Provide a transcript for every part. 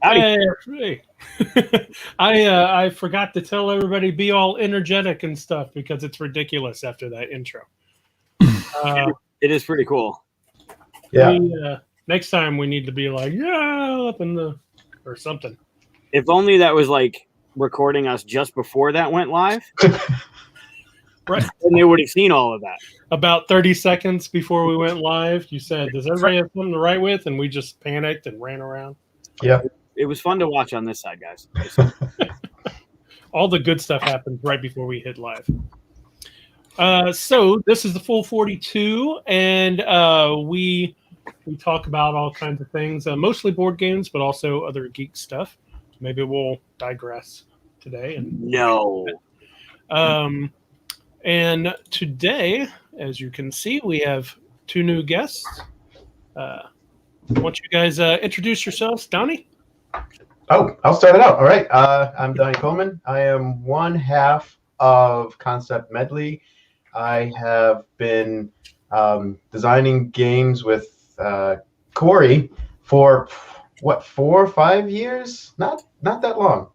Hey. I forgot to tell everybody be all energetic and stuff because it's ridiculous after that intro. It is pretty cool. Yeah. Next time we need to be like, yeah, up in the or something. If only that was like recording us just before that went live. Right. And they would have seen all of that. About 30 seconds before we went live, you said, does everybody have something to write with? And we just panicked and ran around. Yeah. It was fun to watch on this side, guys. All the good stuff happened right before we hit live. So this is the full 42, and we talk about all kinds of things, mostly board games, but also other geek stuff. Maybe we'll digress today. No. And today, as you can see, we have two new guests. Why don't you guys introduce yourselves? Donnie? Oh, I'll start it out. All right. I'm Donnie Coleman. I am one half of Concept Medley. I have been designing games with Corey for, 4 or 5 years? Not that long.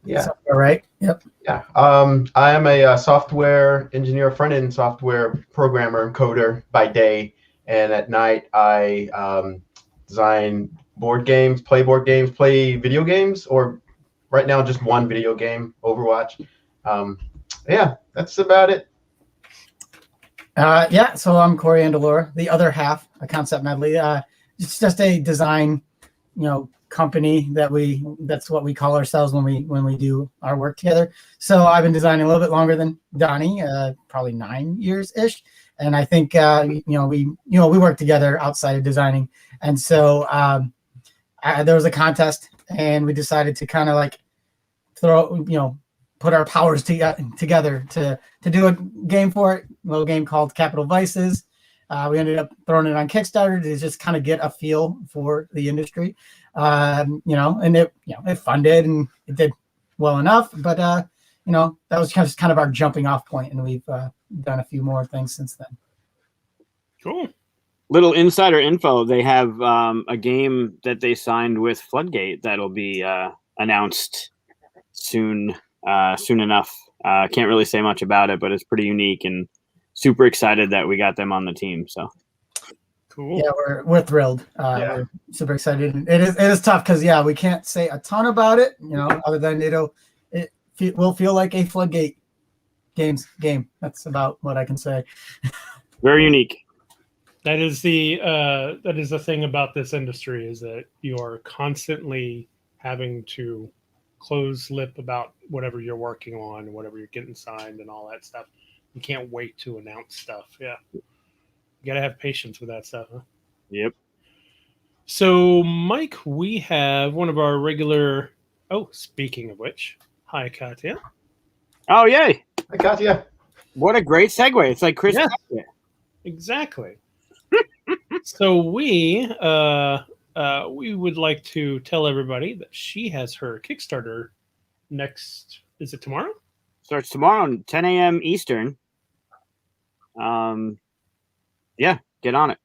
Yeah. All right. Yep. Yeah. I am a software engineer, front-end software programmer, coder by day, and at night I design board games, play video games, or right now just one video game, Overwatch. Yeah, that's about it. Yeah. So I'm Corey Andelora, the other half of Concept Medley. It's just a design, company that's what we call ourselves when we do our work together. So I've been designing a little bit longer than Donnie, probably 9 years ish. And I think we work together outside of designing. And so there was a contest, and we decided to kind of like put our powers together to do a game for it. A little game called Capital Vices. We ended up throwing it on Kickstarter to just kind of get a feel for the industry. And it funded and it did well enough, but that was just kind of our jumping off point, and we've done a few more things since then. Cool. Little insider info: they have a game that they signed with Floodgate that'll be announced soon enough. Can't really say much about it, but it's pretty unique, and super excited that we got them on the team. So. Cool. Yeah, we're thrilled. We're super excited. It is tough because we can't say a ton about it, other than it will feel like a Floodgate game. That's about what I can say. Very unique. That is the thing about this industry, is that you are constantly having to close lip about whatever you're working on, whatever you're getting signed, and all that stuff. You can't wait to announce stuff. Yeah. You got to have patience with that stuff, huh? Yep. So, Mike, we have one of our regular... Oh, speaking of which, hi, Katya. Oh, yay. Hi, Katya. What a great segue. It's like Chris. Yeah, exactly. So we would like to tell everybody that she has her Kickstarter next... Is it tomorrow? Starts tomorrow, 10 a.m. Eastern. Yeah, get on it.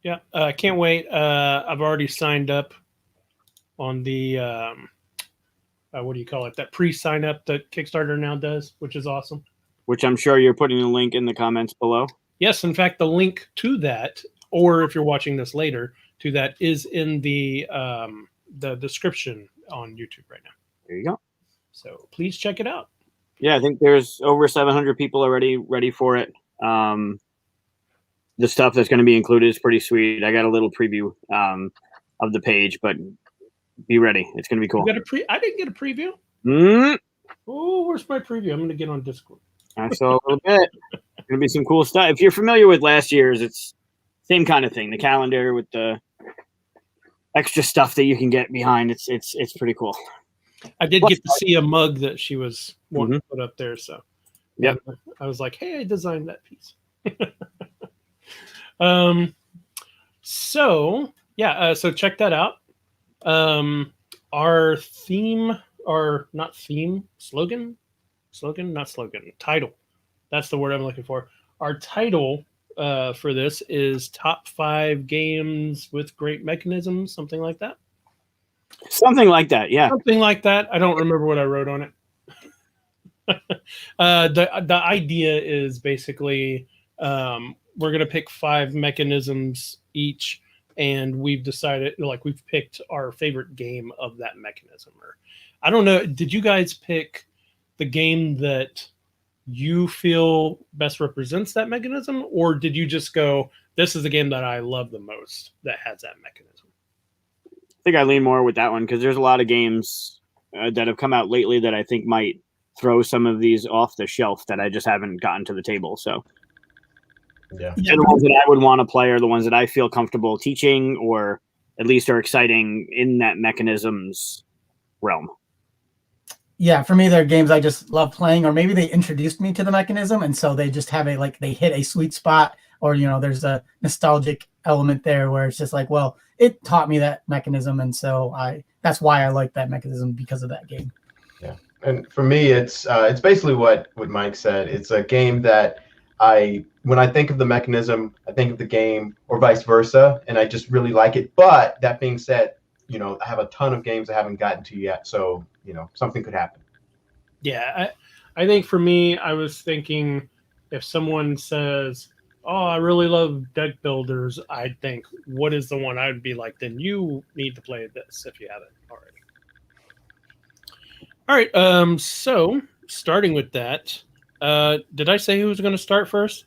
Yeah, can't wait. I've already signed up on the what do you call it? That pre-sign up that Kickstarter now does, which is awesome. Which I'm sure you're putting a link in the comments below. Yes, in fact, the link to that, or if you're watching this later, to that is in the description on YouTube right now. There you go. So please check it out. Yeah, I think there's over 700 people already ready for it. The stuff that's going to be included is pretty sweet. I got a little preview of the page, but be ready. It's going to be cool. I didn't get a preview. Oh, where's my preview? I'm going to get on Discord. I saw a little bit. Going to be some cool stuff. If you're familiar with last year's, it's same kind of thing. The calendar with the extra stuff that you can get behind. It's pretty cool. I did get to see a mug that she was wanting to put up there. So, yeah, I was like, "Hey, I designed that piece." So check that out. Our theme, or not theme, slogan, not slogan, title. That's the word I'm looking for. Our title for this is top 5 games with great mechanisms, something like that. Something like that, yeah. Something like that. I don't remember what I wrote on it. The idea is basically we're going to pick 5 mechanisms each, and we've decided, like, we've picked our favorite game of that mechanism. Or I don't know, did you guys pick the game that you feel best represents that mechanism, or did you just go, this is the game that I love the most that has that mechanism? I think I lean more with that one because there's a lot of games that have come out lately that I think might throw some of these off the shelf that I just haven't gotten to the table. So, Yeah. and the ones that I would want to play are the ones that I feel comfortable teaching, or at least are exciting in that mechanisms realm. Yeah, for me, they're games I just love playing, or maybe they introduced me to the mechanism, and so they just have they hit a sweet spot, or there's a nostalgic element there where it's just like, well, it taught me that mechanism, and so that's why I like that mechanism, because of that game. Yeah, and for me, it's basically what Mike said. It's a game that when I think of the mechanism, I think of the game, or vice versa, and I just really like it. But that being said, I have a ton of games I haven't gotten to yet, so something could happen. Yeah, I think for me, I was thinking if someone says, "Oh, I really love deck builders," I'd think, "What is the one?" I'd be like, "Then you need to play this if you haven't already." All right. So starting with that, did I say who was going to start first?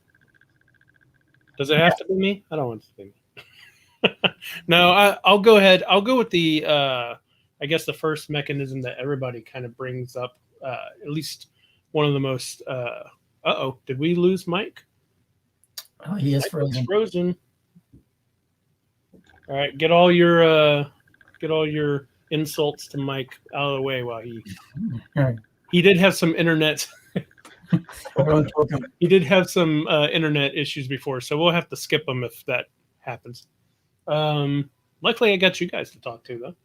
Does it have to be me? I don't want it to be me. No, I'll go ahead. I'll go with the, I guess, the first mechanism that everybody kind of brings up, at least one of the most. Did we lose Mike? Oh, he is Mike frozen. Frozen. All right, get all your insults to Mike out of the way while he did have some internet. He did have some internet issues before, so we'll have to skip him if that happens. Luckily, I got you guys to talk to, though,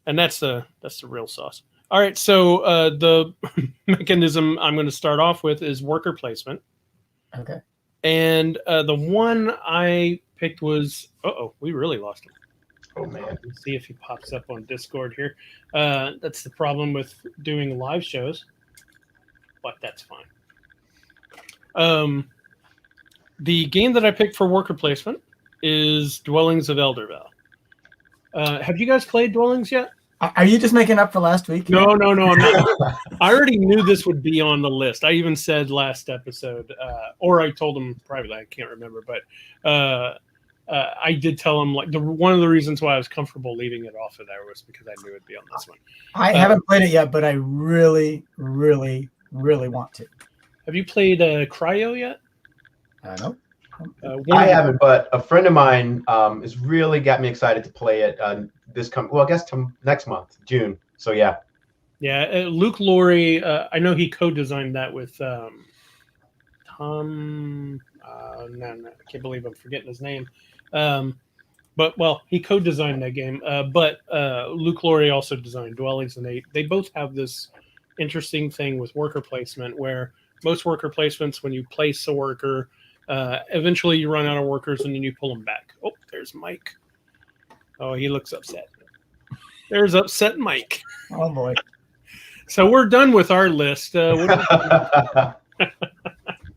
and that's the real sauce. All right, so the mechanism I'm going to start off with is worker placement. Okay. And the one I picked was we really lost him. Oh man! Let's see if he pops up on Discord here. That's the problem with doing live shows, but that's fine. The game that I picked for worker placement is Dwellings of Eldervale. Have you guys played Dwellings yet? Are you just making up for last week? No, I'm not. I already knew this would be on the list. I even said last episode, or I told him privately, I can't remember, but I did tell him, like, one of the reasons why I was comfortable leaving it off of there was because I knew it'd be on this one. I haven't played it yet, but I really, really, really want to. Have you played Cryo yet? No. I haven't, but a friend of mine has really got me excited to play it next month, June. So yeah. Yeah, Luke Laurie, I know he co-designed that with Tom. I can't believe I'm forgetting his name. But he co-designed that game. But Luke Laurie also designed Dwellings, and they both have this interesting thing with worker placement, where most worker placements, when you place a worker, eventually you run out of workers and then you pull them back. Oh, there's Mike. Oh, he looks upset. There's upset Mike. Oh boy. So we're done with our list. Cool.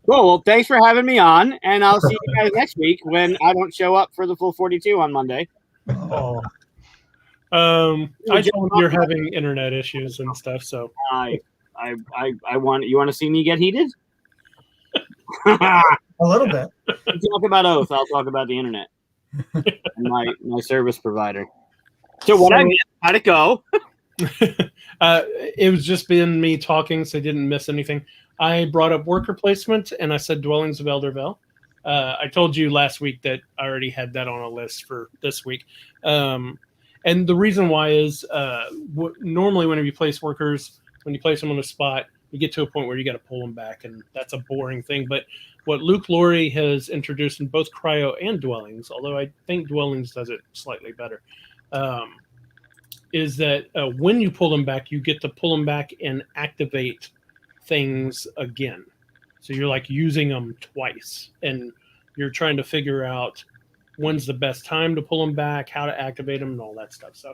Well, thanks for having me on, and I'll see you guys next week when I don't show up for the full 42 on Monday. Oh. I told him you're having internet issues and stuff, so I want you want to see me get heated? A little bit. You talk about Oath, I'll talk about the internet. And my service provider. So how'd it go? It was just been me talking, so I didn't miss anything. I brought up worker placement, and I said Dwellings of Eldervale. I told you last week that I already had that on a list for this week. And the reason why is normally when you place workers, when you place them on a spot, you get to a point where you got to pull them back, and that's a boring thing. But what Luke Laurie has introduced in both Cryo and Dwellings, although I think Dwellings does it slightly better, is that when you pull them back, you get to pull them back and activate things again. So you're like using them twice, and you're trying to figure out when's the best time to pull them back, how to activate them, and all that stuff. So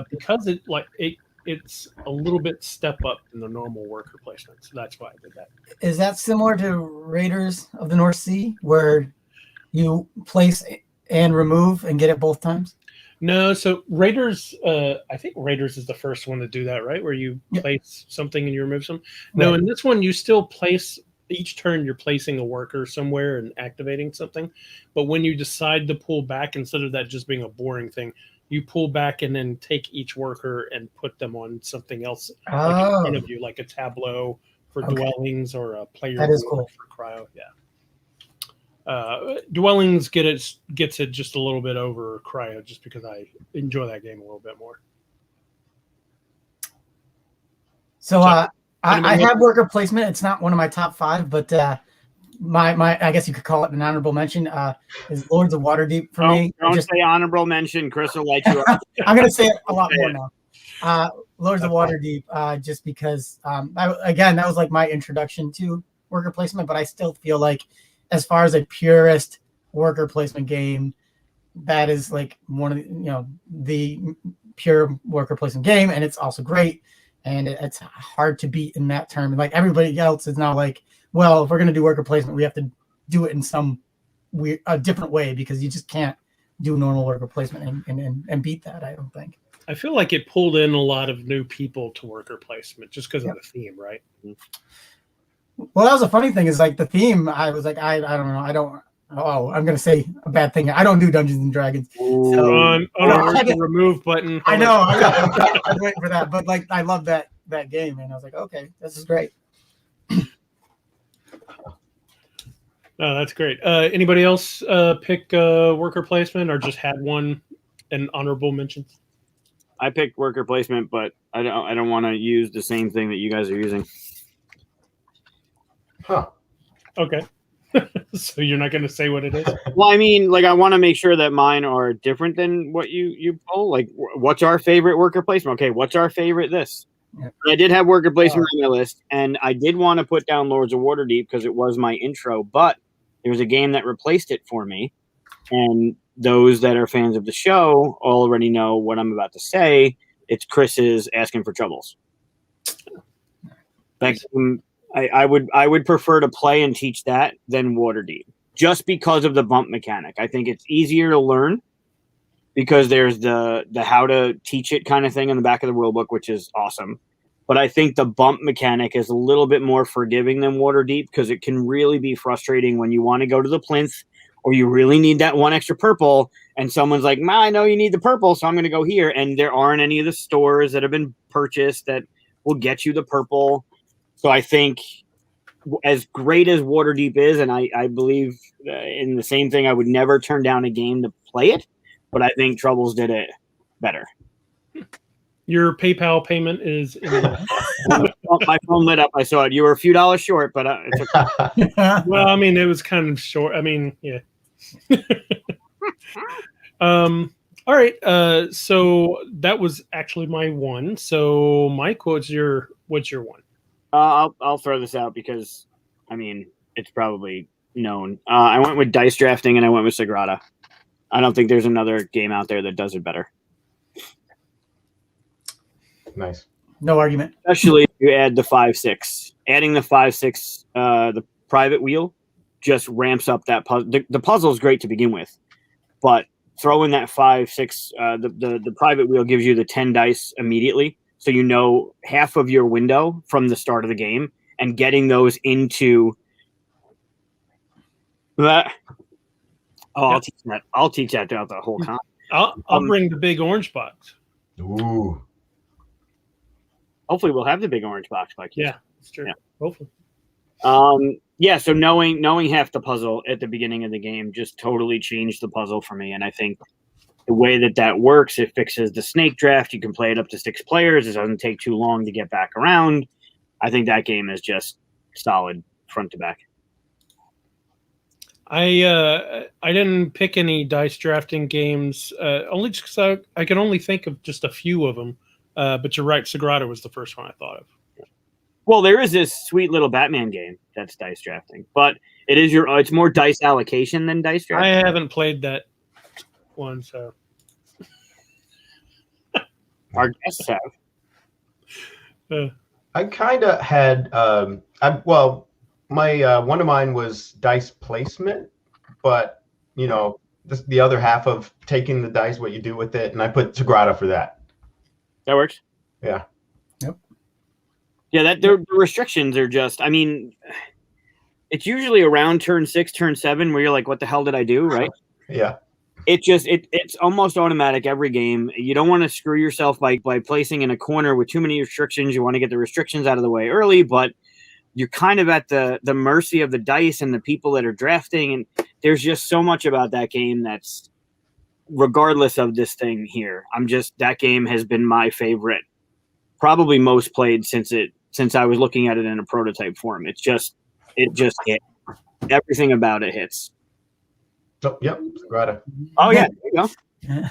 because it's a little bit step up in the normal worker placement, so that's why I did that. Is that similar to Raiders of the North Sea, where you place and remove and get it both times? No, so Raiders, I think Raiders is the first one to do that, right? Where you place something and you remove some. No, in this one, you still place each turn. You're placing a worker somewhere and activating something. But when you decide to pull back, instead of that just being a boring thing, you pull back and then take each worker and put them on something else, like in front of you, like a tableau for dwellings or a player that is cool. for cryo. Yeah. Dwellings gets it just a little bit over cryo, just because I enjoy that game a little bit more. So I have worker placement. It's not one of my top 5, but my I guess you could call it an honorable mention is Lords of Waterdeep for me. Don't say honorable mention. Chris will light you up. I'm going to say it a lot more now. Lords of Waterdeep, just because again, that was like my introduction to worker placement, but I still feel like, as far as a purist worker placement game, that is like one of the pure worker placement game, and it's also great, and it's hard to beat in that term. Like everybody else is now like, well, if we're gonna do worker placement, we have to do it in some a different way, because you just can't do normal worker placement and beat that. I don't think. I feel like it pulled in a lot of new people to worker placement just because of the theme, right? Well, that was a funny thing, is like the theme. I was like, I don't know. I'm going to say a bad thing. I don't do Dungeons and Dragons. So, on the remove button. I know. I'm waiting for that. But like, I love that game. And I was like, okay, this is great. Oh, that's great. Anybody else pick worker placement, or just had one an honorable mention? I picked worker placement, but I don't want to use the same thing that you guys are using. Huh. Okay. So you're not going to say what it is? Well, I mean, like, I want to make sure that mine are different than what you pull. Like, what's our favorite worker placement? Okay, what's our favorite this? Yeah. I did have worker placement on my list, and I did want to put down Lords of Waterdeep because it was my intro, but there was a game that replaced it for me. And those that are fans of the show already know what I'm about to say. It's Chris's Asking for Troubles. Thanks. I would prefer to play and teach that than Waterdeep, just because of the bump mechanic. I think it's easier to learn because there's the how to teach it kind of thing in the back of the rulebook, which is awesome. But I think the bump mechanic is a little bit more forgiving than Waterdeep, because it can really be frustrating when you want to go to the plinth, or you really need that one extra purple, and someone's like, I know you need the purple, so I'm going to go here. And there aren't any of the stores that have been purchased that will get you the purple. So I think, as great as Waterdeep is, and I believe in the same thing, I would never turn down a game to play it, but I think Troubles did it better. Your PayPal payment is in my phone lit up. I saw it. You were a few dollars short, but it's okay. Well, I mean, it was kind of short. I mean, yeah. All right. So that was actually my one. So Mike, what's your one? I'll throw this out because, I mean, it's probably known. I went with dice drafting, and I went with Sagrada. I don't think there's another game out there that does it better. Nice. No argument. Especially if you add the 5/6. Adding the 5/6, the private wheel, just ramps up that puzzle. The puzzle is great to begin with, but throwing that 5/6, the private wheel gives you the 10 dice immediately. So you know half of your window from the start of the game, and getting those into that. Oh, yep. I'll teach that throughout the whole con. I'll bring the big orange box. Ooh. Hopefully we'll have the big orange box, Mike. Yeah, that's true. Yeah. Hopefully. Yeah, so knowing half the puzzle at the beginning of the game just totally changed the puzzle for me. And I think the way that works, it fixes the snake draft. You can play it up to 6 players. It doesn't take too long to get back around. I think that game is just solid front to back. I didn't pick any dice drafting games, only just because I can only think of just a few of them. But you're right, Sagrada was the first one I thought of. Well, there is this sweet little Batman game that's dice drafting, but it's more dice allocation than dice I drafting. haven't played that one, so Our guests have. I kind of had my one of mine was dice placement, but the other half of taking the dice, what you do with it, and I put Sagrada for that. That works. Yeah. Yep. Yeah, the restrictions are just. I mean, it's usually around turn 6, turn 7 where you're like, "What the hell did I do?" Right? Yeah. It's almost automatic every game. You don't want to screw yourself by placing in a corner with too many restrictions. You want to get the restrictions out of the way early, but you're kind of at the mercy of the dice and the people that are drafting. And there's just so much about that game that's, regardless of this thing here, that game has been my favorite, probably most played since I was looking at it in a prototype form. It just hit. Everything about it hits. So, yep, Sagrada. Oh yeah, there you go.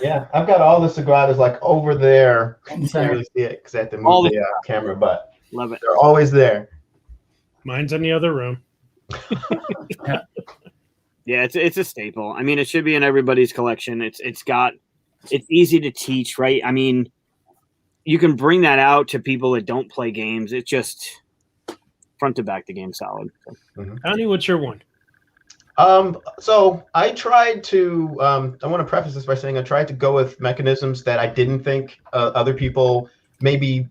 Yeah, I've got all the Sagradas like over there. You Sorry. can't really see it because I have to move the camera, but Love it. they're always there. mine's in the other room. Yeah, it's a staple. I mean, it should be in everybody's collection. It's easy to teach, right? I mean, you can bring that out to people that don't play games. It's just front to back, the game's solid. So. Donnie, what's your one? So I tried to. I want to preface this by saying I tried to go with mechanisms that I didn't think other people maybe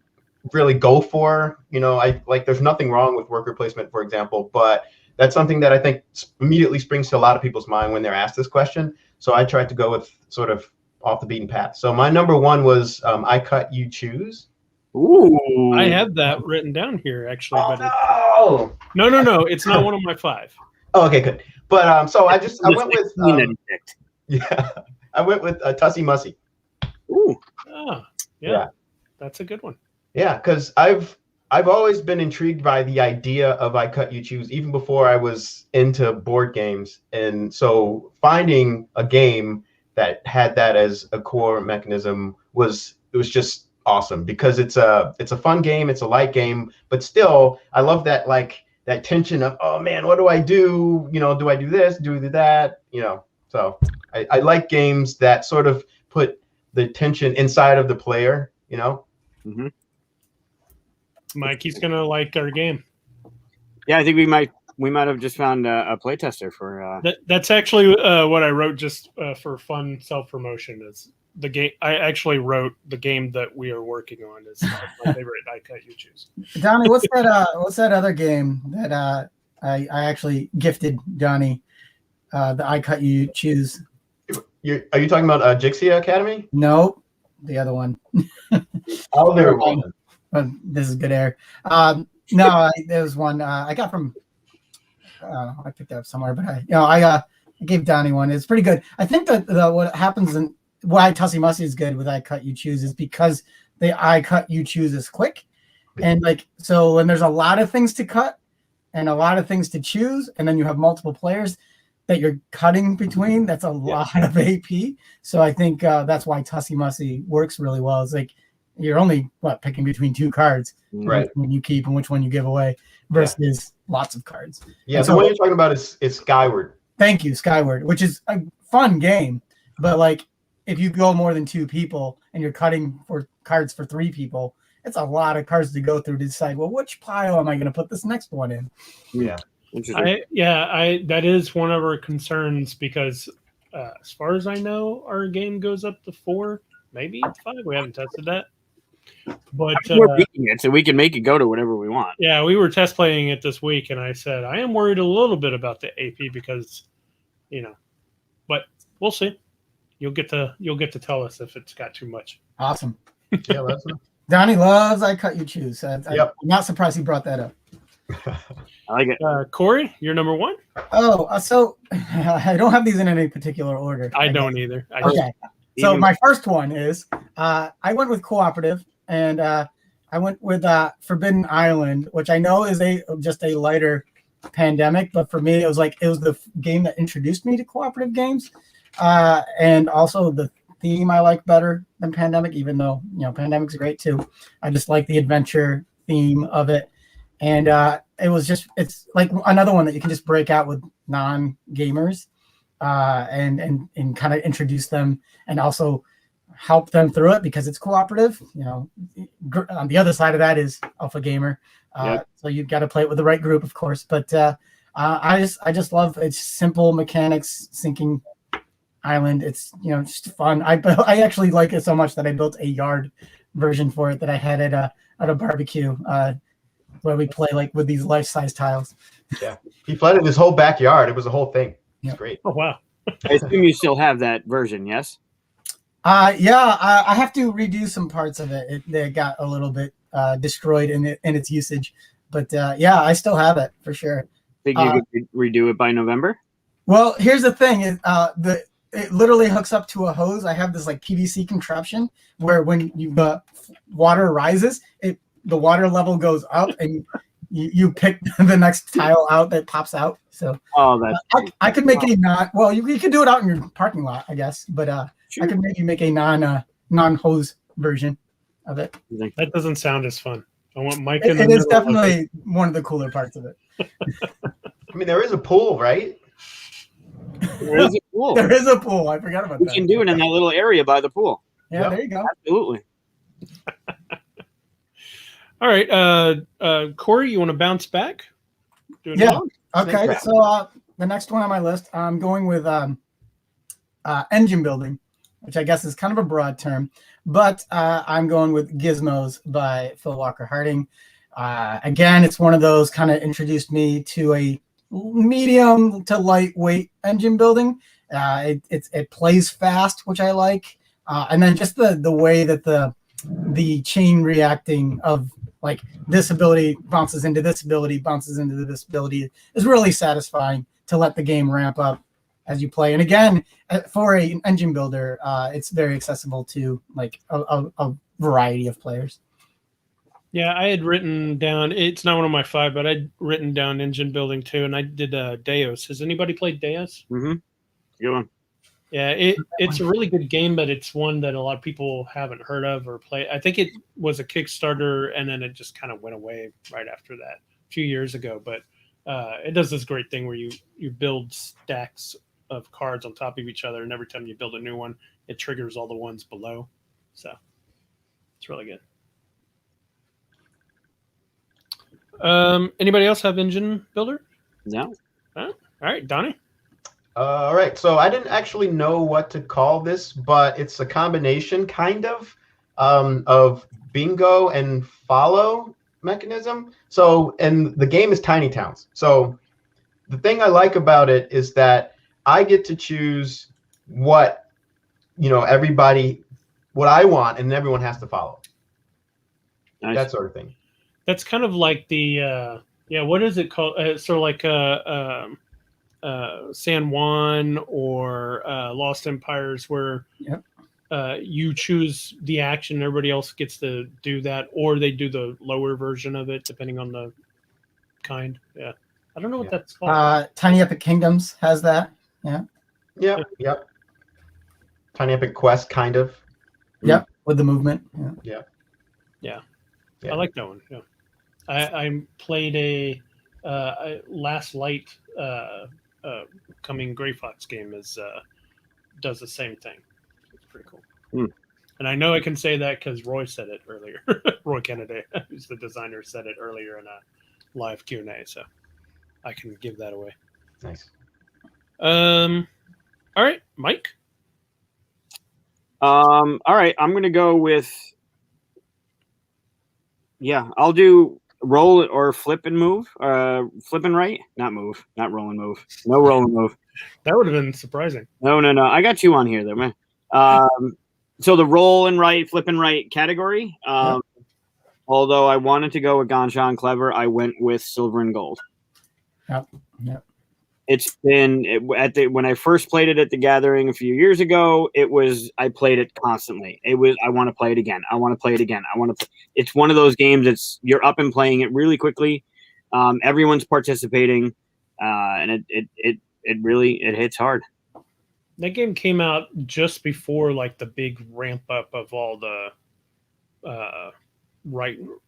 really go for. There's nothing wrong with worker placement, for example, but that's something that I think immediately springs to a lot of people's mind when they're asked this question. So I tried to go with sort of off the beaten path. So my number one was I cut, you choose. Ooh, I have that written down here actually, but Oh no, it's not one of my 5. Oh, okay, good. But so I went with Tussie Mussy. Ooh, Oh, Yeah. That's a good one. Yeah, because I've always been intrigued by the idea of I cut, you choose, even before I was into board games. And so finding a game that had that as a core mechanism was just awesome, because it's a fun game, it's a light game, but still I love that that tension of, oh man, what do I do? Do I do this? Do I do that? So I like games that sort of put the tension inside of the player, Mm-hmm. Mikey's gonna like our game. Yeah, I think we might have just found a playtester for. That's actually what I wrote just for fun self-promotion. Is the game I actually wrote the game that we are working on is my favorite. I cut, you choose. Donnie, what's that other game that I actually gifted Donnie? The I cut, you choose. Are you talking about Jixia Academy? No, the other one. Oh, there one. This is good air. No, there was one I got from. I picked it up somewhere, but I gave Donnie one. It's pretty good. I think that what happens and why Tussie Mussy is good with I cut, you choose is because the I cut, you choose is quick, and so when there's a lot of things to cut and a lot of things to choose, and then you have multiple players that you're cutting between, that's a lot of AP. So I think that's why Tussie Mussy works really well. It's like you're only picking between 2 cards, right? Which one you keep and which one you give away, versus lots of cards. Yeah, so what you're talking about is Skyward. Thank you, Skyward, which is a fun game, but if you go more than 2 people and you're cutting for cards for 3 people, it's a lot of cards to go through to decide, well, which pile am I going to put this next one in? Yeah. That is one of our concerns, because as far as I know, our game goes up to 4, maybe 5. We haven't tested that, but we're beating it, so we can make it go to whatever we want. Yeah, we were test playing it this week, and I said I am worried a little bit about the AP because, but we'll see. You'll get to tell us if it's got too much. Awesome. Yeah, that's Donnie loves I cut, you choose. I'm not surprised he brought that up. I like it. Corey, you're number 1. Oh, so I don't have these in any particular order. I don't either. Okay. So my first one is I went with cooperative, and I went with Forbidden Island, which I know is just a lighter pandemic, but for me it was the game that introduced me to cooperative games, and also the theme I like better than Pandemic, even though Pandemic's great too. I just like the adventure theme of it, and it's like another one that you can just break out with non-gamers, and kind of introduce them and also help them through it because it's cooperative. On the other side of that is Alpha Gamer, so you've got to play it with the right group, of course. But I just love its simple mechanics, sinking island. It's just fun. I actually like it so much that I built a yard version for it that I had at a barbecue where we play like with these life-size tiles. Yeah, he flooded his whole backyard. It was a whole thing. It's great. Oh wow! I assume you still have that version, yes? Yeah, I have to redo some parts of it. It got a little bit destroyed in its usage, but yeah, I still have it for sure. Think you could redo it by November? Well, here's the thing: it literally hooks up to a hose. I have this like PVC contraption where when the water rises, the water level goes up, and you pick the next tile out that pops out. So I could make a well, you could do it out in your parking lot, I guess, but sure. I could maybe make a non-hose version of it. That doesn't sound as fun. I want Mike in the middle. It is definitely one of the cooler parts of it. I mean, there is a pool, right? There is a pool. There is a pool. I forgot about that. You can do it in that little area by the pool. Yeah, there you go. Absolutely. All right, Corey, you want to bounce back? Yeah. Okay. So the next one on my list, I'm going with engine building, which I guess is kind of a broad term, but I'm going with Gizmos by Phil Walker Harding. Again, it's one of those kind of introduced me to a medium to lightweight engine building. It plays fast, which I like, and then just the way that the chain reacting of like this ability bounces into this ability, bounces into this ability is really satisfying to let the game ramp up as you play. And again, for an engine builder, it's very accessible to like a variety of players. Yeah, I had written down, it's not one of my 5, but I'd written down engine building too, and I did Deus. Has anybody played Deus? Mm-hmm. Good one. Yeah, it's a really good game, but it's one that a lot of people haven't heard of or play. I think it was a Kickstarter, and then it just kind of went away right after that a few years ago. But it does this great thing where you build stacks of cards on top of each other, and every time you build a new one, it triggers all the ones below. So it's really good. Anybody else have engine builder? No. All right, Donnie. All right, so I didn't actually know what to call this, but it's a combination kind of bingo and follow mechanism. So, and the game is Tiny Towns. So the thing I like about it is that I get to choose what I want, and everyone has to follow. Nice. That sort of thing. That's kind of like the what is it called? Sort of like San Juan or Lost Empires, where you choose the action, everybody else gets to do that, or they do the lower version of it depending on the kind. Yeah, I don't know what that's called. Tiny Epic Kingdoms has that. Yep. Tiny Epic Quest, kind of. Yep, with the movement. Yeah. I like that one. Yeah, I played a Last Light coming Gray Fox game does the same thing. It's pretty cool. And I know I can say that because Roy said it earlier. Roy Kennedy, who's the designer, said it earlier in a live Q&A, so I can give that away. Nice. All right, Mike. All right, I'm gonna go with. Yeah, I'll do roll or flip and move. Flip and right, not move, not roll and move. No roll and move. That would have been surprising. No. I got 2 on here, though, man. So the roll and right, flip and right category. Although I wanted to go with Gansha and Clever, I went with silver and gold. Yep. It's been when I first played it at the Gathering a few years ago. I played it constantly. I want to play it again. I want to play it again. It's one of those games. You're up and playing it really quickly. Everyone's participating, and it really hits hard. That game came out just before like the big ramp up of all the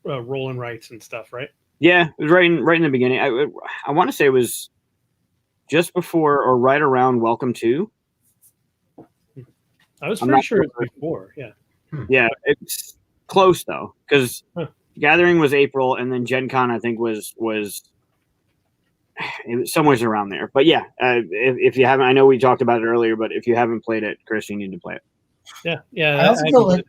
roll and rights and stuff, right? Yeah, it was right in the beginning. I want to say it was just before or right around Welcome to. I was I'm pretty not sure sure. it's before. Yeah. Yeah, it's close though, because Huh. Gathering was April, and then Gen Con I think was it was somewhere around there. But yeah, if you haven't, I know we talked about it earlier, but if you haven't played it, Chris, you need to play it. Yeah. I also feel like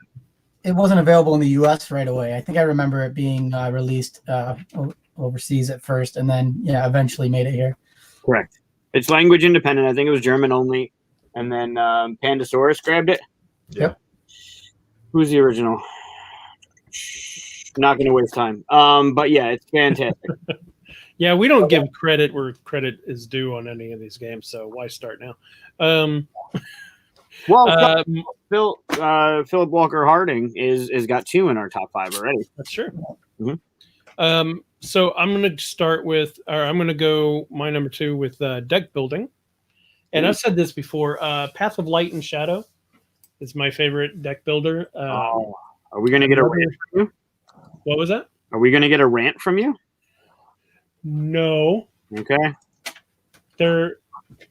it wasn't available in the U.S. right away. I think I remember it being released overseas at first, and then eventually made it here. Correct. It's language independent. I think it was German only, and then Pandasaurus grabbed it. Yeah. Who's the original? Not going to waste time. But yeah, it's fantastic. Yeah, we don't give credit where credit is due on any of these games, so why start now? Well, Philip Walker Harding is got 2 in our top 5 already. That's true. Mm-hmm. So I'm going to start with, or I'm going to go my number 2 with deck building. And I've said this before, Path of Light and Shadow is my favorite deck builder. Are we going to get a rant from you? What was that? Are we going to get a rant from you? No. Okay. There,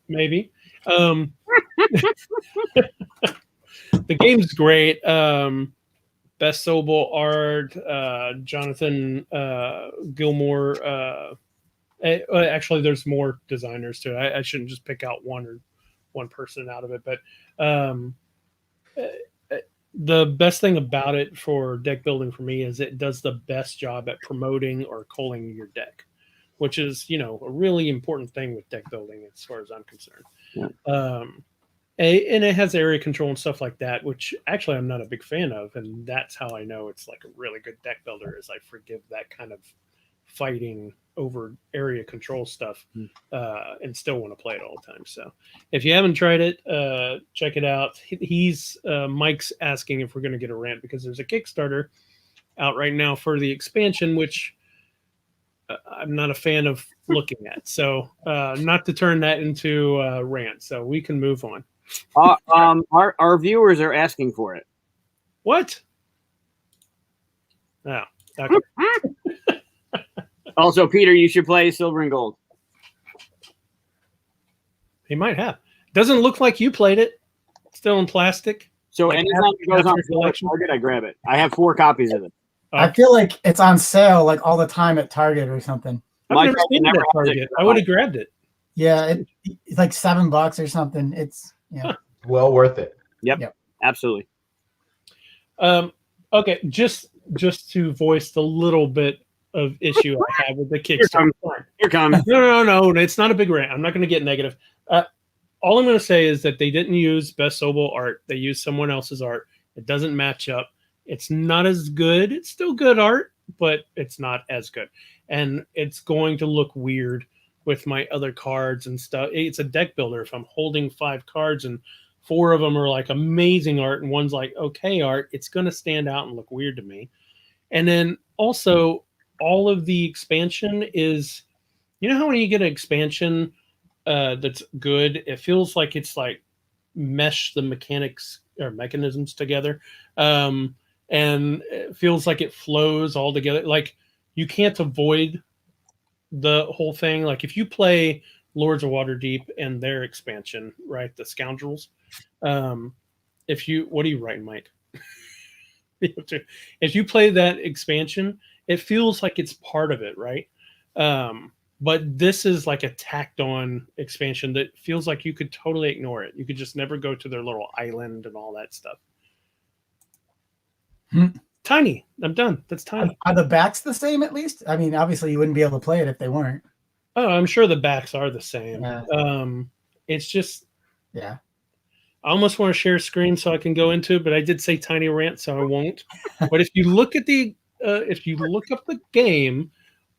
maybe. The game's great. Best Sobel art, Jonathan Gilmore. Actually, there's more designers too. I shouldn't just pick out one person out of it, but the best thing about it for deck building for me is it does the best job at promoting or culling your deck, which is a really important thing with deck building as far as I'm concerned. Yeah. And it has area control and stuff like that, which actually I'm not a big fan of, and that's how I know it's like a really good deck builder is I forgive that kind of fighting over area control stuff and still want to play it all the time. So if you haven't tried it, check it out. He's Mike's asking if we're going to get a rant because there's a Kickstarter out right now for the expansion, which I'm not a fan of looking at. So not to turn that into a rant. So we can move on. Our viewers are asking for it. What? Oh, okay. Also, Peter, you should play Silver and Gold. He might have. Doesn't look like you played it. Still in plastic. So Like anytime it goes on collection? Target, I grab it. I have 4 copies of it. I feel like it's on sale like all the time at Target or something. I've never seen it at Target. I would have grabbed it. Yeah, it's like $7 or something. It's Well worth it. Yep. Absolutely. Okay, just to voice the little bit of issue I have with the Kickstarter. Here comes. No. It's not a big rant. I'm not going to get negative. All I'm going to say is that they didn't use Best Sobel art. They used someone else's art. It doesn't match up. It's not as good. It's still good art, but it's not as good. And it's going to look weird with my other cards and stuff. It's a deck builder. If I'm holding 5 cards and 4 of them are like amazing art and one's like okay art, it's going to stand out and look weird to me. And then also all of the expansion is, how when you get an expansion that's good, it feels like it's like mesh the mechanics or mechanisms together. And it feels like it flows all together. Like you can't avoid the whole thing. Like if you play Lords of Waterdeep and their expansion, right? The Scoundrels. What are you writing, Mike? If you play that expansion, it feels like it's part of it, right? But this is like a tacked on expansion that feels like you could totally ignore it. You could just never go to their little island and all that stuff. Tiny. I'm done. That's tiny. Are the backs the same at least? I mean, obviously you wouldn't be able to play it if they weren't. Oh, I'm sure the backs are the same. Yeah. It's just, yeah. I almost want to share screen so I can go into it, but I did say tiny rant, so I won't. But if you look at if you look up the game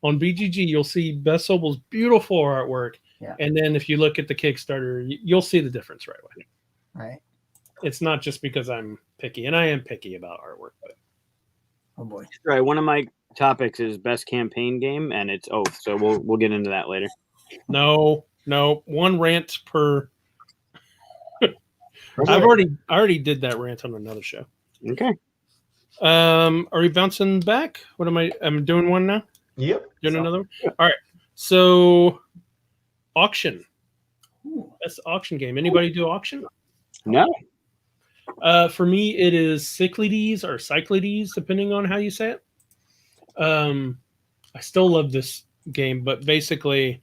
on BGG, you'll see Best Sobel's beautiful artwork. Yeah. And then if you look at the Kickstarter, you'll see the difference right away. Right. It's not just because I'm picky, and I am picky about artwork. But oh boy. Right. One of my topics is best campaign game, and it's Oath. So we'll get into that later. No, one rant per. I already did that rant on another show. Okay. Are we bouncing back? I'm doing one now. Yep. Doing another one? All right. So, auction. Ooh. That's the auction game. Anybody do auction? No. For me, it is Cyclades or Cyclades, depending on how you say it. I still love this game, but basically,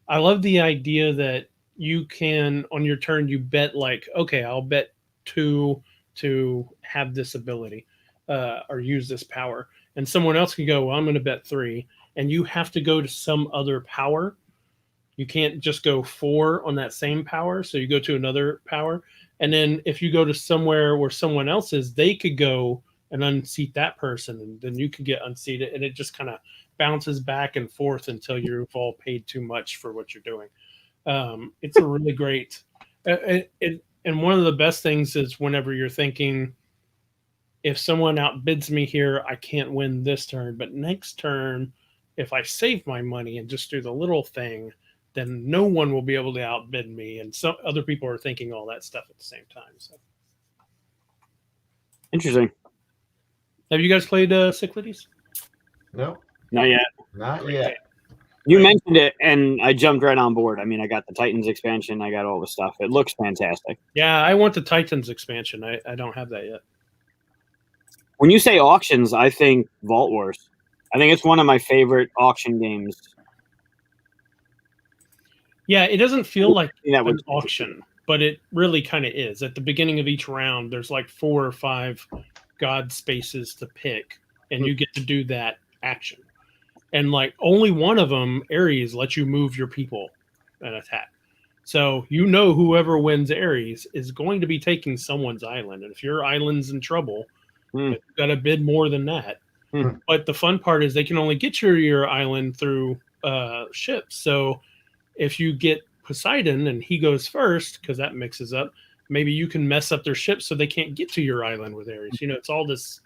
I love the idea that you can, on your turn, you bet like, okay, I'll bet 2 to have this ability or use this power. And someone else can go, well, I'm going to bet 3. And you have to go to some other power. You can't just go 4 on that same power. So you go to another power. And then if you go to somewhere where someone else is, they could go and unseat that person. And then you could get unseated. And it just kind of bounces back and forth until you've all paid too much for what you're doing. It's a really great. And one of the best things is whenever you're thinking, if someone outbids me here, I can't win this turn. But next turn, if I save my money and just do the little thing, then no one will be able to outbid me. And some other people are thinking all that stuff at the same time. So, Interesting. have you guys played Cyclades? No, Not yet. not yet. You mentioned it, and I jumped right on board. I mean, I got the Titans expansion. I got all the stuff. It looks fantastic. Yeah, I want the Titans expansion. I don't have that yet. When you say auctions, I think Vault Wars. I think it's one of my favorite auction games. Yeah, it doesn't feel like That an would auction, but it really kind of is. At the beginning of each round, there's like 4 or 5 god spaces to pick, and you get to do that action. And like only one of them, Ares, lets you move your people and attack. So you know whoever wins Ares is going to be taking someone's island. And if your island's in trouble, you've got to bid more than that. But the fun part is they can only get your island through ships. So if you get Poseidon and he goes first, because that mixes up, maybe you can mess up their ships so they can't get to your island with Ares. You know, it's all this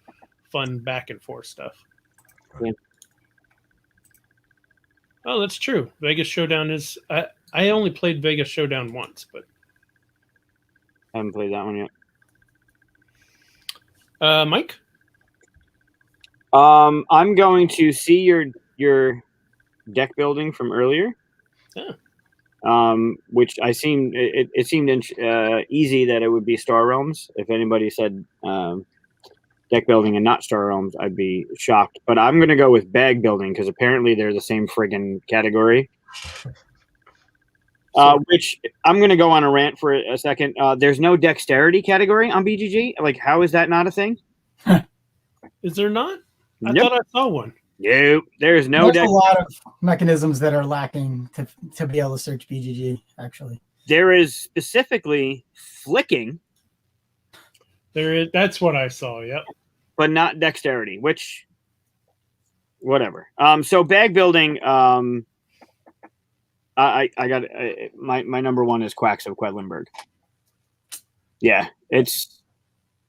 fun back and forth stuff. Yeah. Oh, that's true. Vegas Showdown is. I only played Vegas Showdown once, but I haven't played that one yet. Mike. I'm going to see your deck building from earlier. Yeah. Which it seemed easy that it would be Star Realms. If anybody said deck building and not Star Realms, I'd be shocked. But I'm going to go with bag building because apparently they're the same friggin' category. Which I'm going to go on a rant for a second. There's no dexterity category on BGG. Like, how is that not a thing? Is there not? I Nope. thought I saw one. Nope. There's no There's a lot of mechanisms that are lacking to be able to search BGG, actually. There is specifically flicking, There is. That's what I saw. Yep. but not dexterity, which whatever. So bag building, I got my number one is Quacks of Quedlinburg. Yeah, it's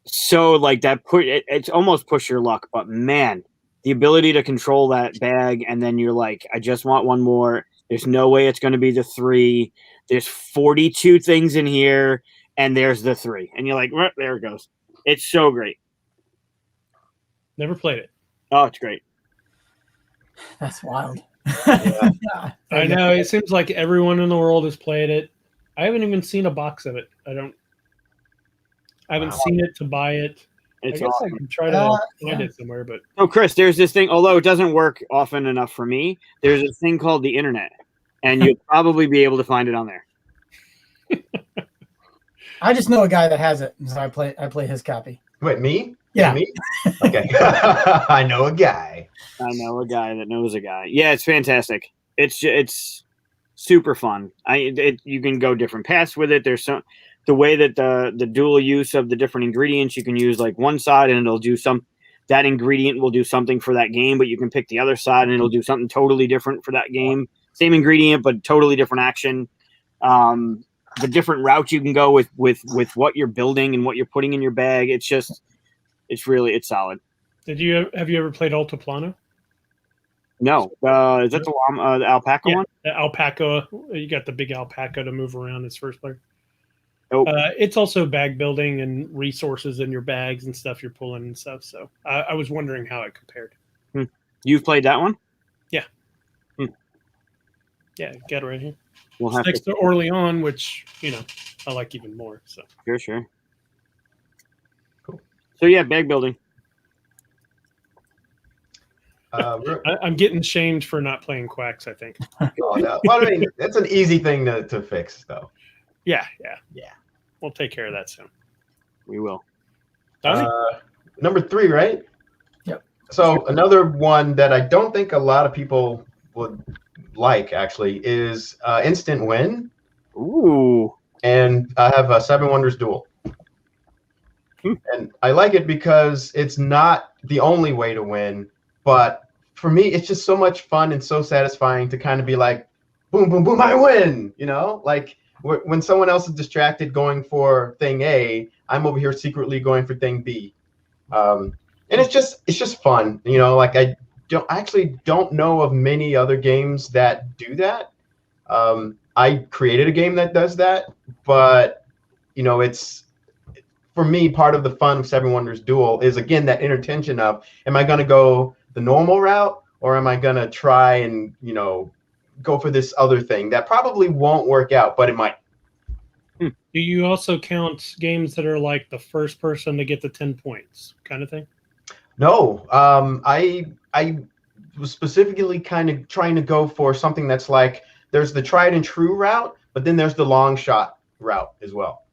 so like that. It's almost push your luck, but man, the ability to control that bag, and then you're like, I just want one more. There's no way it's going to be the 3. There's 42 things in here, and there's the 3, and you're like, well, there it goes. It's so great. Never played it. Oh, it's great. That's wild. Yeah. I know. It seems like everyone in the world has played it. I haven't even seen a box of it. I haven't seen it to buy it. It's I guess awesome. I can try to find it somewhere, but Oh, Chris, there's this thing, although it doesn't work often enough for me, there's a thing called the internet, and you'll probably be able to find it on there. I just know a guy that has it, so I play his copy. Wait, me? Yeah. Me? Okay. I know a guy. I know a guy that knows a guy. Yeah, it's fantastic. It's super fun. You can go different paths with it. There's the way that the dual use of the different ingredients, you can use like one side and it'll do that ingredient will do something for that game, but you can pick the other side and it'll do something totally different for that game. Same ingredient, but totally different action. The different route you can go with what you're building and what you're putting in your bag. It's solid. have you ever played Altiplano? No, is that the alpaca one? The alpaca. You got the big alpaca to move around as first player. Nope. It's also bag building and resources in your bags and stuff you're pulling and stuff. So I was wondering how it compared. You've played that one? Yeah. Yeah, get it right here. We'll It's have next to. to Orleans, which I like even more. So Sure. Cool. So yeah, bag building. I'm getting shamed for not playing Quacks. I think. Oh, no. Well, I mean, that's an easy thing to fix, though. Yeah. Yeah. We'll take care of that soon. We will. Donnie? Number 3, right? Yep. So another one that I don't think a lot of people would like, actually, is Instant Win. Ooh. And I have a Seven Wonders Duel. And I like it because it's not the only way to win, but for me, it's just so much fun and so satisfying to kind of be like, boom, boom, boom, I win. Like when someone else is distracted going for thing A, I'm over here secretly going for thing B. And it's just fun. Like I actually don't know of many other games that do that. I created a game that does that, but it's, for me, part of the fun of Seven Wonders Duel is, again, that inner tension of, am I going to go the normal route, or am I going to try and, go for this other thing that probably won't work out, but it might. Do you also count games that are like the first person to get the 10 points kind of thing? No, I was specifically kind of trying to go for something that's like, there's the tried and true route, but then there's the long shot route as well.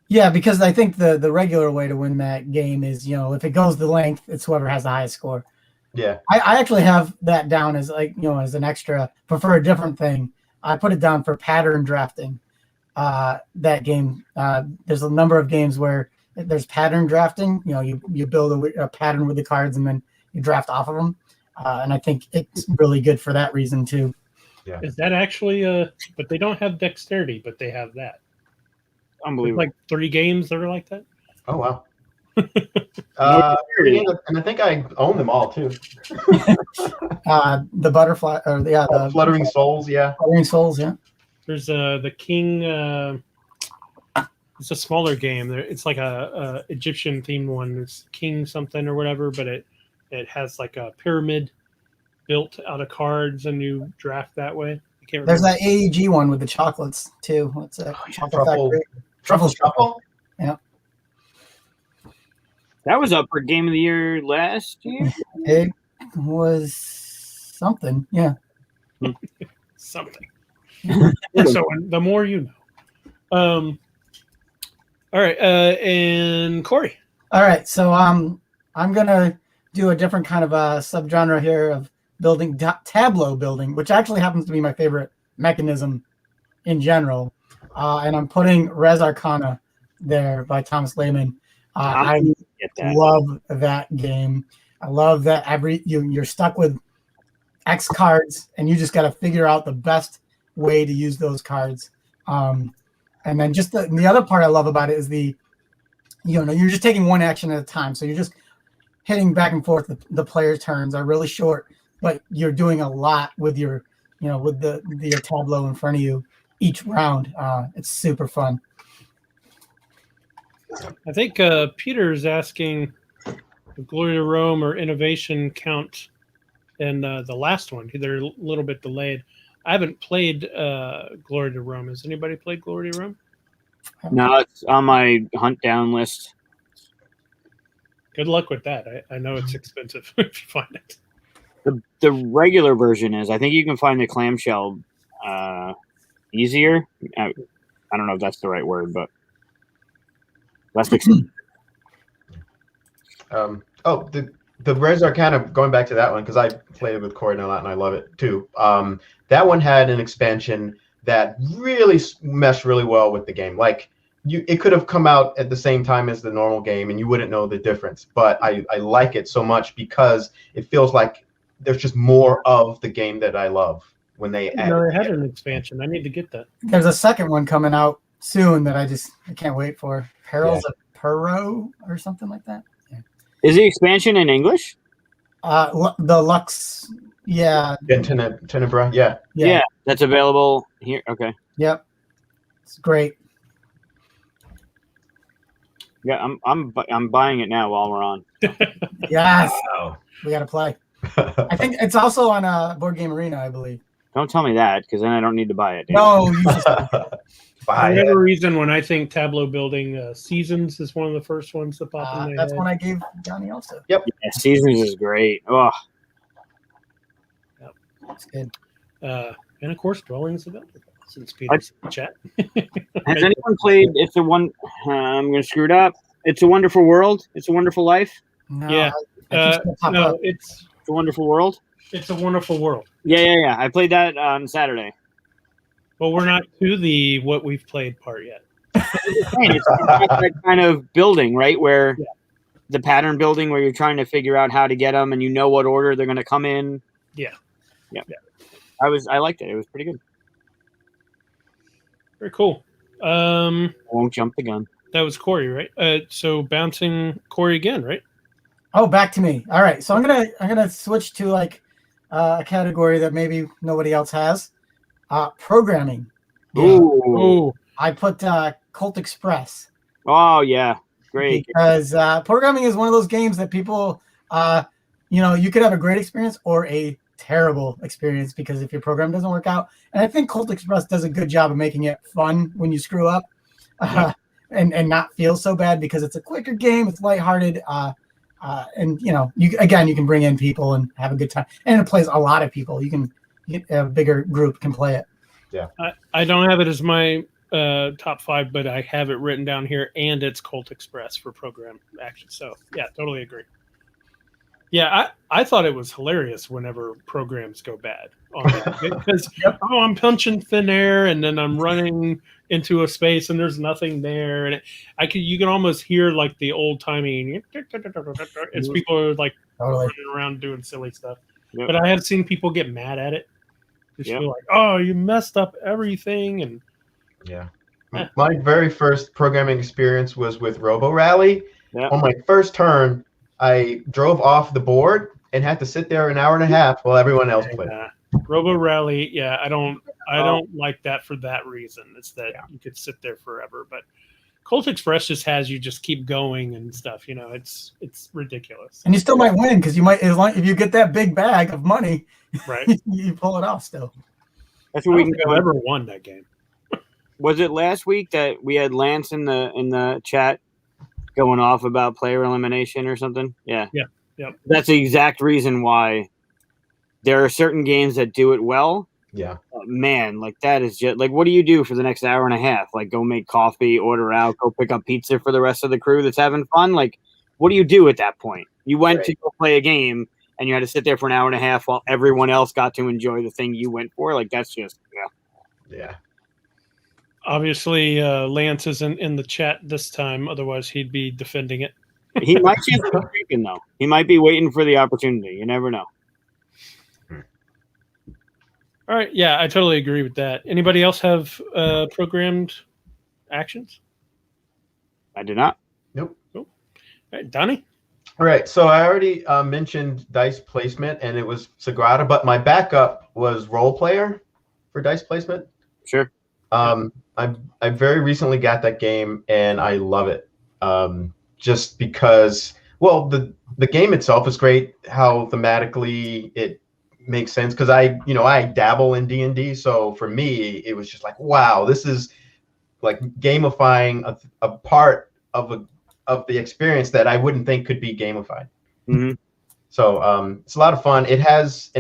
Yeah, because I think the regular way to win that game is, if it goes the length, it's whoever has the highest score. Yeah. I actually have that down as as an extra, but for a different thing. I put it down for pattern drafting. That game, there's a number of games where there's pattern drafting. You build a pattern with the cards and then you draft off of them. And I think it's really good for that reason too. Yeah. Is that actually but they don't have dexterity, but they have that. Unbelievable. There's like 3 games that are like that. Oh, wow. And I think I own them all too. The butterfly, or the Fluttering Souls, yeah. Fluttering Souls, yeah. There's the King. It's a smaller game. It's like a Egyptian themed one. It's King something or whatever, but it has like a pyramid built out of cards, and you draft that way. I can't remember. There's that AEG one with the chocolates too. What's that? Truffle Shuffle? Yeah. That was up for Game of the Year last year. It was something, yeah. Something. So the more you know. All right, and Corey. All right, so I'm gonna do a different kind of a subgenre here of building, tableau building, which actually happens to be my favorite mechanism in general. And I'm putting Res Arcana there by Thomas Lehman. I love that game. I love that you're stuck with X cards, and you just got to figure out the best way to use those cards. And then just the other part I love about it is you're just taking one action at a time. So you're just hitting back and forth. The player's turns are really short, but you're doing a lot with your tableau in front of you each round. It's super fun. I think Peter's asking if Glory to Rome or Innovation count in the last one. They're a little bit delayed. I haven't played Glory to Rome. Has anybody played Glory to Rome? No, it's on my hunt down list. Good luck with that. I know it's expensive if you find it. The regular version is. I think you can find the clamshell easier. I don't know if that's the right word, but less expensive. The Res Arcana, going back to that one, because I played it with Corey a lot and I love it too. That one had an expansion that really meshed really well with the game. Like it could have come out at the same time as the normal game and you wouldn't know the difference. But I like it so much because it feels like there's just more of the game that I love when they add. They had an expansion. I need to get that. There's a second one coming out soon that I can't wait for. Perils of Perot or something like that. Yeah. Is the expansion in English? The Lux, yeah. Tenebra, yeah. Yeah, that's available here. Okay. Yep. It's great. Yeah, I'm buying it now while we're on. Yes. Wow. We got to play. I think it's also on Board Game Arena, I believe. Don't tell me that, because then I don't need to buy it. Dude. No, you just For Buy whatever it. reason, when I think tableau building, Seasons is one of the first ones that pop in my that's head. one I gave Donnie also. Yeah, Seasons is great. Oh, That's good. And of course, Dwellings of Elder, since Peter's in the chat. has anyone played? It's a one. I'm gonna screw it up. It's a Wonderful World. It's a Wonderful Life. No, Yeah. I keep seeing it pop No, up. it's It's a Wonderful World. a wonderful world. Yeah. I played that on Saturday. But we're not to the what we've played part yet. It's that kind of building, right? Where Yeah. the pattern building, where you're trying to figure out how to get them, and you know what order they're going to come in. Yeah. I liked it. It was pretty good. Very cool. I won't jump the gun. That was Corey, right? So bouncing Corey again, right? Oh, back to me. All right, so I'm gonna switch to like a category that maybe nobody else has. Programming. Ooh. Oh, I put Colt Express Oh yeah. Great. because programming is one of those games that people, you could have a great experience or a terrible experience because if your program doesn't work out, and I think Colt Express does a good job of making it fun when you screw up, and not feel so bad because it's a quicker game, it's lighthearted, and you can bring in people and have a good time, and it plays a lot of people. You can a bigger group can play it. I don't have it as my top 5, but I have it written down here, and it's Colt Express for program action. So yeah, totally agree. Yeah, I thought it was hilarious whenever programs go bad because I'm punching thin air and then I'm running into a space and there's nothing there, and you can almost hear like the old timey as people are like Totally. running around doing silly stuff. Yep. But I have seen people get mad at it. Just Yep. feel like, oh, you messed up everything, and Yeah. My very first programming experience was with Robo Rally. Yeah. On my first turn, I drove off the board and had to sit there an hour and a half while everyone else played. Robo Rally. Yeah, I don't like that for that reason. It's that you could sit there forever, but Colt Express just has you just keep going and stuff. It's ridiculous. And you still might win because you might, if you get that big bag of money, Right. you pull it off still. That's I what we don't can think go. I've ever won that game. Was it last week that we had Lance in the chat going off about player elimination or something? Yeah. Yep. That's the exact reason why there are certain games that do it well. Yeah. Man, like that is just like, what do you do for the next hour and a half? Like go make coffee, order out, go pick up pizza for the rest of the crew that's having fun. Like, what do you do at that point? You went to go play a game and you had to sit there for an hour and a half while everyone else got to enjoy the thing you went for. Like that's just, Yeah. Obviously, Lance isn't in the chat this time. Otherwise, he'd be defending it. He might just be creeping though. He might be waiting for the opportunity. You never know. All right. Yeah, I totally agree with that. Anybody else have programmed actions? I do not. Nope. All right, Donnie? All right. So I already mentioned dice placement, and it was Sagrada, but my backup was Role Player for dice placement. Sure. I very recently got that game, and I love it. Just because, well, the game itself is great. How thematically it makes sense, because I dabble in D&D, so for me it was just like, wow, this is like gamifying a part of the experience that I wouldn't think could be gamified. Mm-hmm. So it's a lot of fun. It has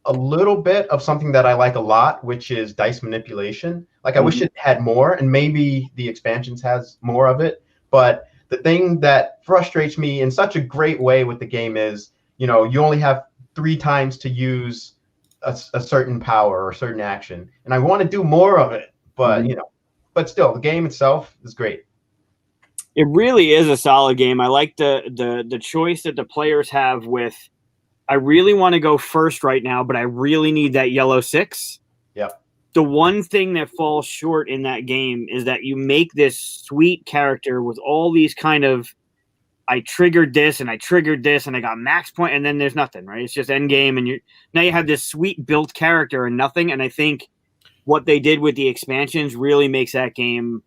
a little bit of something that I like a lot, which is dice manipulation. Like I wish it had more, and maybe the expansions has more of it. But the thing that frustrates me in such a great way with the game is, you only have 3 times to use a certain power or a certain action, and I want to do more of it. But but still, the game itself is great. It really is a solid game. I like the choice that the players have with, I really want to go first right now, but I really need that yellow 6. Yep. The one thing that falls short in that game is that you make this sweet character with all these kind of, I triggered this and I triggered this and I got max point, and then there's nothing, right? It's just end game, and now you have this sweet built character and nothing. And I think what they did with the expansions really makes that game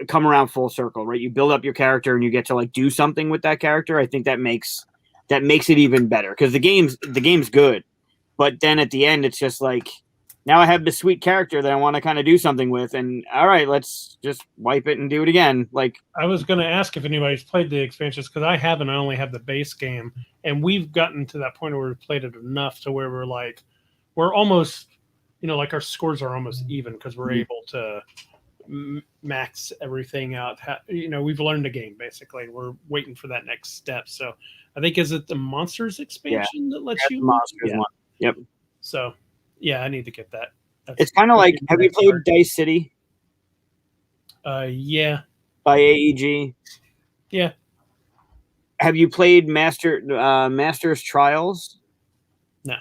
come around full circle, right? You build up your character and you get to like do something with that character. I think that makes that makes it even better because the game's good, but then at the end it's just like now I have this sweet character that I want to kind of do something with, and all right, let's just wipe it and do it again. Like I was going to ask if anybody's played the expansions because I haven't. I only have the base game, and we've gotten to that point where we've played it enough to where we're almost, like our scores are almost even because we're able to max everything out. We've learned the game basically, and we're waiting for that next step. So I think is it the Monsters expansion that lets you? Monsters one. Yep. So yeah, I need to get that. It's kind of like, have you played Dice City? Yeah. By AEG. Yeah. Have you played Master's Trials? No.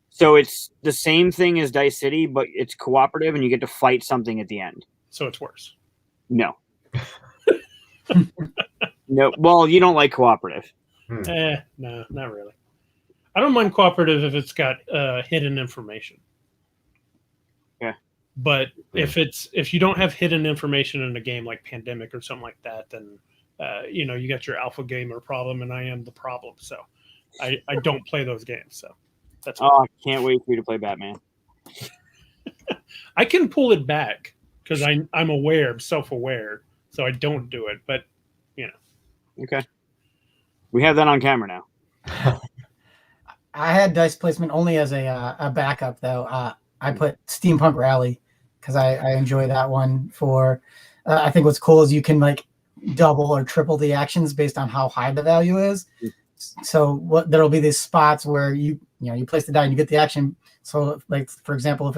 So it's the same thing as Dice City, but it's cooperative, and you get to fight something at the end. So it's worse. No. No. Well, you don't like cooperative. No, not really. I don't mind cooperative if it's got hidden information. Yeah. But if you don't have hidden information in a game like Pandemic or something like that, then you got your alpha gamer problem, and I am the problem. So I don't play those games. So that's I can't wait for you to play Batman. I can pull it back because I'm self-aware, so I don't do it. But Okay. We have that on camera now. I had dice placement only as a backup, though. I put Steampunk Rally because I enjoy that one. For I think what's cool is you can like double or triple the actions based on how high the value is. So there'll be these spots where you place the die and you get the action. So like for example, if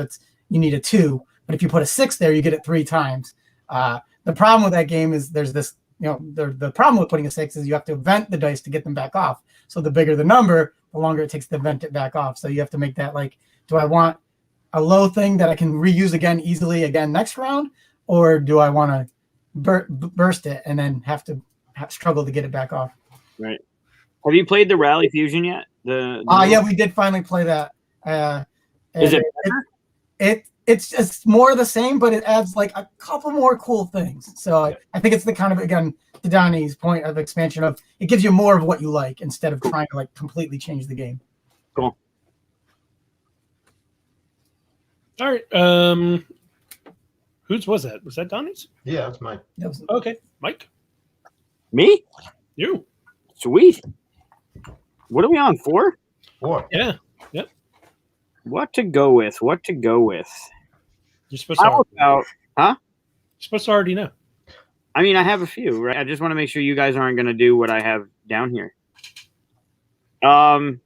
you need a 2, but if you put a 6 there, you get it 3 times. The problem with that game is there's this. The problem with putting a 6 is you have to vent the dice to get them back off. So the bigger the number, the longer it takes to vent it back off. So you have to make that like, do I want a low thing that I can reuse easily again next round, or do I want to burst it and then have to struggle to get it back off? Right. Have you played the Rally Fusion yet? Yeah, we did finally play that. Is it better? It's more the same, but it adds like a couple more cool things. So I think it's the kind of, again, to Donnie's point of expansion of it gives you more of what you like instead of trying to like completely change the game. Cool. all right. Whose was that? Was that Donnie's? Yeah, that's mine. Okay, Mike. Me? You. Sweet. What are we on, 4? 4. Yeah. Yep. What to go with? You're supposed to. Huh? You're supposed to already know. I mean, I have a few, right? I just want to make sure you guys aren't going to do what I have down here. How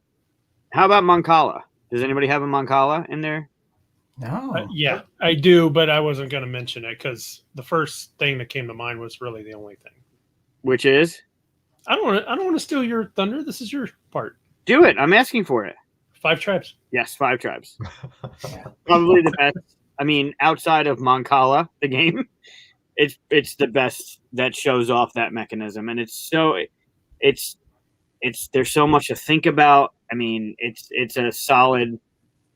about Moncala? Does anybody have a Moncala in there? No. Yeah, I do, but I wasn't going to mention it because the first thing that came to mind was really the only thing. Which is? I don't want to steal your thunder. This is your part. Do it. I'm asking for it. 5 tribes. Yes, 5 tribes. Probably the best. I mean, outside of Moncala, the game, it's the best that shows off that mechanism, and it's there's so much to think about. I mean, it's a solid,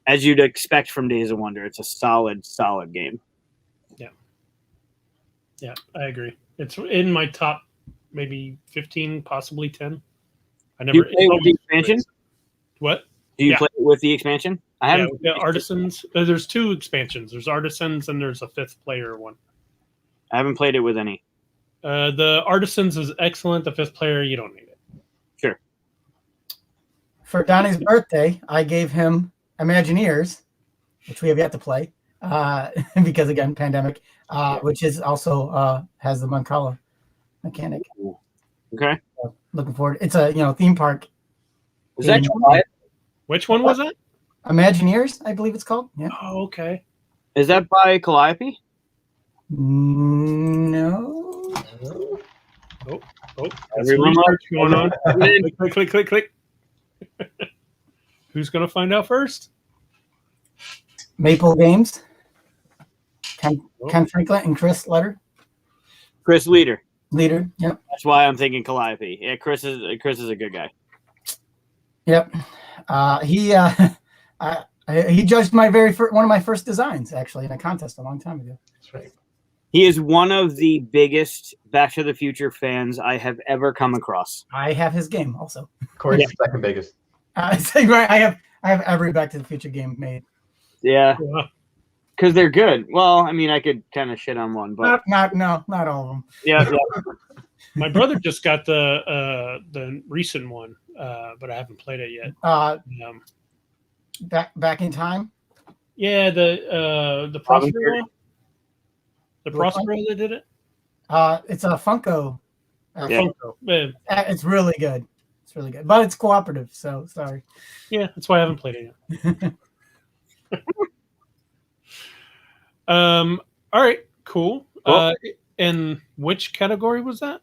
as you'd expect from Days of Wonder. It's a solid game. Yeah, I agree. It's in my top maybe 15, possibly 10. I never. Do you play with the expansion? What? Do you play with the expansion? I haven't. Yeah, Artisans. There's 2 expansions. There's Artisans and there's a 5th player one. I haven't played it with any. The Artisans is excellent. The 5th player, you don't need it. Sure. For Donnie's birthday, I gave him Imagineers, which we have yet to play, because again, pandemic, which is also has the Moncala mechanic. Okay. So looking forward. It's a theme park. Is that Calliope? Which one was that? Imagineers, I believe it's called. Yeah. Oh, okay. Is that by Calliope? No. Oh, Everyone research going on. Click. Who's going to find out first? Maple Games. Ken Franklin and Chris Letter. Chris Leader. Yep. That's why I'm thinking Calliope. Yeah, Chris is a good guy. Yep. He judged my one of my first designs actually in a contest a long time ago. That's right. He is one of the biggest Back to the Future fans I have ever come across. I have his game also. Corey's the second biggest. Right, I have every Back to the Future game made. Yeah, Yeah. because they're good. Well, I mean, I could kind of shit on one, but Not all of them. yeah. My brother just got the recent one, but I haven't played it yet. Back in time. Yeah, the Prospero one. The Prospero that did it. It's a Funko. Funko. Yeah. It's really good. It's really good, but it's cooperative. So sorry. Yeah, that's why I haven't played it yet. All right, cool. And which category was that?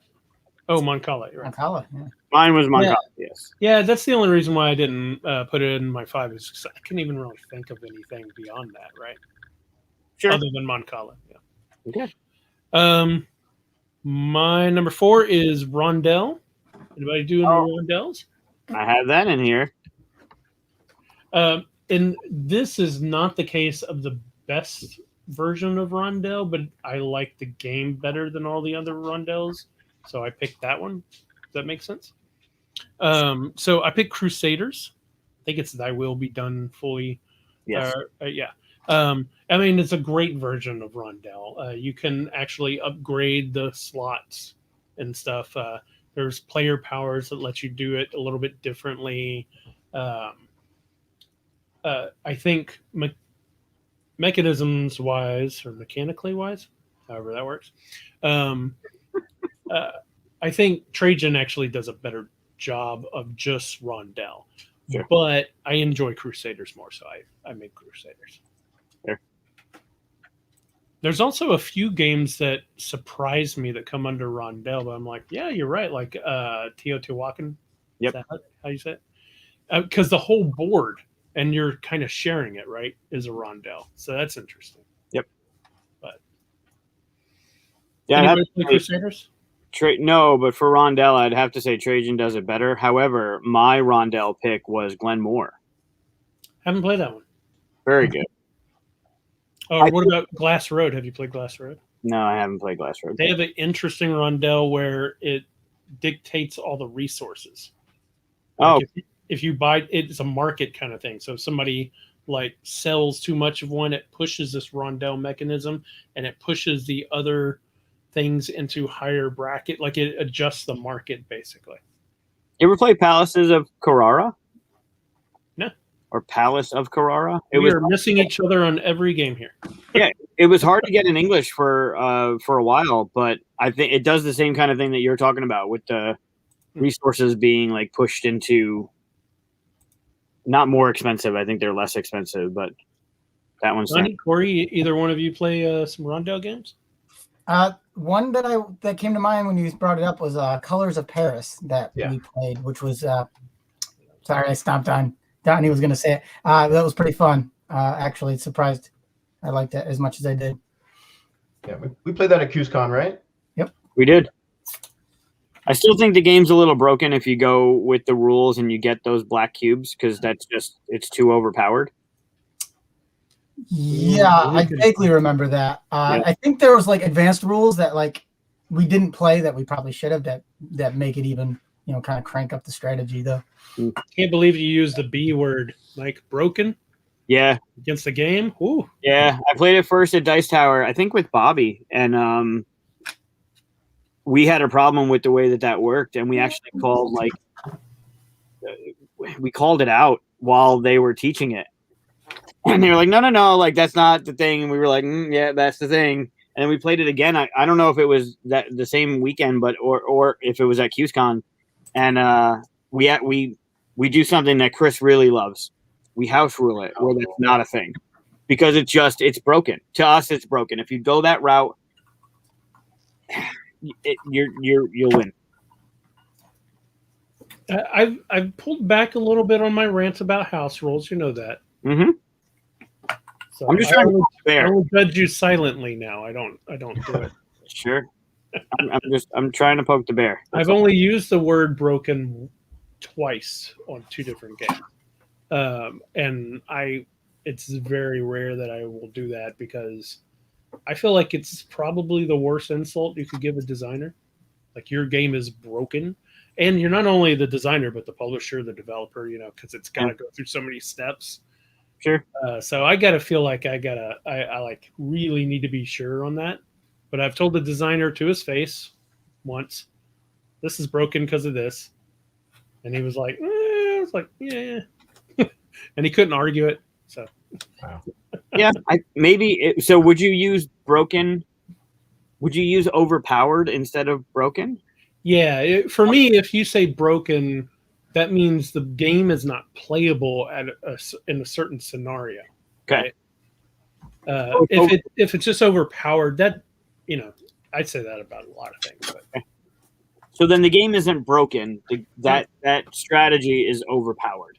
Oh, Moncala. Right. Moncala, yeah. Mine was Moncala. Yes. Yeah, that's the only reason why I didn't put it in my 5 is because I couldn't even really think of anything beyond that, right? Sure. Other than Moncala. Yeah. Okay. My number 4 is Rondell. Anybody doing Rondells? I have that in here. And this is not the case of the best version of Rondell, but I like the game better than all the other Rondells, so I picked that one. Does that make sense? So I picked Crusaders. I think it's Thy Will Be Done fully. Yes. Yeah. I mean, it's a great version of Rondell. You can actually upgrade the slots and stuff. There's player powers that let you do it a little bit differently. I think mechanisms wise or mechanically wise, however that works. I think Trajan actually does a better job of just Rondell. Sure. But I enjoy Crusaders more, so I made Crusaders. Sure. There's also a few games that surprise me that come under Rondell, but I'm like, yeah, you're right. Like Teotihuacan. Yep. Is that how you say it? Because the whole board, and you're kind of sharing it, right, is a Rondell. So that's interesting. Yep. But yeah, anybody play Crusaders? No, but for Rondell, I'd have to say Trajan does it better. However, my Rondell pick was Glenmore. Haven't played that one. Very good. Oh, what about Glass Road? Have you played Glass Road? No, I haven't played Glass Road. They have an interesting Rondell where it dictates all the resources. Like if you buy, it's a market kind of thing. So if somebody like sells too much of one, it pushes this Rondell mechanism and it pushes the other things into higher bracket. Like it adjusts the market basically. You ever play Palaces of Carrara? No. Or Palace of Carrara? We are missing each other on every game here. Yeah, it was hard to get in English for a while, but I think it does the same kind of thing that you're talking about with the resources being like pushed into not more expensive. I think they're less expensive, but that one's Donnie, Corey, either one of you play some Rondell games? One that came to mind when you brought it up was Colors of Paris that we played, which was sorry, I stomped on Donnie was going to say it. That was pretty fun. Actually, surprised I liked it as much as I did. Yeah, we played that at QSCon, right? Yep, we did. I still think the game's a little broken if you go with the rules and you get those black cubes because it's too overpowered. Yeah, I vaguely remember that. I think there was like advanced rules that like we didn't play that we probably should have that make it even, kind of crank up the strategy though. Can't believe you used the B word, like broken. Yeah. Against the game. Ooh. Yeah, I played it first at Dice Tower, I think with Bobby, and we had a problem with the way that worked, and we actually called it out while they were teaching it. And they were like, no, like that's not the thing. And we were like, yeah, that's the thing. And then we played it again. I don't know if it was that the same weekend, but or if it was at QSCon. And we do something that Chris really loves. We house rule it where that's not a thing because it's broken. To us, it's broken. If you go that route, you'll win. I've pulled back a little bit on my rants about house rules. You know that. Mm-hmm. So I'm just trying to poke the bear. I will judge you silently now. I don't do it. Sure. I'm trying to poke the bear. I've only used the word broken twice on 2 different games. And it's very rare that I will do that because I feel like it's probably the worst insult you could give a designer. Like your game is broken, and you're not only the designer but the publisher, the developer. Because it's got to go through so many steps. Sure. So I gotta feel like I like really need to be sure on that. But I've told the designer to his face once, this is broken because of this, and he was like, I was like, yeah, and he couldn't argue it. So Wow. Yeah, so would you use broken? Would you use overpowered instead of broken? yeah, for me, if you say broken, that means the game is not playable in a certain scenario. Okay. Right? If it's just overpowered, that I'd say that about a lot of things. But. So then the game isn't broken. That strategy is overpowered.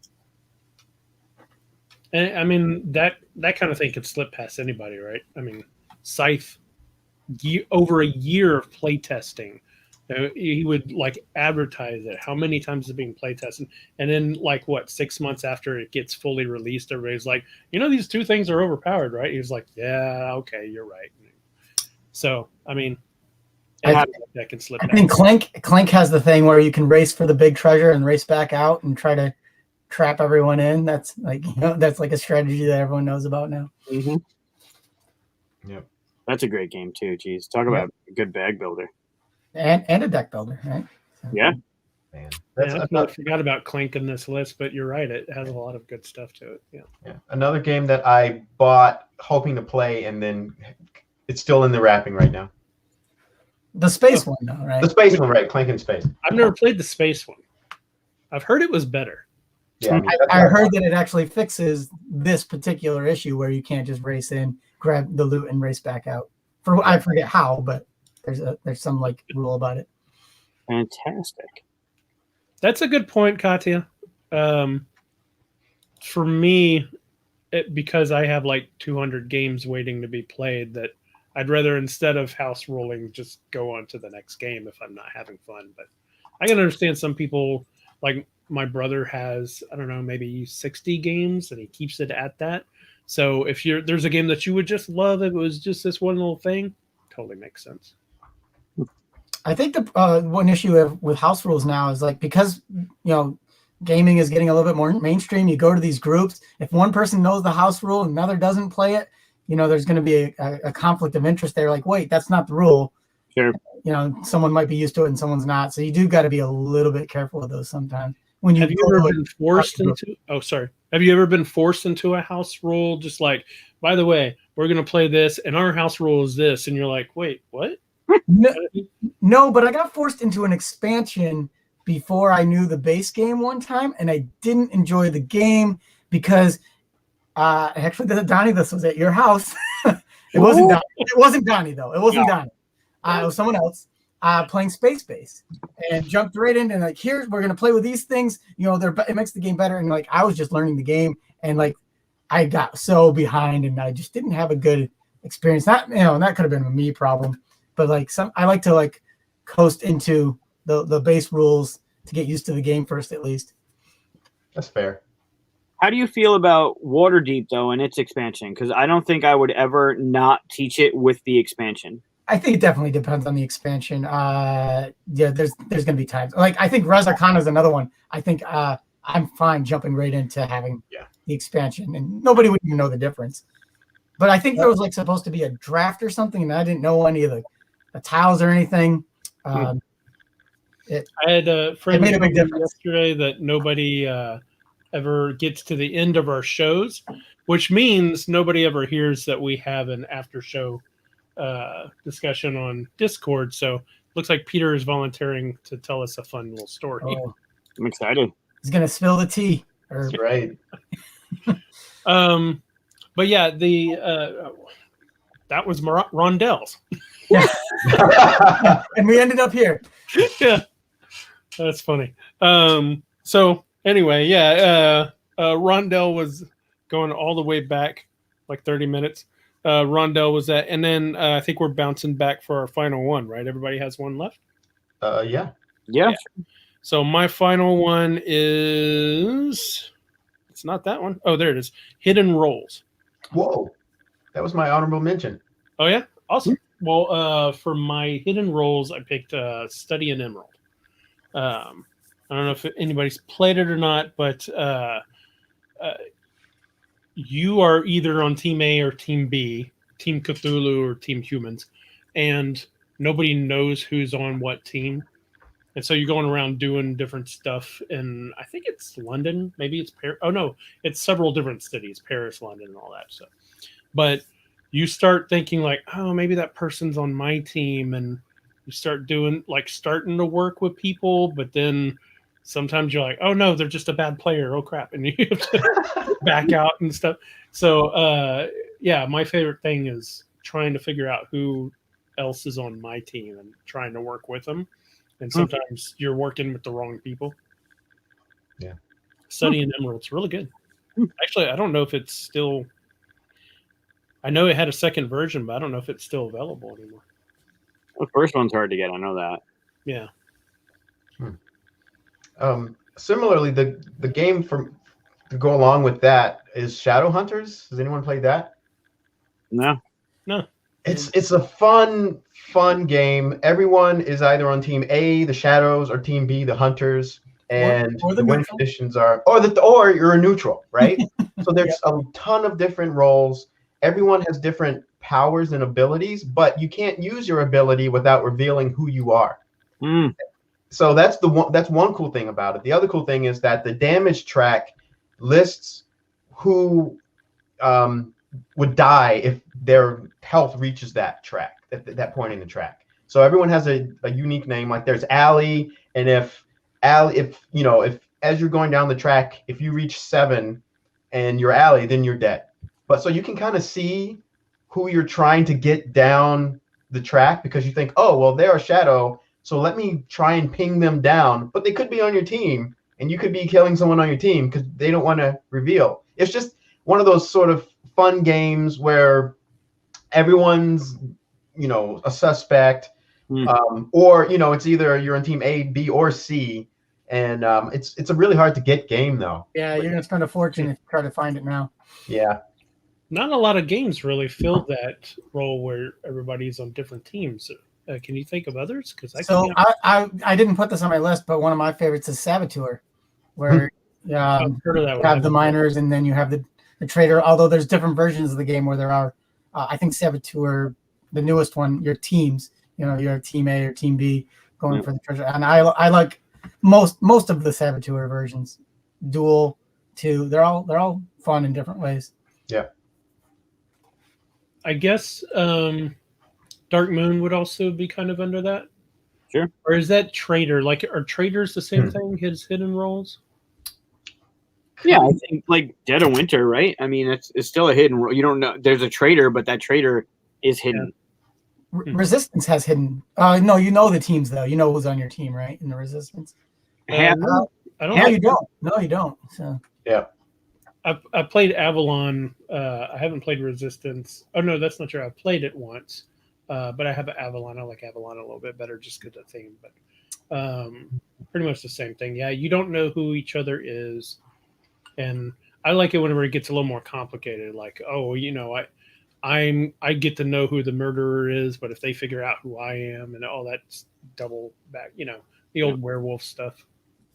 And, I mean that kind of thing could slip past anybody, right? I mean, Scythe, over a year of play testing. He would like advertise it. How many times is it being play tested? And then 6 months after it gets fully released, everybody's like, these two things are overpowered, right? He was like, yeah, okay, you're right. So, I mean, that can slip. I think Clank has the thing where you can race for the big treasure and race back out and try to trap everyone in. That's that's like a strategy that everyone knows about now. Mm-hmm. Yep. That's a great game too. Geez, talk about a good bag builder. And a deck builder, right? So. Yeah. Man. I forgot about Clank in this list, but you're right. It has a lot of good stuff to it. Yeah. Another game that I bought hoping to play, and then it's still in the wrapping right now. The space one, though, right? The space one, right? Clank in Space. I've never played the space one. I've heard it was better. Yeah, I heard that it actually fixes this particular issue where you can't just race in, grab the loot, and race back out. I forget how, but there's some rule about it. Fantastic. That's a good point, Katya. For me, because I have 200 games waiting to be played, that I'd rather, instead of house ruling, just go on to the next game if I'm not having fun. But I can understand some people, like my brother has, I don't know, maybe 60 games, and he keeps it at that. So if there's a game that you would just love, if it was just this one little thing, totally makes sense. I think the one issue with house rules now is because gaming is getting a little bit more mainstream. You go to these groups. If one person knows the house rule and another doesn't play it, there's going to be a conflict of interest there. Wait, that's not the rule. Sure. Someone might be used to it and someone's not. So you do got to be a little bit careful with those sometimes. Have you ever been forced into? Oh, sorry. Have you ever been forced into a house rule? Just by the way, we're going to play this, and our house rule is this, and you're like, wait, what? No, but I got forced into an expansion before I knew the base game one time, and I didn't enjoy the game because actually, Donnie, this was at your house. It wasn't Donnie though. It wasn't Donnie. It was someone else playing Space Base, and jumped right in and here we're gonna play with these things. It makes the game better. And I was just learning the game, and I got so behind, and I just didn't have a good experience. That that could have been a me problem. But I like to coast into the base rules to get used to the game first, at least. That's fair. How do you feel about Waterdeep though and its expansion? Because I don't think I would ever not teach it with the expansion. I think it definitely depends on the expansion. There's going to be times I think Res Arcana is another one. I think I'm fine jumping right into having the expansion, and nobody would even know the difference. But I think there was supposed to be a draft or something, and I didn't know any of the tiles or anything. I had a friend made a big difference yesterday that nobody ever gets to the end of our shows, which means nobody ever hears that we have an after show discussion on Discord. So looks like Peter is volunteering to tell us a fun little story. Oh, I'm excited. He's gonna spill the tea. That's right. But yeah, that was Rondell's. Yeah. And we ended up here. Yeah, that's funny. So anyway, Rondell was going all the way back, 30 minutes. Rondell was at, and then I think we're bouncing back for our final one, right? Everybody has one left? Yeah. So my final one is, it's not that one. Oh, there it is. Hidden Rolls. Whoa. That was my honorable mention. Oh yeah, awesome. Well, for my hidden roles, I picked Study in Emerald. I don't know if anybody's played it or not, but you are either on Team A or Team B, Team Cthulhu or Team Humans, and nobody knows who's on what team. And so you're going around doing different stuff. And I think it's London. Maybe it's Paris. Oh, no, it's several different cities, Paris, London, and all that stuff. But you start thinking like, oh, maybe that person's on my team. And you start doing like starting to work with people. But then sometimes you're like, oh, no, they're just a bad player. Oh, crap. And you have to back out and stuff. So, yeah, my favorite thing is trying to figure out who else is on my team and trying to work with them. And sometimes you're working with the wrong people. Yeah. Study in Emerald's really good. Actually, I don't know if it's still. I know it had a second version, but I don't know if it's still available anymore. The first one's hard to get. I know that. Yeah. Similarly, the game to go along with that is Shadowhunters. Has anyone played that? No. It's a fun game. Everyone is either on Team A, the Shadows, or Team B, the Hunters, and or the the win neutral. conditions are or you're a neutral, right? So there's a ton of different roles. Everyone has different powers and abilities, but you can't use your ability without revealing who you are. So that's one cool thing about it. The other cool thing is that the damage track lists who would die if their health reaches that track, at that point in the track. So everyone has a unique name. Like there's Allie, and if as you're going down the track, if you reach 7 and you're Allie, then you're dead. But so you can kind of see who you're trying to get down the track because you think, oh, well, they're a shadow, so let me try and ping them down. But they could be on your team, and you could be killing someone on your team because they don't want to reveal. It's just one of those sort of fun games where everyone's, a suspect, or it's either you're on Team A, B, or C, and it's a really hard to get game though. Yeah, you're gonna spend a fortune if you try to find it now. Yeah. Not a lot of games really filled that role where everybody's on different teams. Can you think of others? Because I didn't put this on my list, but one of my favorites is Saboteur, where I've heard of that you one. have the miners and then you have the trader. Although there's different versions of the game where there are, I think Saboteur, the newest one, your teams. You're Team A or Team B going for the treasure, and I like most of the Saboteur versions. Duel, 2, they're all fun in different ways. Yeah. I guess Dark Moon would also be kind of under that. Sure. Or is that Trader? Like, are Traders the same thing? His hidden roles? Yeah, I think like Dead of Winter, right? I mean, it's still a hidden role. You don't know. There's a trader, but that trader is hidden. Resistance has hidden. No, you know the teams though. You know who's on your team, right? In the Resistance. I don't. No, you don't. No, you don't. So yeah. I played Avalon. I haven't played Resistance. Oh no, that's not true. I played it once, but I have Avalon. I like Avalon a little bit better just because of the theme. But pretty much the same thing. Yeah, you don't know who each other is, and I like it whenever it gets a little more complicated. Like, oh, I get to know who the murderer is, but if they figure out who I am and all that's double back, the old werewolf stuff.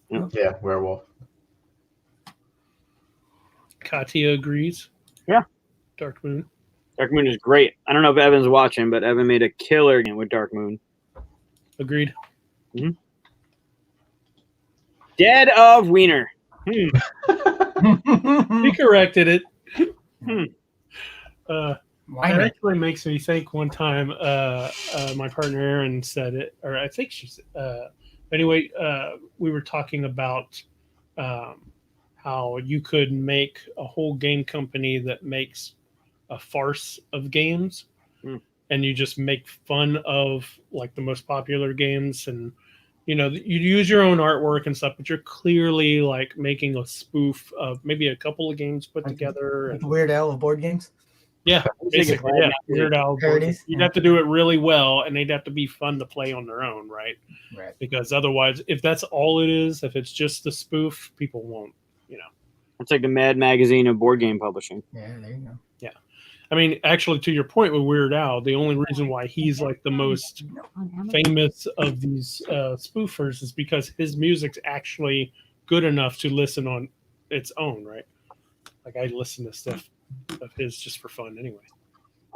Yeah, werewolf. Katya agrees. Yeah. Dark Moon. Dark Moon is great. I don't know if Evan's watching, but Evan made a killer game with Dark Moon. Agreed. Mm-hmm. Dead of Wiener. He corrected it. It actually makes me think one time my partner Erin said it, or I think she said, anyway, we were talking about how you could make a whole game company that makes a farce of games, and you just make fun of like the most popular games, and you use your own artwork and stuff, but you're clearly like making a spoof of maybe a couple of games put together. Like Weird Al of board games. Yeah, basically, yeah. Weird Al parodies. You'd have to do it really well, and they'd have to be fun to play on their own, right? Right. Because otherwise, if that's all it is, if it's just the spoof, people won't, It's like the Mad Magazine of board game publishing. Yeah, there you go. Yeah. I mean, actually, to your point with Weird Al, the only reason why he's like the most famous of these spoofers is because his music's actually good enough to listen on its own, right? Like I listen to stuff of his just for fun anyway.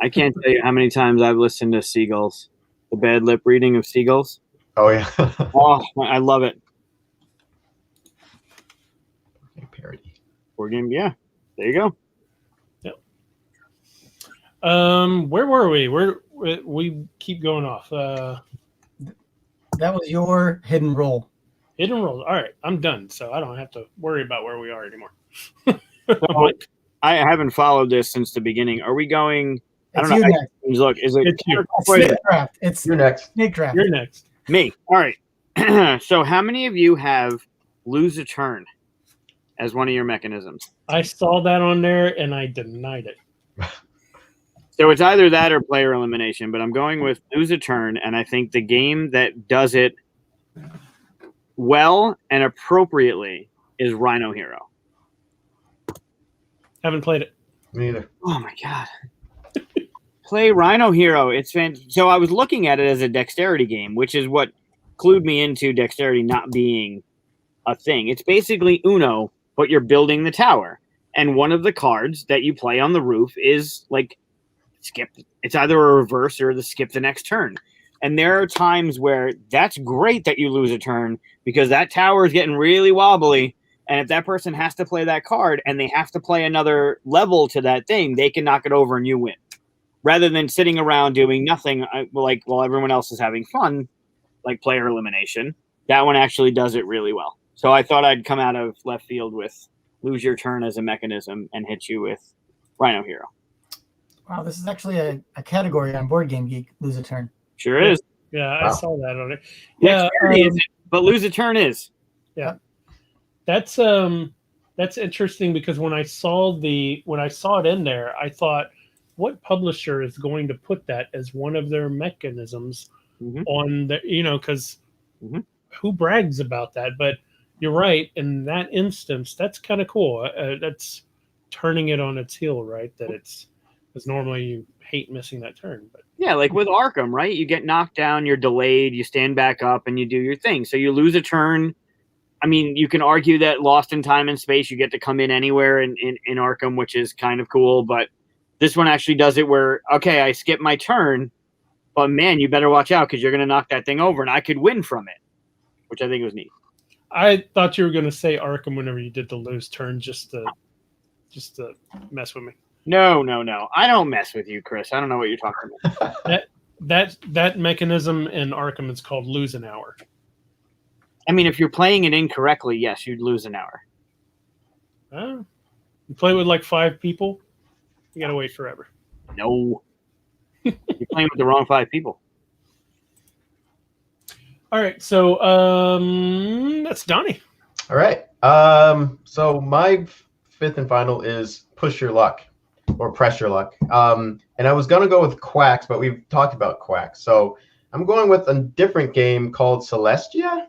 I can't tell you how many times I've listened to Seagulls, the bad lip reading of Seagulls. Oh yeah. Oh, I love it. Parody. Board game, yeah. There you go. Where were we? We keep going off. That was your hidden role. Hidden roles. All right, I'm done, so I don't have to worry about where we are anymore. So, I haven't followed this since the beginning. Are we going? I don't It's know. you next. Look, is it? It's you. It's snake draft. It's You're next. snake draft. You're next. Me. All right. So, how many of you have lose a turn as one of your mechanisms? I saw that on there and I denied it. So it's either that or player elimination, but I'm going with lose a turn, and I think the game that does it well and appropriately is Rhino Hero. Haven't played it. Me neither. Oh my god. Play Rhino Hero. It's so I was looking at it as a dexterity game, which is what clued me into dexterity not being a thing. It's basically Uno, but you're building the tower. And one of the cards that you play on the roof is like skip. It's either a reverse or the skip the next turn. And there are times where that's great that you lose a turn because that tower is getting really wobbly. And if that person has to play that card and they have to play another level to that thing, they can knock it over and you win. Rather than sitting around doing nothing like while everyone else is having fun, like player elimination, that one actually does it really well. So I thought I'd come out of left field with lose your turn as a mechanism and hit you with Rhino Hero. Wow, this is actually a category on Board Game Geek. Lose a turn. Sure is. Yeah, I Wow. saw that on it. Yeah, Yeah, isn't, but lose a turn is. that's interesting because when I saw it in there, I thought, what publisher is going to put that as one of their mechanisms on the because who brags about that? But you're right. In that instance, that's kind of cool. That's turning it on its heel, right? That it's because normally you hate missing that turn. But Yeah, like with Arkham, right? You get knocked down, you're delayed, you stand back up, and you do your thing. So you lose a turn. I mean, you can argue that lost in time and space, you get to come in anywhere in Arkham, which is kind of cool. But this one actually does it where, okay, I skip my turn, but man, you better watch out because you're going to knock that thing over, and I could win from it, which I think was neat. I thought you were going to say Arkham whenever you did the lose turn, just to mess with me. No. I don't mess with you, Chris. I don't know what you're talking about. That mechanism in Arkham is called lose an hour. I mean, if you're playing it incorrectly, yes, you'd lose an hour. You play with like 5 people, you gotta wait forever. No. You're playing with the wrong 5 people. All right, so that's Donnie. All right. So my fifth and final is push your luck or press your luck. And I was gonna go with Quacks, but we've talked about Quacks, so I'm going with a different game called Celestia.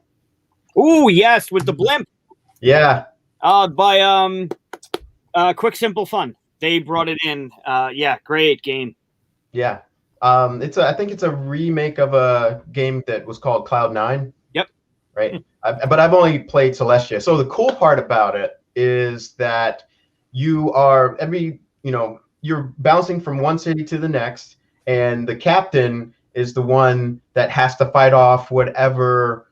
Ooh, yes, with the blimp. Yeah. By Quick Simple Fun. They brought it in. Yeah, great game. Yeah. I think it's a remake of a game that was called Cloud9. Yep. Right. But I've only played Celestia. So the cool part about it is that you're bouncing from one city to the next, and the captain is the one that has to fight off whatever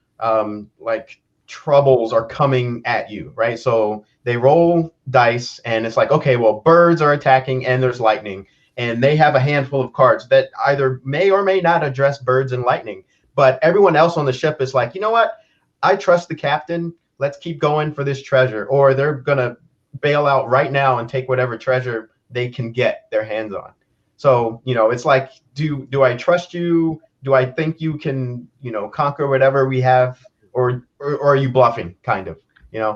like troubles are coming at you, right? So they roll dice, and it's like, okay, well, birds are attacking, and there's lightning, and they have a handful of cards that either may or may not address birds and lightning. But everyone else on the ship is like, you know what? I trust the captain. Let's keep going for this treasure, or they're gonna bail out right now and take whatever treasure they can get their hands on. So it's like, do I trust you? Do I think you can conquer whatever we have, or are you bluffing, kind of?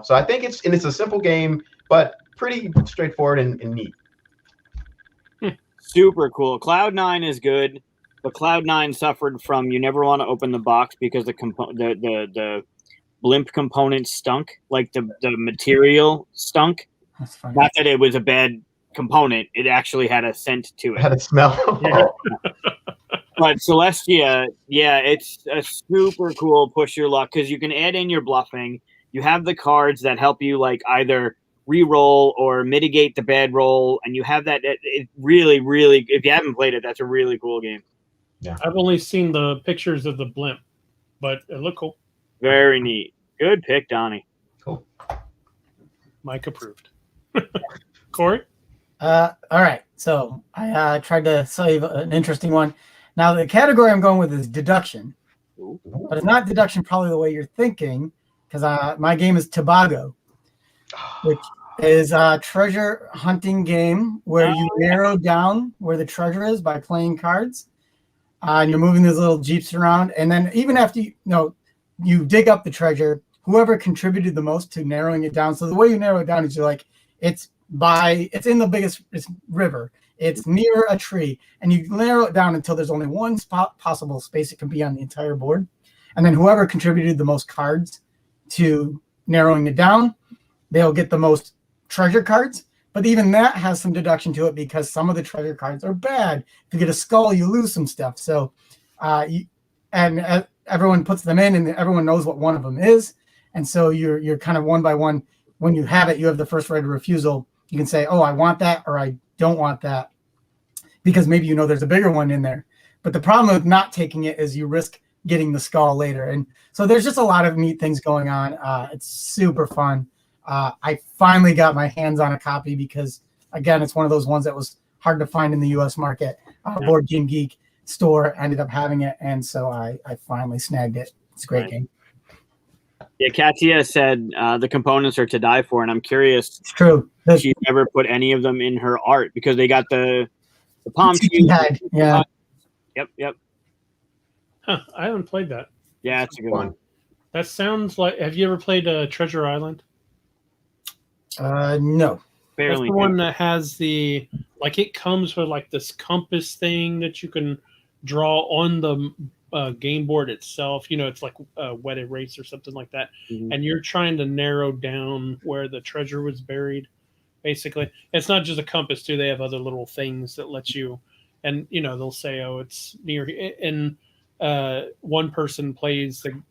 So I think it's a simple game, but pretty straightforward and neat. Super cool. Cloud9 is good, but Cloud9 suffered from you never want to open the box because the blimp component stunk, like the material stunk. That's funny. Not that it was a bad component. It actually had a scent to it. Had a smell. Yeah. But Celestia, yeah, it's a super cool push your luck because you can add in your bluffing. You have the cards that help you like either re-roll or mitigate the bad roll, and you have that. It really, really, if you haven't played it, that's a really cool game. I've only seen the pictures of the blimp, but it looked cool. Very neat. Good pick, Donnie. Cool. Mike approved. Corey? All right. So I tried to save an interesting one. Now the category I'm going with is deduction, but it's not deduction probably the way you're thinking, because my game is Tobago, which is a treasure hunting game where you narrow down where the treasure is by playing cards. And you're moving these little jeeps around, and then even after you dig up the treasure, whoever contributed the most to narrowing it down. So the way you narrow it down is you're like, it's in the biggest river, it's near a tree, and you narrow it down until there's only one possible space it can be on the entire board. And then whoever contributed the most cards to narrowing it down, they'll get the most treasure cards. But even that has some deduction to it because some of the treasure cards are bad. If you get a skull, you lose some stuff. So, everyone puts them in, and everyone knows what one of them is. And so you're kind of one by one. When you have it, you have the first right of refusal. You can say, "Oh, I want that," or "I don't want that," because maybe there's a bigger one in there. But the problem with not taking it is you risk getting the skull later. And so there's just a lot of neat things going on. It's super fun. I finally got my hands on a copy because, again, it's one of those ones that was hard to find in the U.S. market. Board Game Geek store ended up having it, and so I finally snagged it. It's a great game. Yeah, Katia said the components are to die for, and I'm curious. It's true. If she ever put any of them in her art because they got the palm trees. Yeah. Yep. Huh, I haven't played that. Yeah, it's a good one. That sounds like. Have you ever played Treasure Island? No. That's the one that has it comes with like this compass thing that you can draw on the game board itself. It's like a wet erase or something like that. Mm-hmm. And you're trying to narrow down where the treasure was buried, basically. It's not just a compass, too. They have other little things that let you, and, they'll say, oh, it's near. And one person plays the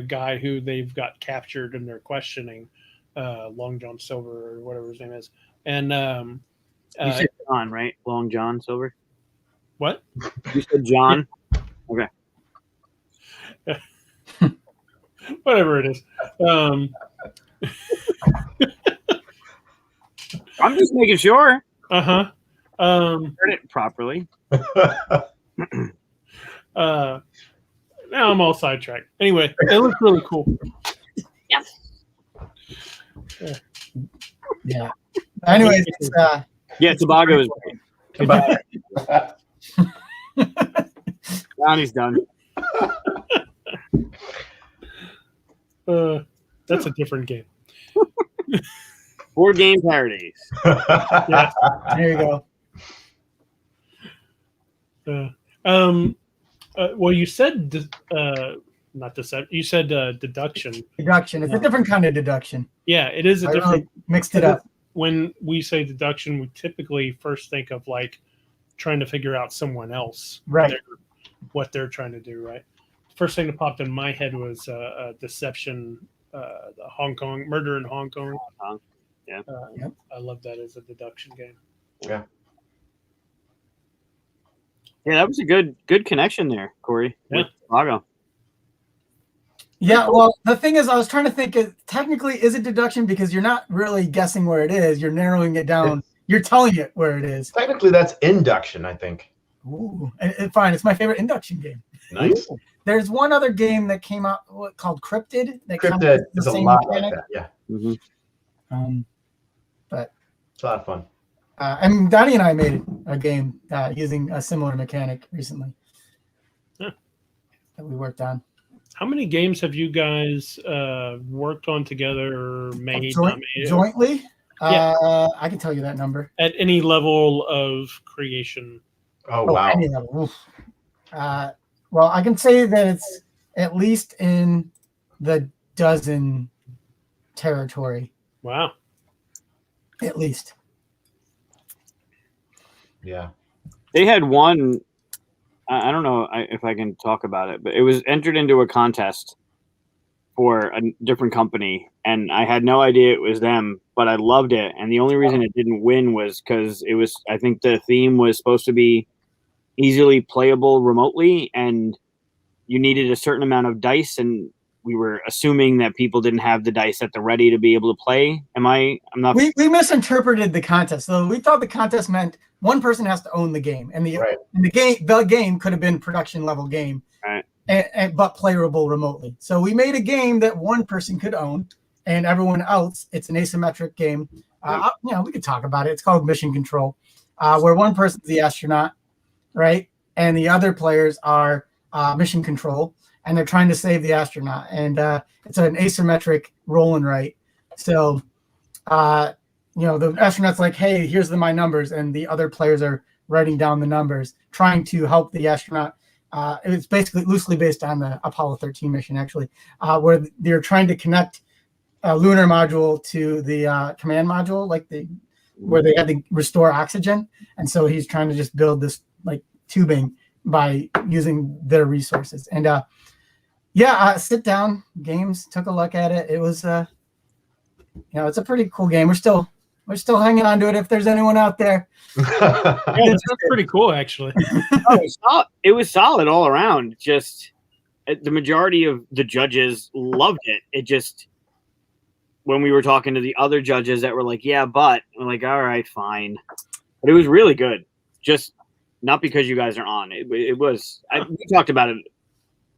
guy who they've got captured and they're questioning. Long John Silver or whatever his name is, and you said John, right? Long John Silver. What? You said John. Okay. Whatever it is. I'm just making sure. Heard it properly. Now I'm all sidetracked. Anyway, it looks really cool. Yes. Yeah. Anyways, Tobago is great. Donnie's done. That's a different game. Board Game Parodies. Yeah. There you go. Well, you said not deception. You said deduction. Deduction. It's a different kind of deduction. Yeah, it is a different. Really mixed it up. When we say deduction, we typically first think of like trying to figure out someone else, right? What they're trying to do, right? First thing that popped in my head was deception, the Hong Kong murder in Hong Kong. Yeah, yep. I love that as a deduction game. Yeah. Yeah, that was a good connection there, Corey. Yeah. Chicago. Yeah, well, the thing is, I was trying to think, technically, is it deduction because you're not really guessing where it is. You're narrowing it down. You're telling it where it is. Technically, that's induction, I think. Ooh, fine. It's my favorite induction game. Nice. Ooh. There's one other game that came out called Cryptid. Cryptid is a lot mechanic. Like that, yeah. Mm-hmm. But it's a lot of fun. And Donnie and I made a game using a similar mechanic recently that we worked on. How many games have you guys worked on together or made? Jointly? Yeah. I can tell you that number. At any level of creation. Oh, wow. Any level. Well, I can say that it's at least in the dozen territory. Wow. At least. Yeah. They had one. I don't know if I can talk about it, but it was entered into a contest for a different company, and I had no idea it was them, but I loved it. And the only reason it didn't win was because it was. I think the theme was supposed to be easily playable remotely, and you needed a certain amount of dice, and we were assuming that people didn't have the dice at the ready to be able to play. I'm not. We misinterpreted the contest. So we thought the contest meant one person has to own the game, and the game could have been production level game, Right. but playable remotely. So we made a game that one person could own, and everyone else. It's an asymmetric game. We could talk about it. It's called Mission Control, where one person's the astronaut, right, and the other players are Mission Control, and they're trying to save the astronaut. And it's an asymmetric roll and write. So. The astronaut's like, hey, here's my numbers, and the other players are writing down the numbers, trying to help the astronaut. It's basically loosely based on the Apollo 13 mission, actually, where they're trying to connect a lunar module to the command module, where they had to restore oxygen. And so he's trying to just build this like tubing by using their resources. And sit down games, took a look at it. It was it's a pretty cool game. We're still hanging on to it. If there's anyone out there, yeah, that's pretty cool, actually. It was solid all around. Just the majority of the judges loved it. It just when we were talking to the other judges that were like, "Yeah, but," I'm like, "All right, fine," but it was really good. Just not because you guys are on. It was. We talked about it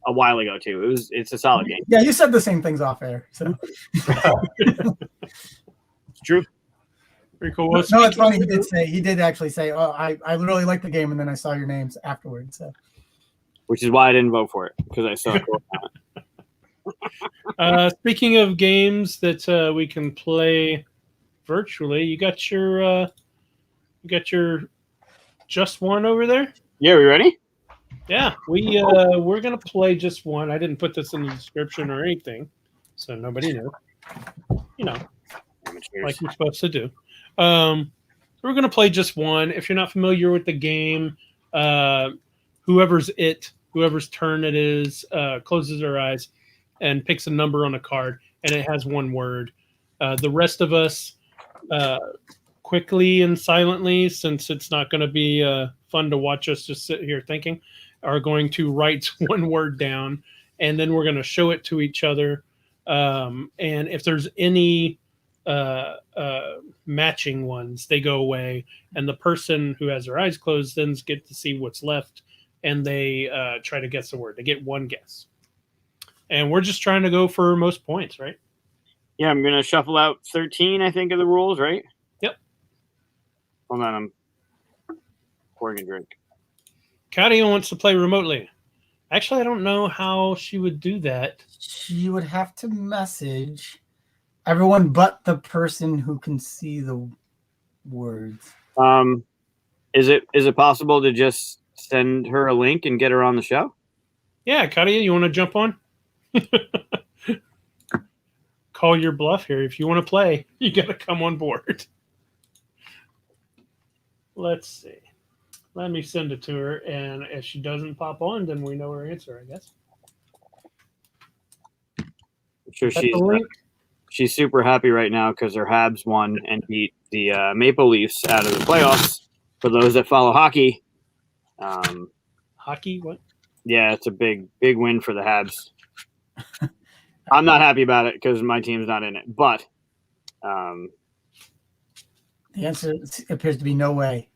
a while ago too. It's a solid game. Yeah, you said the same things off air. So it's true. Pretty cool. No, it's funny. He did actually say, "Oh, I really liked the game," and then I saw your names afterwards. So, which is why I didn't vote for it, because I saw it. Speaking of games that we can play virtually, you got your Just One over there. Yeah, we ready? Yeah, we're gonna play Just One. I didn't put this in the description or anything, so nobody knew. Like we're supposed to do. We're gonna play Just One. If you're not familiar with the game, whoever's turn it is closes their eyes and picks a number on a card, and it has one word. The rest of us, quickly and silently, since it's not going to be fun to watch us just sit here thinking, are going to write one word down, and then we're going to show it to each other. And if there's any matching ones, they go away, and the person who has their eyes closed then get to see what's left, and they try to guess the word. They get one guess. And we're just trying to go for most points, right? Yeah, I'm going to shuffle out 13, I think, of the rules, right? Yep. Hold on, I'm pouring a drink. Katia wants to play remotely. Actually, I don't know how she would do that. She would have to message everyone but the person who can see the words. Is it possible to just send her a link and get her on the show? Yeah, Katia, you want to jump on? Call your bluff here. If you want to play, you got to come on board. Let's see. Let me send it to her, and if she doesn't pop on, then we know her answer, I guess. I'm sure she's super happy right now because her Habs won and beat the Maple Leafs out of the playoffs. For those that follow hockey, hockey, what? Yeah, it's a big win for the Habs. I'm not happy about it because my team's not in it, but the answer appears to be no way.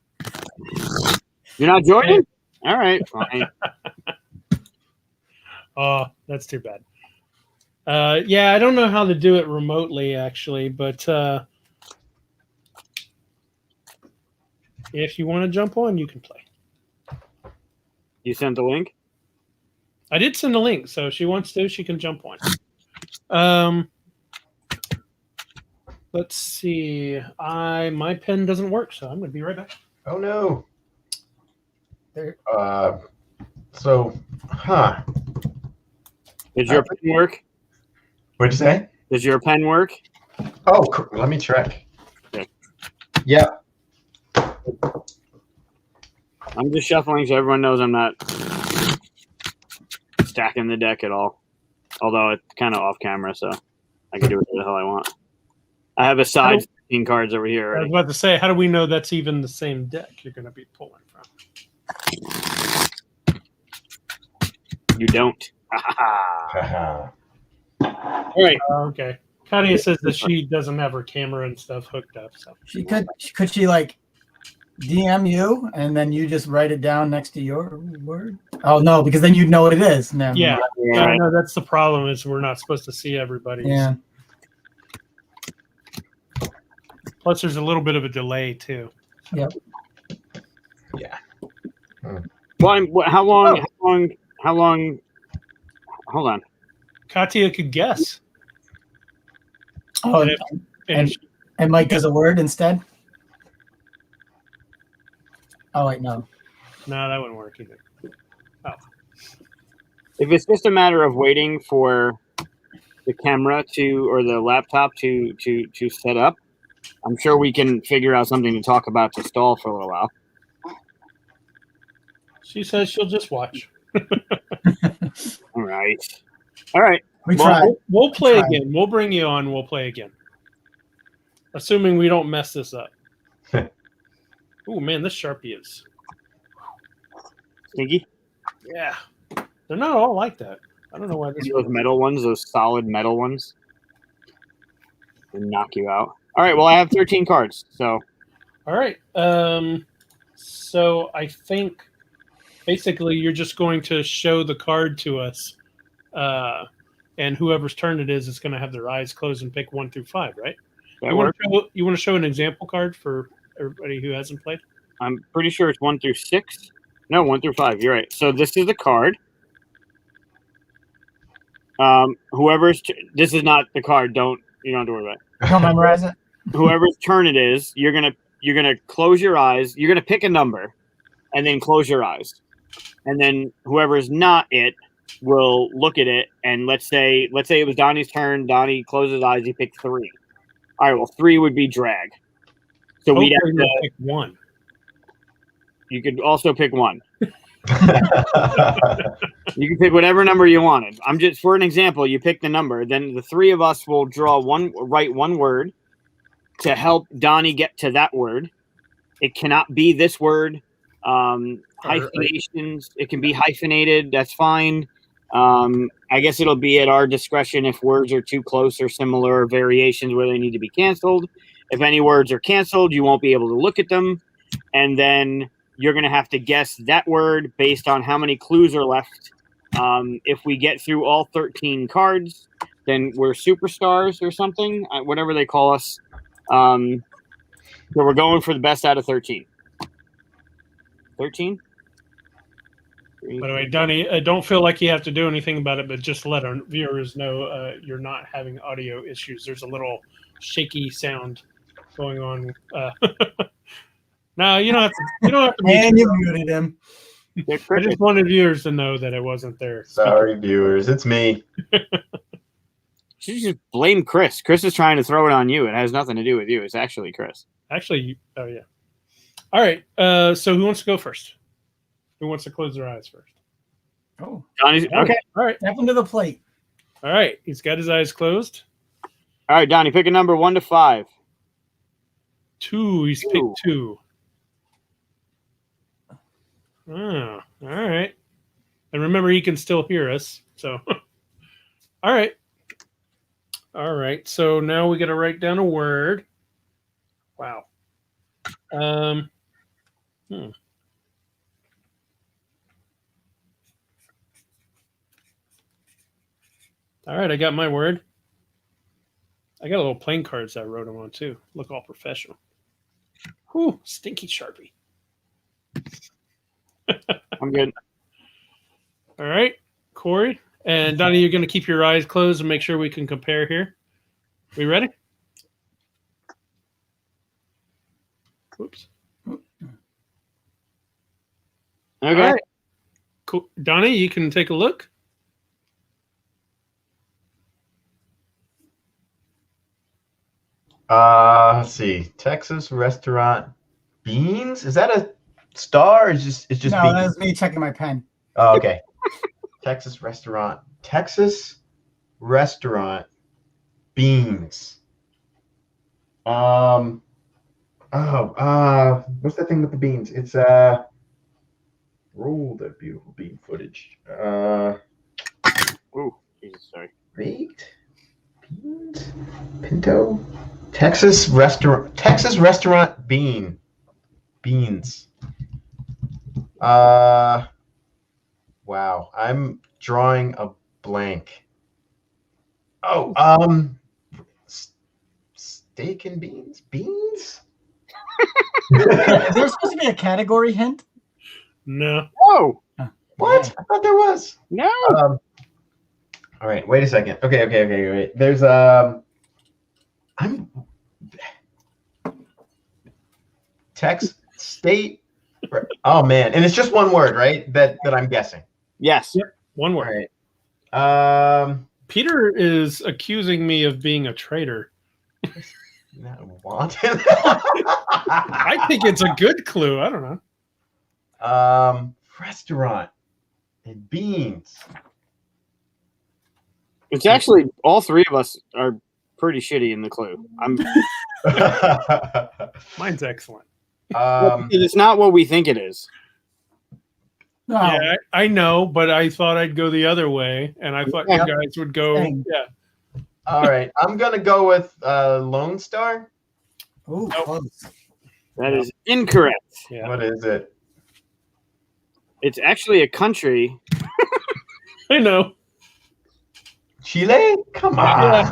You're not joining? All right, fine. Oh, that's too bad. Yeah, I don't know how to do it remotely, actually, but if you want to jump on, you can play. You sent the link? I did send a link, so if she wants to, she can jump on. Let's see. My pen doesn't work, so I'm going to be right back. Oh, no. There. Does your pen work? What'd you say? Does your pen work? Oh, let me check. Okay. Yeah. I'm just shuffling so everyone knows I'm not stacking the deck at all. Although it's kind of off camera, so I can do whatever the hell I want. I have a side 15 cards over here I was already. about to say, how do we know that's even the same deck you're going to be pulling from? You don't. Haha. All right. Okay. Katia says that she doesn't have her camera and stuff hooked up. So Could she like DM you and then you just write it down next to your word? Oh no, because then you'd know what it is. Never yeah, mind. I know that's the problem is we're not supposed to see everybody's. Yeah. Plus, there's a little bit of a delay too. Yep. Yeah. Well, how long? Hold on. Katia could guess. Oh, And if- and, if- and Mike does a word instead. Oh wait, no. no, that wouldn't work either. If it's just a matter of waiting for the camera or the laptop to set up, I'm sure we can figure out something to talk about to stall for a little while. She says she'll just watch. All right. We Well, tried. We'll play Try. again. We'll bring you on. We'll play again. Assuming we don't mess this up. Oh man, this Sharpie is. Stinky. Yeah. They're not all like that. I don't know why this Those metal ones, those solid metal ones, they knock you out. All right. Well, I have 13 cards, so All right. So I think basically you're just going to show the card to us, and whoever's turn it is going to have their eyes closed and pick 1 through 5, right? that You want works. to show an example card for everybody who hasn't played? I'm pretty sure it's 1 through 6. No, 1 through 5. You're right. So this is a card. This is not the card. You don't have to worry about it. Don't memorize it. Whoever's turn it is, you're gonna close your eyes. You're gonna pick a number, and then close your eyes, and then whoever's not it will look at it. And let's say it was Donnie's turn. Donnie closes his eyes. He picked 3. All right. Well, 3 would be drag. So we'd Hopefully have you'll to. pick 1. You could also pick 1. You can pick whatever number you wanted. I'm just for an example. You pick the number, then the 3 of us will write one word to help Donnie get to that word. It cannot be this word. Hyphenations. It can be hyphenated. That's fine. I guess it'll be at our discretion if words are too close or similar, variations where they need to be canceled. If any words are canceled, you won't be able to look at them, and then you're going to have to guess that word based on how many clues are left. If we get through all 13 cards, then we're superstars or something, whatever they call us. So we're going for the best out of 13. 13? By the way, Donnie, I don't feel like you have to do anything about it, but just let our viewers know you're not having audio issues. There's a little shaky sound going on. No, you don't have to. You don't have to. And you muted him. I just wanted viewers to know that it wasn't there. Sorry, viewers. It's me. You just blame Chris. Chris is trying to throw it on you. It has nothing to do with you. It's actually Chris. Actually, oh yeah. All right. So who wants to go first? Who wants to close their eyes first? Oh, Donnie's okay. All right. step into the plate. All right. He's got his eyes closed. All right, Donnie, pick a number 1 to 5. 2. He's 2. picked 2. Oh, all right. And remember, he can still hear us. So, all right. All right. So now we got to write down a word. Wow. All right. I got my word. I got little playing cards I wrote them on too. Look all professional. Whew, stinky Sharpie. I'm good. All right, Corey. And Donnie, you're going to keep your eyes closed and make sure we can compare here. We ready? Whoops. Okay. All right. Cool. Donnie, you can take a look. Let's see. Texas restaurant beans. Is that a star? Or it's just No, beans? that was me checking my pen. Oh, okay. Texas restaurant. Texas restaurant beans. What's that thing with the beans? It's roll the beautiful bean footage. Ooh, Jesus, sorry. Baked beans, pinto, Texas restaurant beans. Wow, I'm drawing a blank. Oh, steak and beans. Is there supposed to be a category hint? No. Oh What? I thought there was. no! All right, wait a second. Okay, wait. There's I'm Texas state. Oh man, and it's just one word, right? That I'm guessing. Yes. Yep. One All word. right. Peter is accusing me of being a traitor. Not wanted. I think it's a good clue. I don't know. Restaurant and beans. It's actually all three of us are pretty shitty in the clue. Mine's excellent. It's not what we think it is. No. Yeah, I know, but I thought I'd go the other way, and I thought you guys would go. Same. Yeah. All right, I'm gonna go with Lone Star. Ooh, close. That is incorrect. Yeah. What is it? It's actually a country. I know. Chile? Come on.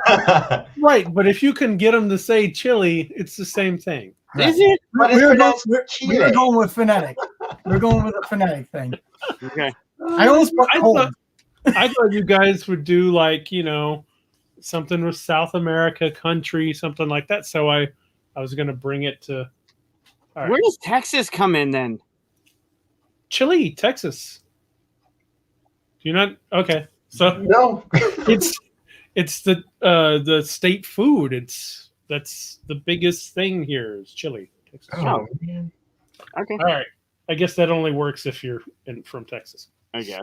Right, but if you can get them to say Chile, it's the same thing. Right. Is it? But it's pronounced We were Chile. going with phonetic. We're going with a phonetic thing. Okay. I almost put I cold. I thought you guys would do like, something with South America country, something like that. So I was going to bring it to all right. Where does Texas come in then? Chile, Texas. Do you not? Okay. So No. it's the state food. That's the biggest thing here is chili. Texas. Oh man. Okay. All right. I guess that only works if you're from Texas. I guess.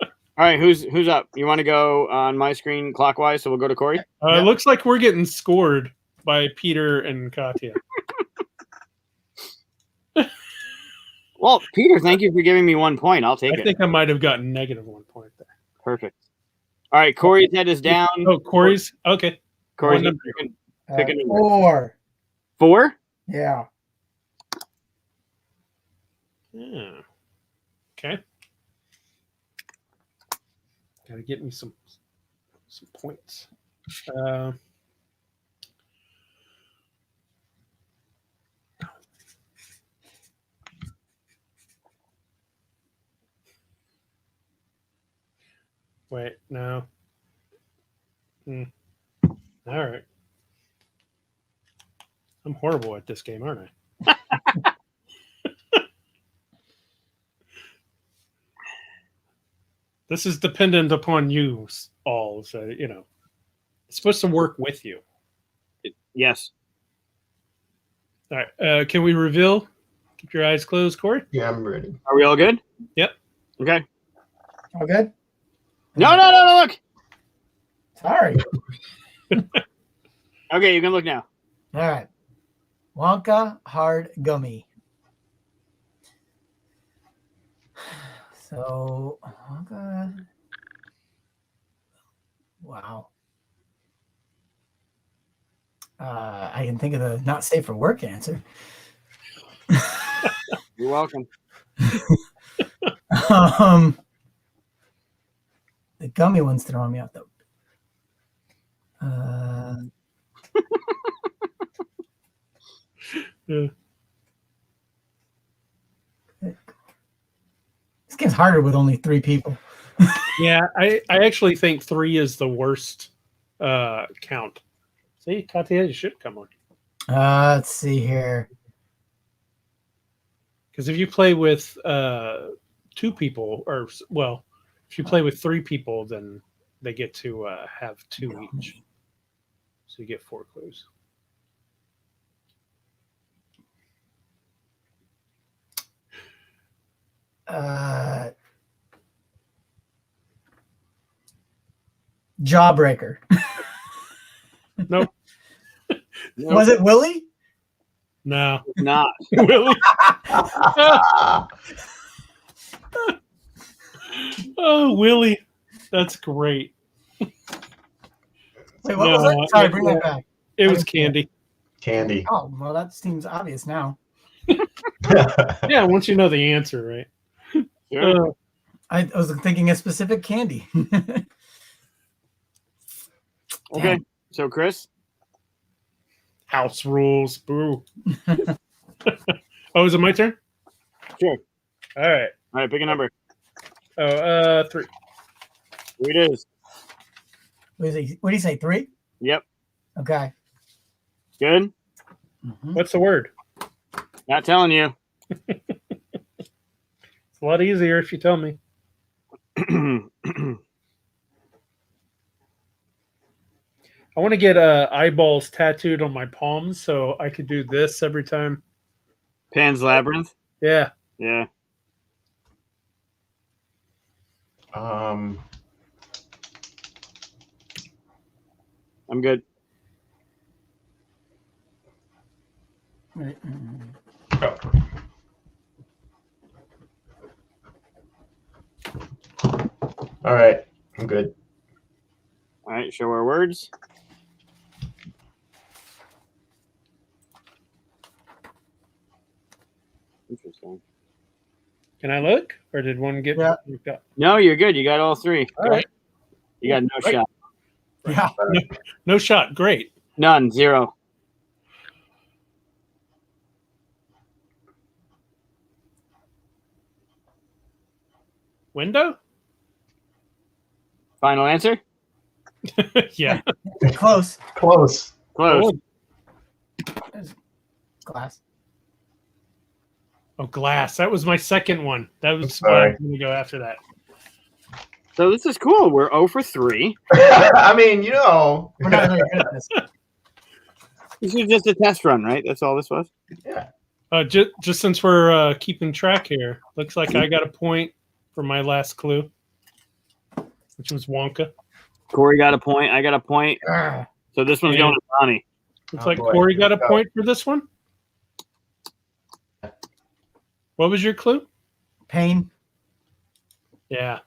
All right, who's up? You want to go on my screen clockwise, so we'll go to Corey? It looks like we're getting scored by Peter and Katya. Well, Peter, thank you for giving me 1 point. I'll take I it. think I might have gotten -1 point there. Perfect. All right, Corey's head is down. Oh, Corey's? Okay. Corey's One pick a number. 4. 4? Yeah. Yeah. Okay. Gotta get me some points. Wait, no. All right. I'm horrible at this game, aren't I? This is dependent upon you all, so it's supposed to work with you. Yes. All right. Can we reveal? Keep your eyes closed, Corey. Yeah, I'm ready. Are we all good? Yep. Okay. All good? No, look. Sorry. Okay, you can look now. All right. Wonka hard gummy. So, Wonka. Wow. I can think of the not safe for work answer. You're welcome. The gummy one's throwing me out though. Yeah. This gets harder with only 3 people. Yeah, I actually think 3 is the worst count. See, Katya, you should come on. Let's see here. Because if you play with 2 people, if you play with 3 people, then they get to have 2 each. So you get 4 clues. Jawbreaker. Nope. Nope, Was it Willie? No. it's not. Willie. Oh, Willie. That's great. Wait, what No, was it? Sorry, bring that back. It I was didn't see it. candy. Candy. Oh, well, that seems obvious now. Yeah, once you know the answer, right? Sure. I was thinking a specific candy. Okay, so Chris, House rules. Boo. Oh, is it my turn? Sure. All right. All right, pick a number. Oh, 3. Here it is. What do you say? 3? Yep. Okay. Good. Mhm. What's the word? Not telling you. It's a lot easier if you tell me. I want to get eyeballs tattooed on my palms so I could do this every time. Pan's Labyrinth. Yeah. Yeah. Um, I'm good. Right. oh. All right, I'm good. All right, show our words. Interesting. Can I look? Or did one get Yeah. looked up? No, you're good. You got all 3. All right. You got no Right. shot. Yeah. No shot. Great. None. 0. Window? Final answer? Yeah. Close. Close. Close. Glass. Oh, glass. That was my second one. That was Sorry. why I'm going to go after that. So this is cool. We're 0 for 3. I mean, you know. We're not very good at this. This is just a test run, right? That's all this was? Yeah. Just since we're keeping track here, looks like I got a point for my last clue, which was Wonka. Corey got a point. I got a point. Ugh. So this one's Yeah. going to Donnie. Looks Oh, like boy. Corey got a Go. point for this one. What was your clue? Pain. Yeah.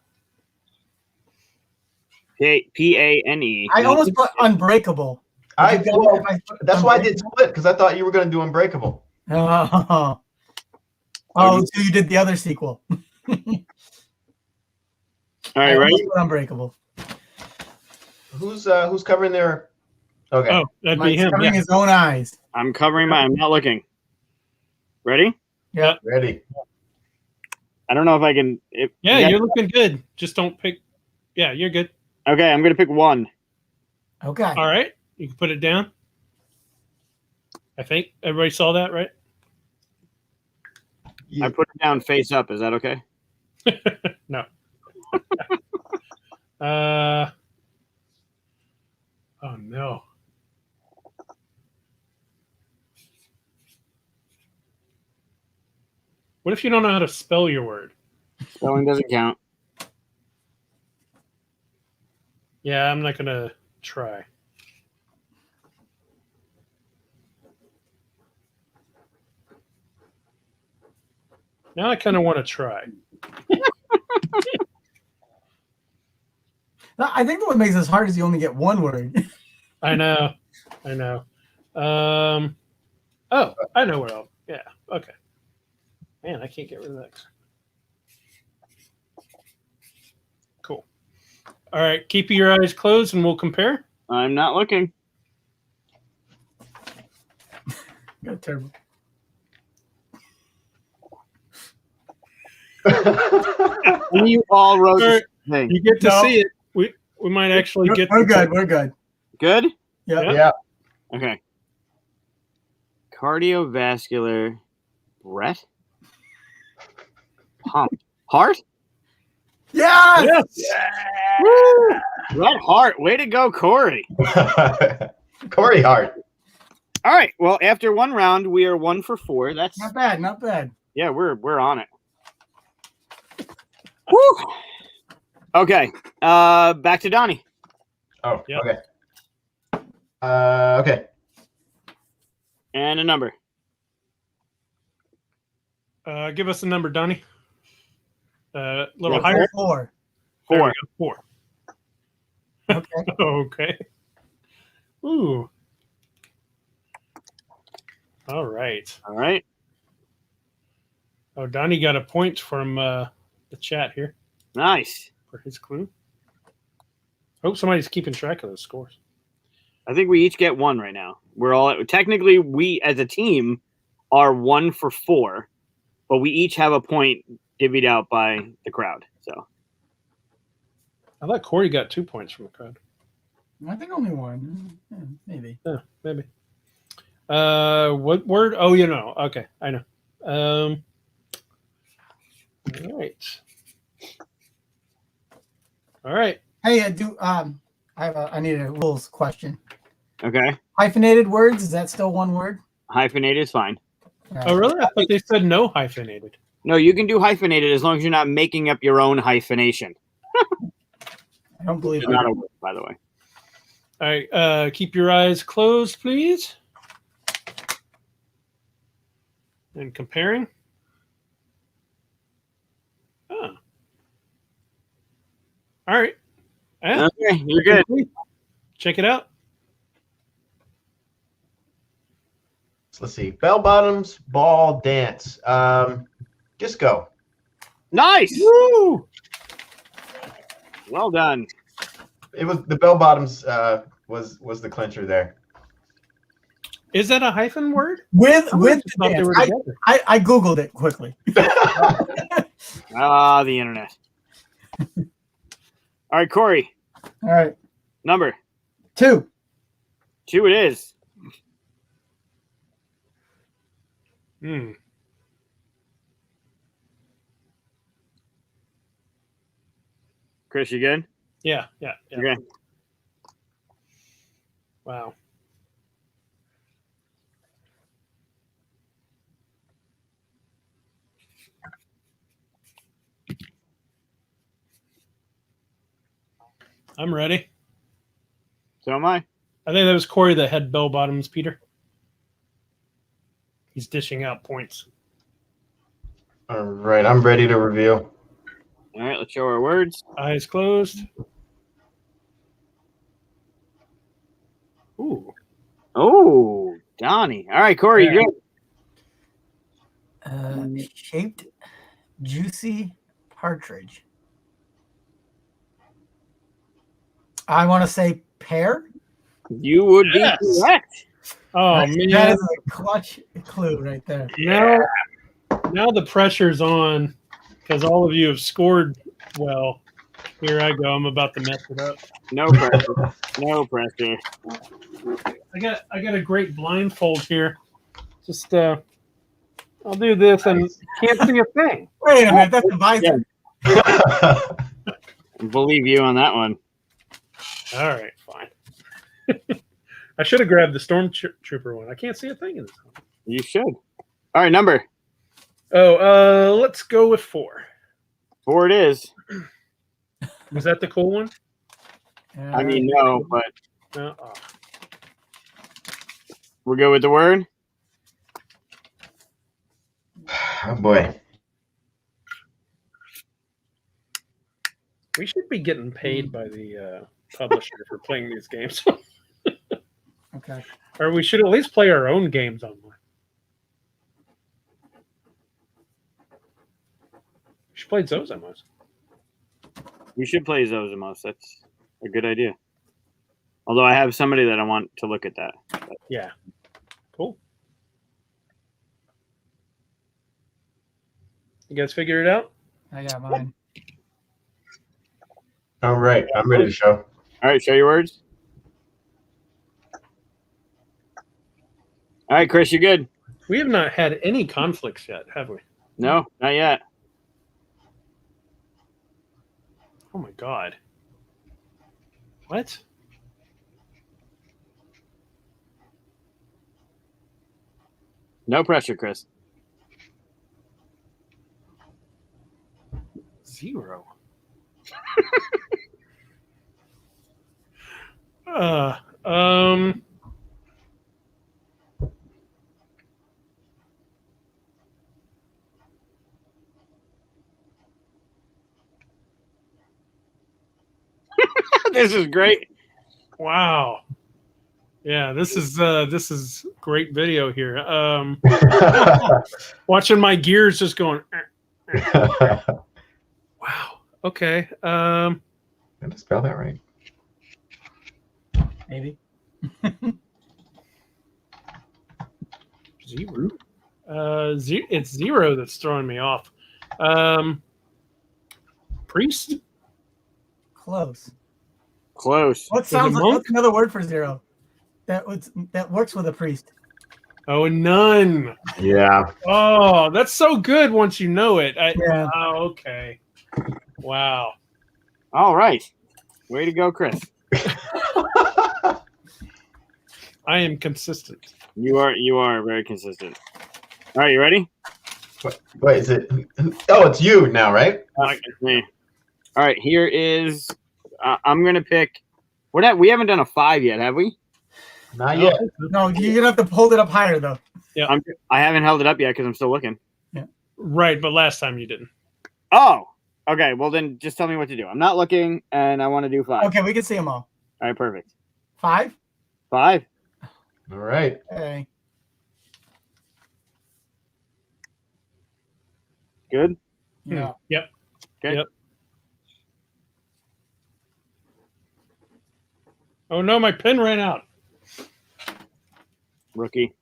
P-A-N-E. I almost put unbreakable. Well, that's why I did split, because I thought you were going to do Unbreakable. Oh, so you did the other sequel. All right, I ready? almost put Unbreakable. Who's covering their? Okay. Oh, that'd be Mike's him. covering Yeah. his own eyes. I'm covering my. I'm not looking. Ready? Yeah. Ready. I don't know if I can. Yeah, you're looking good. Just don't pick. Yeah, you're good. Okay, I'm going to pick 1. Okay. All right. You can put it down. I think everybody saw that, right? I put it down face up. Is that okay? No. Oh no. What if you don't know how to spell your word? Spelling doesn't count. Yeah, I'm not gonna try. Now I kind of want to try. I think what makes this hard is you only get one word. I know. Oh, I know where I'll. Yeah. Okay. Man, I can't get rid of that. Cool. All right. Keep your eyes closed and we'll compare. I'm not looking. Got terrible. You all wrote the Alright. same thing. You get to No. see it. We might actually get. We're good. We're good. Good? Yep. Yeah. Yeah. Okay. Cardiovascular. Brett? Pump. Heart? Yes! Yes. Brett Hart. Way to go, Corey. Corey Hart. All right. Well, after one round, we are 1 for 4. That's Not bad. Not bad. yeah, we're on it. Woo! Okay. Back to Donnie. Oh, Yep. okay. Okay. And a number. Give us a number, Donnie. Little Yeah, higher. 4. There 4. we go, 4. Okay. Okay. Ooh. All right. All right. Oh, Donnie got a point from the chat here Nice. for his clue. Hope somebody's keeping track of those scores. I think we each get 1 right now. We're all technically we as a team are 1 for 4, but we each have a point divvied out by the crowd. So I thought Corey got 2 points from the crowd. I think only 1. Yeah, maybe. Yeah, maybe. What word? Oh, you know. Okay, I know. All right. All right. Hey, I need a rules question. okay, Hyphenated words, is that still one word? hyphenated is fine. Oh, really? I thought they said no hyphenated. No, you can do hyphenated as long as you're not making up your own hyphenation. I don't believe It's not a word, by the way. All right. Keep your eyes closed, please. And comparing. Oh. All right. Yeah. Okay, you're good. Check it out. Let's see. Bell bottoms, ball dance. Disco. Nice. Woo! Well done. It was the bell bottoms. Was the clincher there? Is that a hyphen word? with I with just the thought they dance. were together. I googled it quickly. Ah, the internet. All right, Corey. All right, Number 2. 2 it is. Hmm. Chris, you good? Yeah. Okay. Wow. I'm ready. So am I. I think that was Corey that had bell bottoms, Peter. He's dishing out points. All right. I'm ready to reveal. All right, let's show our words. Eyes closed. Ooh. Oh, Donnie. All right, Corey, Yeah. you good? Shaped juicy partridge. I want to say pear. You would Yes. be correct. Oh, That man. is a clutch clue right there. Now the pressure's on because all of you have scored well. Here I go. I'm about to mess it up. No pressure. No pressure. I got a great blindfold here. Just I'll do this and can't see a thing. Wait a minute, that's a visor. Believe you on that one. All right, fine. I should have grabbed the stormtrooper one. I can't see a thing in this one. You should. All right, number Oh, let's go with 4. 4 it is. Was that the cool one? I mean, no, but No. Oh. we're good with the word. Oh boy. We should be getting paid by the publisher for playing these games. Okay. Or we should at least play our own games online. We should play Zozamos. We should play Zozamos. That's a good idea. Although I have somebody that I want to look at that. But Yeah. Cool. You guys figure it out? I got mine. All right. I'm ready to show. all right, show your words. All right, Chris, you good? We have not had any conflicts yet, have we? No, not yet. Oh my god. What? No pressure, Chris. 0. This is great. Wow. Yeah, this is great video here. Watching my gears just going. Wow. Okay. I had to spell that right. Maybe. 0. It's 0 that's throwing me off. Priest. Close. Close. What it sounds like? monk? What's another word for 0? That works with a priest. Oh, none. Yeah. Oh, that's so good once you know it. Yeah. Oh, okay. Wow. All right. Way to go, Chris. I am consistent. You are very consistent. All right, you ready? Wait, is it? Oh, it's you now, right? It's me. All right, here is. I'm gonna pick. We haven't done a 5 yet, have we? Not yet. No, you're gonna have to hold it up higher though. I haven't held it up yet because I'm still looking. Right, but last time you didn't. Oh, okay. Well, then just tell me what to do. I'm not looking, and I want to do 5. Okay, we can see them all. All right, perfect. 5. 5. All right. Okay. Good. Yeah. Yep. Okay. Yep. Oh no, my pen ran out. Rookie.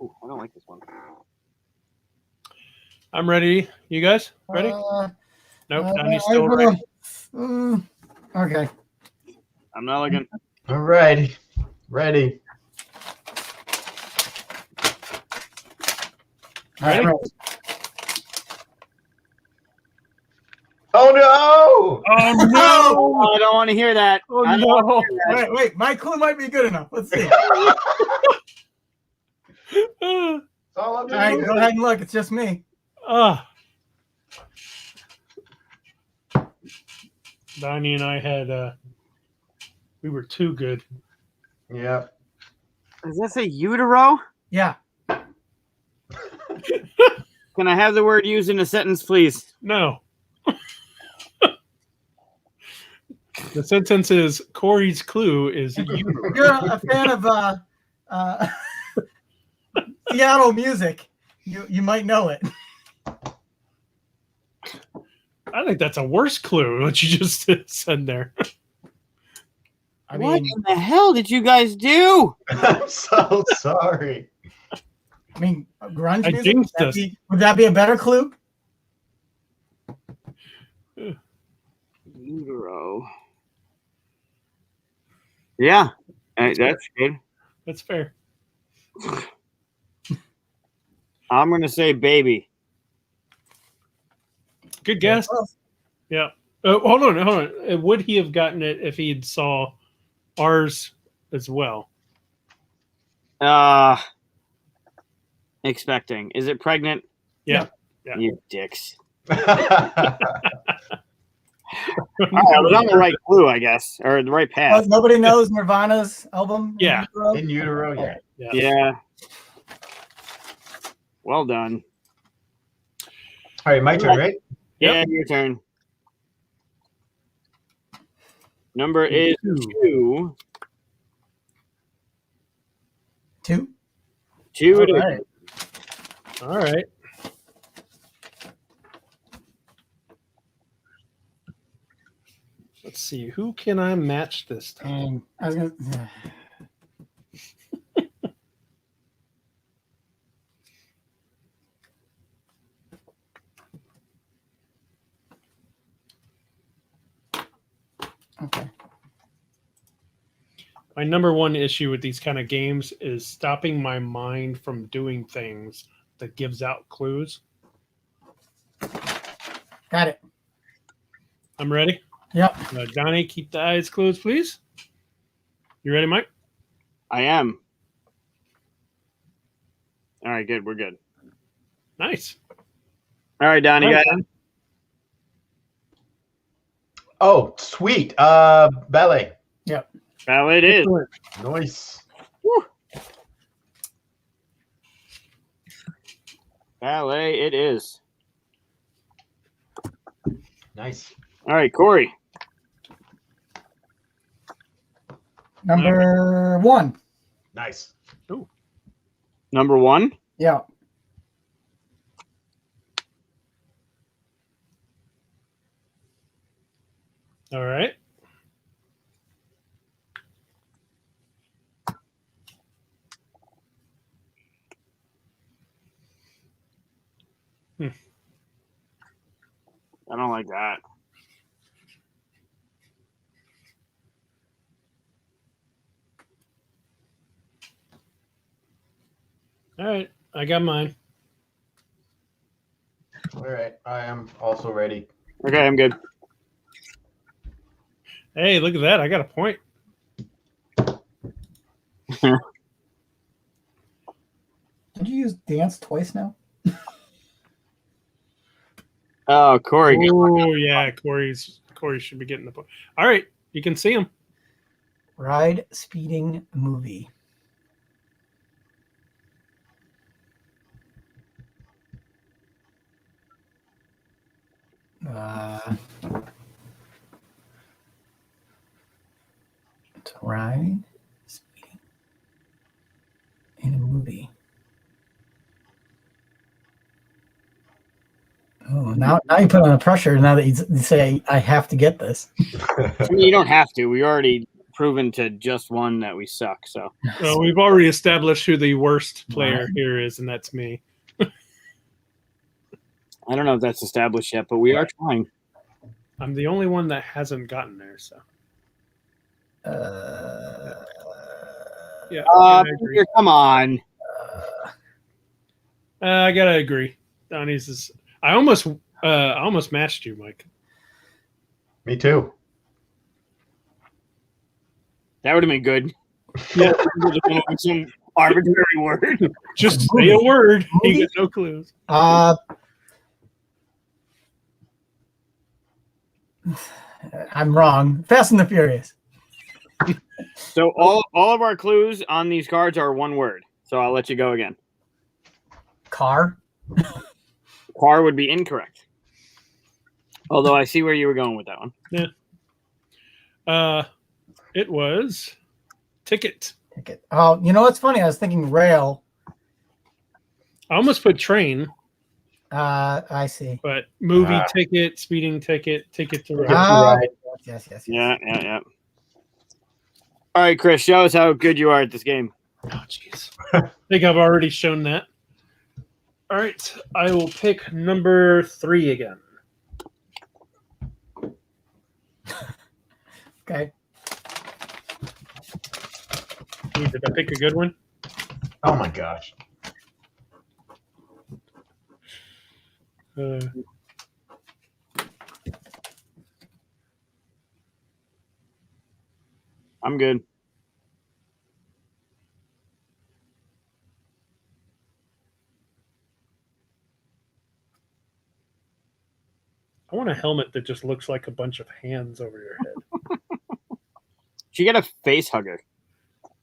Ooh, I don't like this one. I'm ready. You guys ready? Nope. Donnie's still ready. Okay. I'm not looking. All right. Ready. Ready? Oh no! Oh no! Oh, I don't want to hear that. Oh I don't no! wanna hear that. Wait. My clue might be good enough. Let's see. It's all up to All right, you. go ahead and look. It's just me. Donnie and I had we were too good. Yeah. Is this a utero? Yeah. Can I have the word used in a sentence, please? No. The sentence is Corey's clue is you. You're a fan of Seattle music. You might know it. I think that's a worse clue what you just said there. I What mean, in the hell did you guys do? I'm so sorry. grunge I music. jinxed us. Would that be a better clue? Utero. Yeah, that's good. That's fair. I'm going to say baby. Good guess. Yeah. Hold on. Would he have gotten it if he had saw ours as well? Expecting. Is it pregnant? Yeah. You dicks. All right, I was on the right clue, I guess, or the right path. Nobody knows Nirvana's album. Yeah. In utero, yeah. Yeah. Well done. All right, my turn, right? Yeah, your turn. Number is 2. 2. 2 it All is. right. All right. Let's see. Who can I match this time? I was gonna. Okay. My number one issue with these kind of games is stopping my mind from doing things that gives out clues. Got it. I'm ready. Yep. Donnie, keep the eyes closed, please. You ready, Mike? I am. All right, good. We're good. Nice. All right, Donnie, All right, got it? Oh, sweet. Ballet. Yep. Well, it is. Excellent. Nice. Ballet, it is. Nice. All right, Corey. Number 1. Nice. Number 1. Yeah. All right. I don't like that. All right. I got mine. All right. I am also ready. Okay, I'm good. Hey, look at that. I got a point. Did you use dance twice now? Oh, Corey. Oh, yeah. Corey should be getting the point. All right. You can see him. Ride speeding movie. To ride speeding in a movie. Oh, now you put on the pressure. Now that you say I have to get this. I mean, you don't have to. We already proven to just one that we suck. So Well, we've already established who the worst player here is, and that's me. I don't know if that's established yet, but we are trying. I'm the only one that hasn't gotten there. So yeah, I agree. Peter, come on. I gotta agree. Donnie's is. I almost matched you, Mike. Me too. That would have been good. Yeah. Some arbitrary word. Just say a word. You get no clues. I'm wrong. Fast and the Furious. So all of our clues on these cards are one word. So I'll let you go again. Car. Car would be incorrect. Although I see where you were going with that one. Yeah. It was ticket. Ticket. Oh, you know what's funny? I was thinking rail. I almost put train, I see. but movie ticket, speeding ticket to ride. Right. Yes. Yeah. All right, Chris, show us how good you are at this game. Oh, jeez. I think I've already shown that. All right. I will pick number 3 again. Okay. Ooh, did I pick a good one? Oh my gosh. I'm good. I want a helmet that just looks like a bunch of hands over your head. Should you get a face hugger?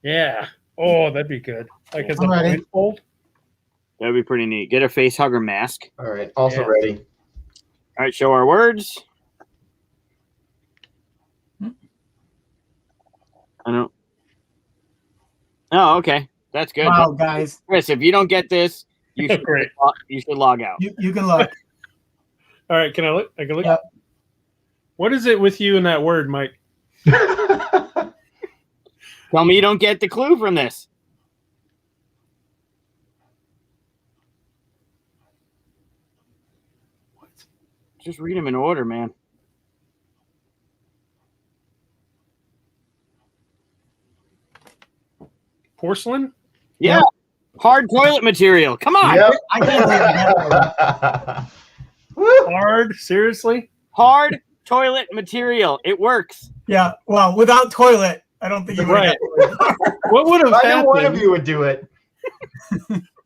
Yeah. Oh, that'd be good. Like as a I'm ready. blindfold. That would be pretty neat. Get a face hugger mask. All right. Also Yeah. ready. All right, show our words. I don't. Oh, okay. That's good. Wow, guys. Chris, if you don't get this, you should, Great. you should log out. You can look. All right, can I look? I can look. Yep. What is it with you in that word, Mike? Tell me you don't get the clue from this. What? Just read them in order, man. Porcelain? Yeah. Yep. Hard toilet material. Come on. Yep. I can't believe that. Woo! Hard? Seriously? Hard toilet material. It works. Yeah. Well, without toilet, I don't think you would. Right. What would have Either one of happened? you would do it.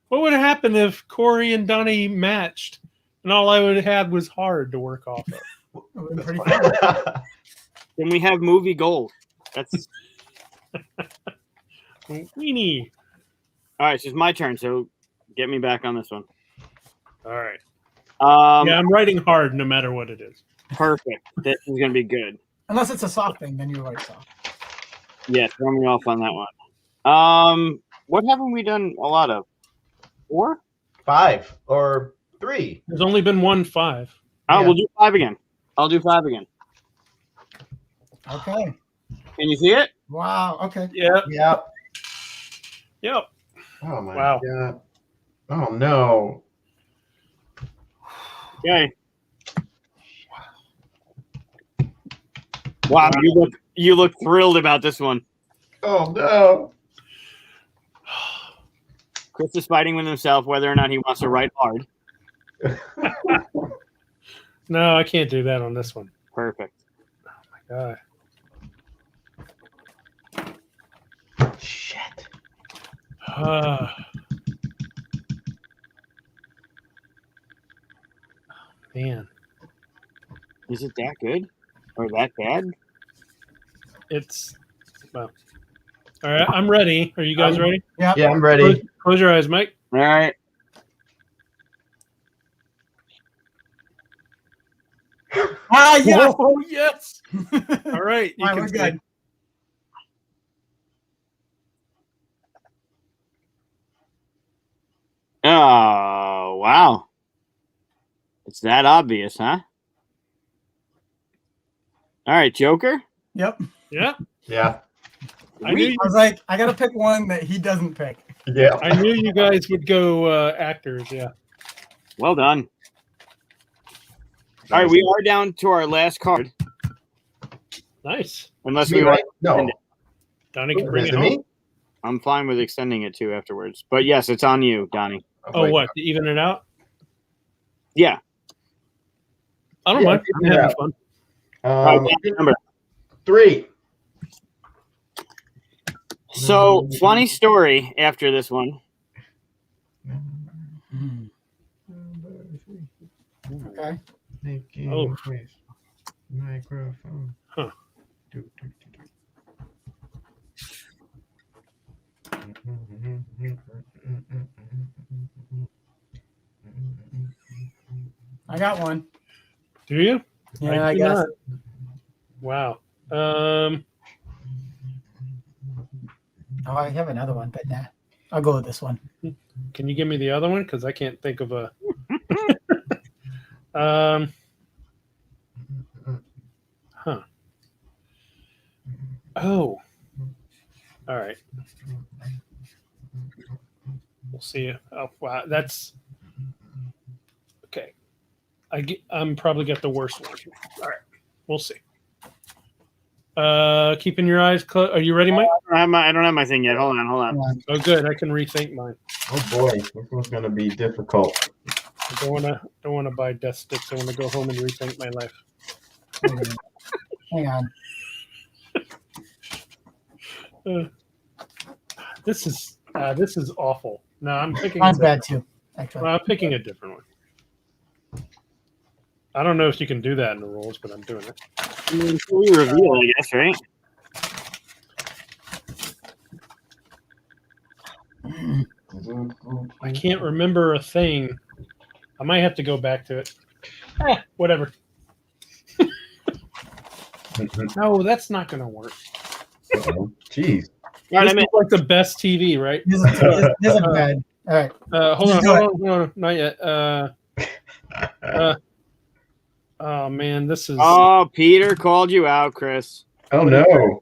What would have happened if Corey and Donnie matched, and all I would have had was hard to work off of? Pretty fun. Then we have movie gold. That's Weenie. all right. So it's my turn. So get me back on this one. All right. Yeah, I'm writing hard no matter what it is. perfect. This is gonna be good. Unless it's a soft thing, then you're right soft. Yeah, throw me off on that one. What haven't we done a lot of? 4? 5 or 3. There's only been 1 5. Oh, Yeah. we'll do 5 again. I'll do 5 again. Okay. Can you see it? Wow. Okay. Yep. Yep. Yep. Oh my Wow. god. Oh no. Okay. Wow, you look thrilled about this one. Oh no. Chris is fighting with himself whether or not he wants to write hard. No, I can't do that on this one. Perfect. God. Shit. Man, Is it that good or that bad? it's well. All right, I'm ready. Are you guys ready? Yeah, I'm ready. Close your eyes, Mike. All right. Ah, yeah. Oh yes. All right, you All right, can we're say- good. Oh, wow. It's that obvious, huh? All right, Joker. Yep. Yeah, Yeah. I knew. I was like, I gotta pick one that he doesn't pick. Yeah. I knew you guys would go actors. Yeah. Well done. All right, we are down to our last card. Nice. Unless Me, we right? want, No. Donnie can bring Is it it me? home. I'm fine with extending it too afterwards. But yes, it's on you, Donnie. Oh, wait. what? To even it out? Yeah. I don't Yeah, mind. I'm even it having out. fun. All right, Um, number. 3. So, funny story after this one. Okay. Oh. Microphone. Huh. I got one. Do you? Yeah, I do guess. not. Wow. Oh, I have another one, but nah. I'll go with this one. Can you give me the other one? Because I can't think of a. Huh. Oh. All right. We'll see. Oh, wow. That's okay. I'm probably got the worst one. All right. We'll see. Keeping your eyes closed. Are you ready, Mike? I don't have my thing yet. Hold on. Oh, good. I can rethink mine. Oh boy, this one's gonna be difficult. I don't wanna buy death sticks. I want to go home and rethink my life. Hang on. This is awful. No, I'm picking. Mine's bad too, actually. Well, I'm picking a different one. I don't know if you can do that in the rules, but I'm doing it. I mean, until we reveal, I guess, right? I can't remember a thing. I might have to go back to it. Whatever. No, that's not going to work. Uh-oh. Jeez. All right, This I'm is in. like the best TV, right? This is bad. All right. Hold Just on, not yet. Oh man, this is. Oh, Peter called you out, Chris. Oh no.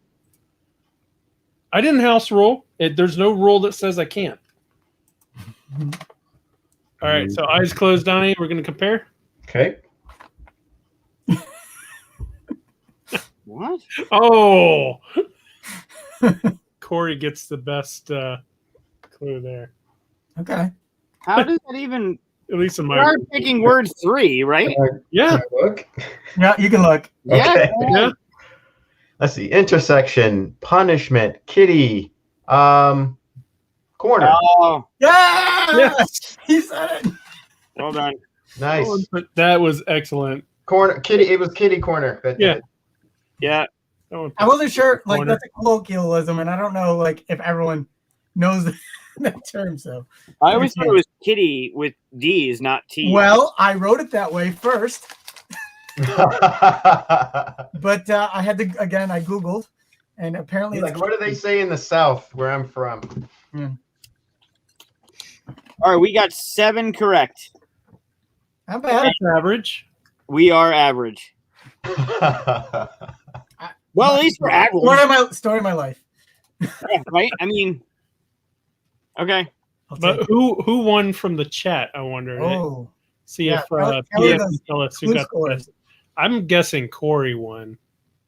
I didn't house rule. There's no rule that says I can't. All right, so eyes closed, Donnie. We're going to compare. Okay. What? Oh, Corey gets the best clue there. Okay. How does that even? At least in We my are picking word 3, right? yeah. Look. Yeah, you can look. Okay. Yeah. Let's see. Intersection, punishment, kitty, corner. Oh, Yeah, Yes. he said it. well done. Nice. That was excellent. Corner, kitty. It was kitty corner. That did Yeah. it. Yeah. I wasn't sure, like, Corner. that's a colloquialism, and I don't know, like, if everyone knows that term. So, I always thought it was kitty with D's, not T's. well, I wrote it that way first, but I had to again. I googled, and apparently, Like, what do they say in the South, where I'm from? All right, we got 7 correct. How bad? That's average. We are average. Well, at least we're average, Story of my life. right? I mean, okay. I'll But take it. who won from the chat? I wonder. Oh, See yeah, if Kelly PF does can tell us who clue got the scores. best. I'm guessing Corey won.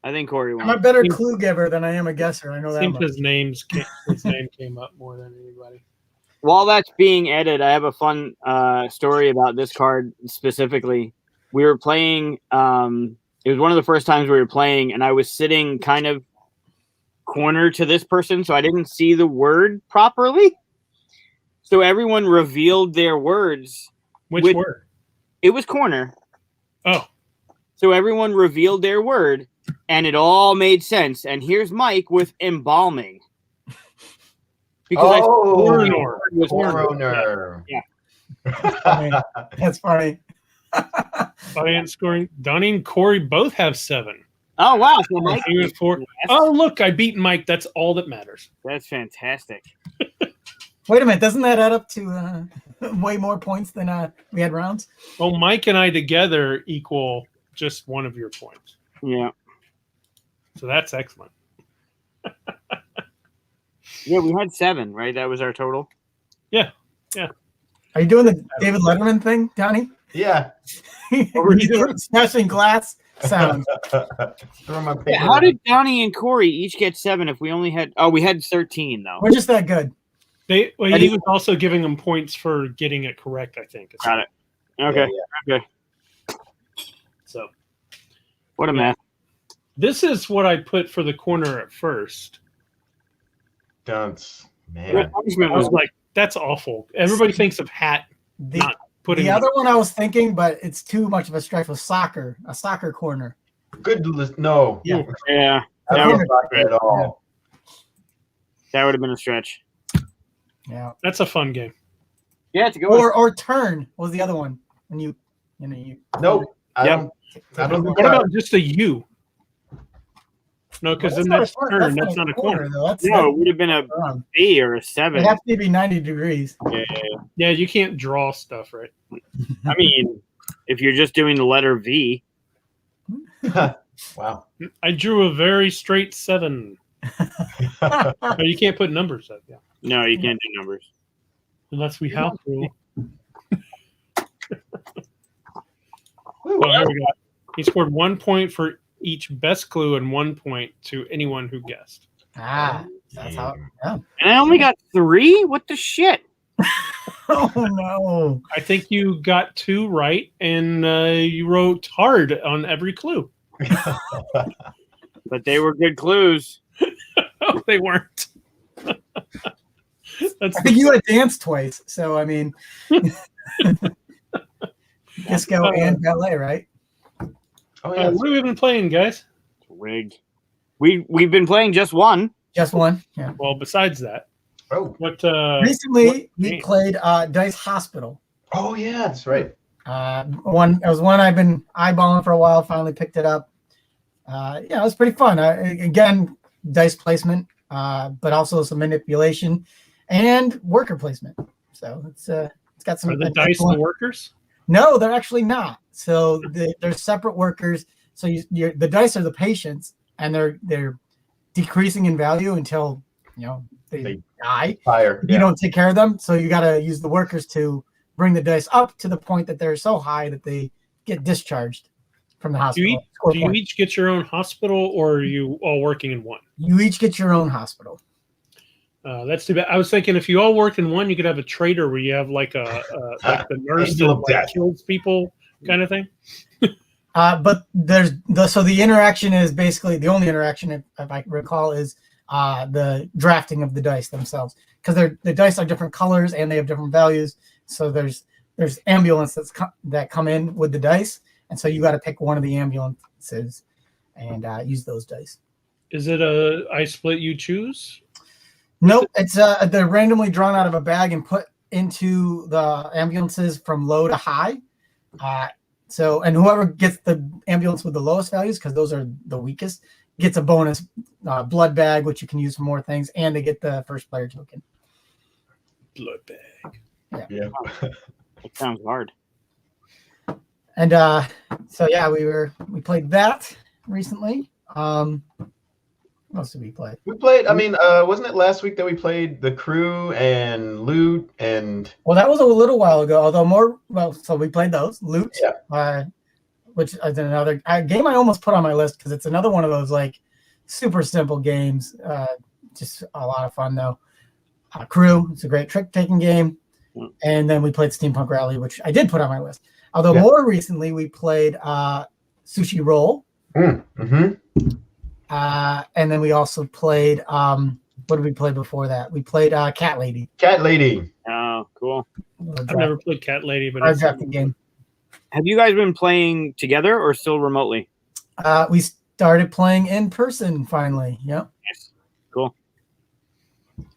I think Corey I'm a won. better clue giver than I am a guesser. I know that Seems much. his name came up more than anybody. While that's being edited, I have a fun story about this card specifically. We were playing. It was one of the first times we were playing, and I was sitting kind of corner to this person, so I didn't see the word properly. So everyone revealed their words. Which word? It was corner. Oh, So everyone revealed their word, and it all made sense. And here's Mike with embalming. Because Coroner. was Coroner. That's funny. audience scoring. Donnie and Corey both have 7. Oh wow! So Mike, He was 4. Oh, look, I beat Mike. That's all that matters. that's fantastic. Wait a minute, doesn't that add up to way more points than we had rounds? Well, Mike and I together equal just one of your points. Yeah, So that's excellent. yeah. We had 7, right? That was our total. Are you doing the David Letterman thing, Donnie? Yeah. were you doing? Smashing glass sound. Throw my paper. Yeah, how did Donnie and Corey each get 7 if we only had? Oh, we had 13 though. We're just that good. He was also giving them points for getting it correct, I think. Got it. Okay. Yeah, Okay. So What a mess. this is what I put for the corner at first. Dunce. The Man. punishment I was was like, that's awful. Everybody thinks of hat The, not putting the other one I was thinking, but it's too much of a stretch, was soccer, a soccer corner. Good. No. Yeah. yeah. I That don't would, like it at all. that would have been a stretch. Yeah. That's a fun game. Yeah, it's a good one. Or turn was the other one. When you Nope. I Yep. don't. I don't think What about just a U? No, because then that's not a turn. That's not a corner. though. That's No, it would have been a wrong. B or a 7. It has to be 90 degrees. Yeah. Yeah, you can't draw stuff, right? I mean, if you're just doing the letter V, Wow. I drew a very straight 7. But you can't put numbers up, yeah. no, you can't do numbers. Unless we house rule. Woo. Oh, there we go. He scored 1 point for each best clue and 1 point to anyone who guessed. That's how. Yeah. And I only got 3? What the shit? Oh no. I think you got 2 right, and you wrote hard on every clue. But they were good clues. Oh, they weren't. That's I think you had danced twice, so I mean, disco and ballet, right? Oh yeah. what have we been playing, guys? Rigged. We've been playing just one. Just one. Yeah. Well, besides that, Oh. what? Recently, we game? played Dice Hospital. Oh yeah. That's right. It was one I've been eyeballing for a while. Finally picked it up. It was pretty fun. Again, dice placement, but also some manipulation and worker placement. So it's got some. Are the dice the workers? No, they're actually not. So they're separate workers. So the dice are the patients, and they're decreasing in value until they die. Fire. You don't take care of them, so you got to use the workers to bring the dice up to the point that they're so high that they get discharged from the hospital. Do you each get your own hospital, or are you all working in one? You each get your own hospital. That's too bad. I was thinking if you all worked in one, you could have a trader where you have like the nurse Angel that of death. kills people kind of thing. But the interaction is basically the only interaction, if I recall, is the drafting of the dice themselves, because the dice are different colors and they have different values. So there's ambulance that come in with the dice, and so you got to pick one of the ambulances and use those dice. Is it a I split you choose? Nope, it's they're randomly drawn out of a bag and put into the ambulances from low to high. And whoever gets the ambulance with the lowest values, because those are the weakest, gets a bonus blood bag, which you can use for more things, and they get the first player token. Blood bag. Yeah. It sounds hard. And so yeah, we played that recently. What else did we play? We played. I mean, wasn't it last week that we played the crew and loot and? Well, that was a little while ago. Although more. Well, so we played those loot. Yeah. Which is another game I almost put on my list because it's another one of those like super simple games. Just a lot of fun though. Crew. It's a great trick-taking game. And then we played Steampunk Rally, which I did put on my list. Although more recently we played Sushi Roll. Mm-hmm. And then we also played what did we play before that? We played Cat Lady. Cat Lady. Oh, cool. I've never played Cat Lady, but Our drafting game. Have you guys been playing together or still remotely? We started playing in person finally. Yep. Yes. Cool.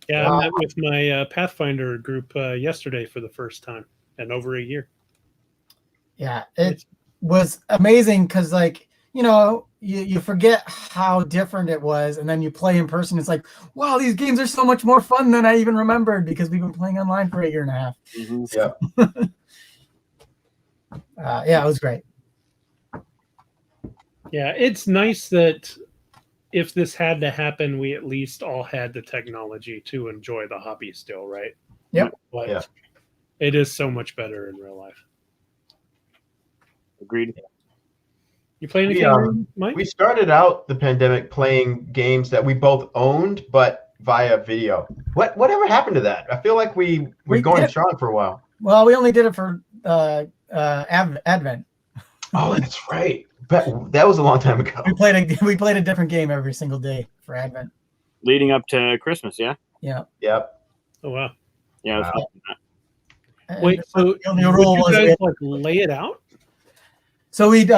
Yeah, I met with my Pathfinder group yesterday for the first time in over a year. Yeah, it was amazing because, like, you forget how different it was, and then you play in person. It's like, wow, these games are so much more fun than I even remembered because we've been playing online for a year and a half. Mm-hmm. Yeah. Yeah, it was great. Yeah, it's nice that if this had to happen, we at least all had the technology to enjoy the hobby still, right? Yep. But it is so much better in real life. Agreed. You play anything, Mike? We started out the pandemic playing games that we both owned, but via video. Whatever happened to that? I feel like we were going strong for a while. Well, we only did it for Advent. Oh, that's right. But that was a long time ago. We played a different game every single day for Advent. Leading up to Christmas, yeah? Yeah. Yep. Oh, wow. Yeah. And wait, so the only rule would was you guys like lay it out? So we'd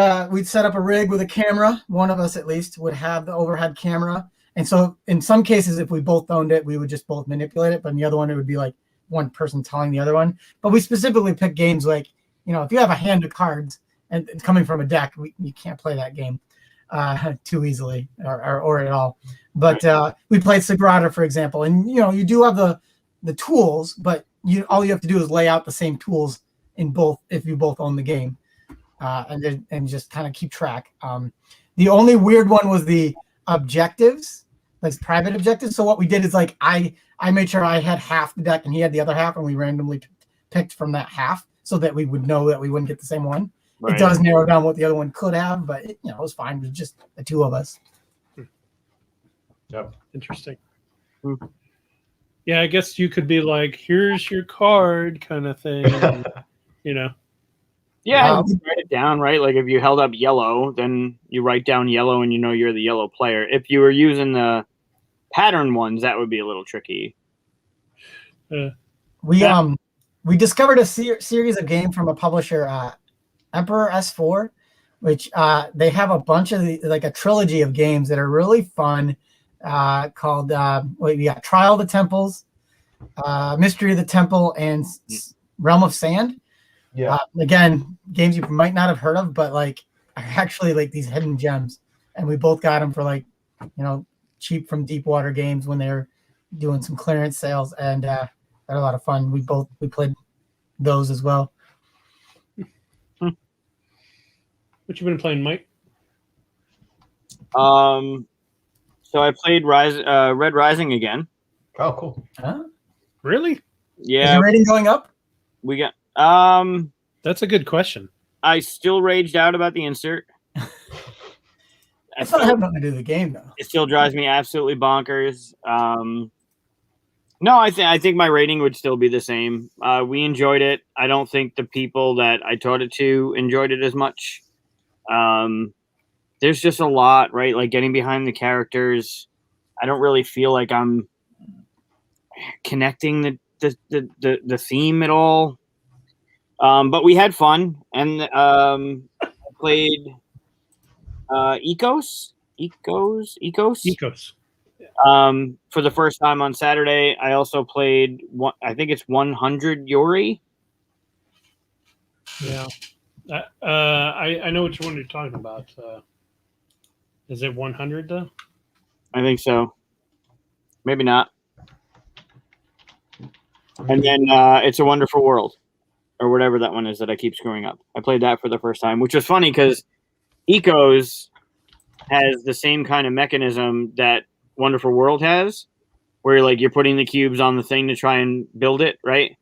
set up a rig with a camera. One of us at least would have the overhead camera. And so in some cases, if we both owned it, we would just both manipulate it. But in the other one, it would be like one person telling the other one. But we specifically pick games like, if you have a hand of cards and it's coming from a deck, you can't play that game too easily or at all. But we played Sagrada, for example. And, you do have the tools, but all you have to do is lay out the same tools in both if you both own the game. And just kind of keep track. The only weird one was the objectives, like private objectives. So what we did is like I made sure I had half the deck and he had the other half, and we randomly picked from that half so that we would know that we wouldn't get the same one. Right. It does narrow down what the other one could have, but it was fine. It was just the two of us. Yep. Interesting. Yeah, I guess you could be like, "Here's your card," kind of thing. Yeah, you write it down, right? Like if you held up yellow, then you write down yellow and you're the yellow player. If you were using the pattern ones, that would be a little tricky. We discovered a series of games from a publisher, Emperor S4, which they have a bunch of like a trilogy of games that are really fun called we got Trial of the Temples, Mystery of the Temple, and Realm of Sand. Yeah. Again, games you might not have heard of, but like are actually like these hidden gems. And we both got them for like, cheap from Deepwater Games when they're doing some clearance sales, and they're a lot of fun. We played those as well. What you been playing, Mike? So I played Red Rising again. Oh, cool. Huh? Really? Yeah. Is your rating going up? We got That's a good question. I still raged out about the insert. I thought it had nothing to do with the game, though. It still drives me absolutely bonkers. No, I think my rating would still be the same. We enjoyed it. I don't think the people that I taught it to enjoyed it as much. There's just a lot, right? Like getting behind the characters. I don't really feel like I'm connecting the theme at all. But we had fun, and I played Ecos. Ecos. For the first time on Saturday. I also played one. I think it's 100 Yuri. Yeah. I know which one you're talking about. Is it 100 though? I think so. Maybe not. And then It's a Wonderful World, or whatever that one is that I keep screwing up. I played that for the first time, which was funny because Ecos has the same kind of mechanism that Wonderful World has, where like you're putting the cubes on the thing to try and build it, right?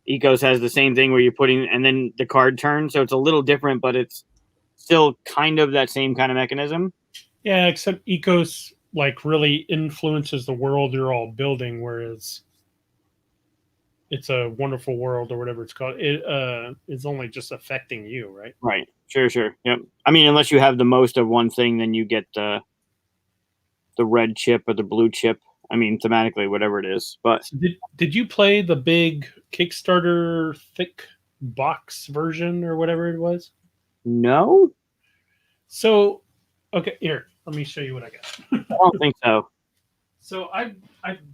Ecos has the same thing where you're putting, and then the card turns, so it's a little different, but it's still kind of that same kind of mechanism. Yeah, except Ecos like really influences the world you're all building, whereas It's a Wonderful World or whatever it's called. It is only just affecting you, right? Right. Sure. Yep. I mean, unless you have the most of one thing, then you get the red chip or the blue chip. I mean, thematically, whatever it is. But So did you play the big Kickstarter thick box version or whatever it was? no, So, okay, here, let me show you what I got. I don't think so. So I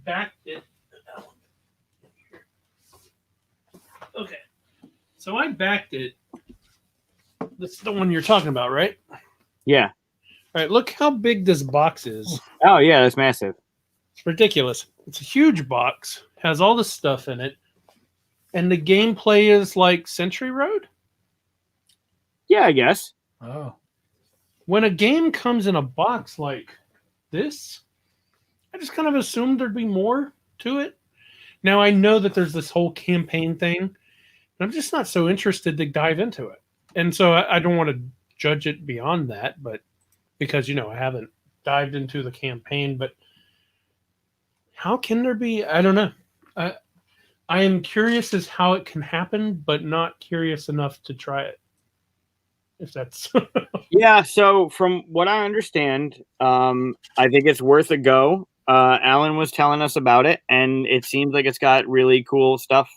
backed it. Okay, so I backed it. This is the one you're talking about, right? Yeah. All right, look how big this box is. Oh, yeah, that's massive. It's ridiculous. It's a huge box, has all this stuff in it, and the gameplay is like Century Road. Yeah, I guess. Oh. When a game comes in a box like this, I just kind of assumed there'd be more to it. Now I know that there's this whole campaign thing, but I'm just not so interested to dive into it. And so I don't want to judge it beyond that, but because, I haven't dived into the campaign, but how can there be? I don't know. I am curious as how it can happen, but not curious enough to try it. If that's Yeah, so from what I understand, I think it's worth a go. Alan was telling us about it, and it seems like it's got really cool stuff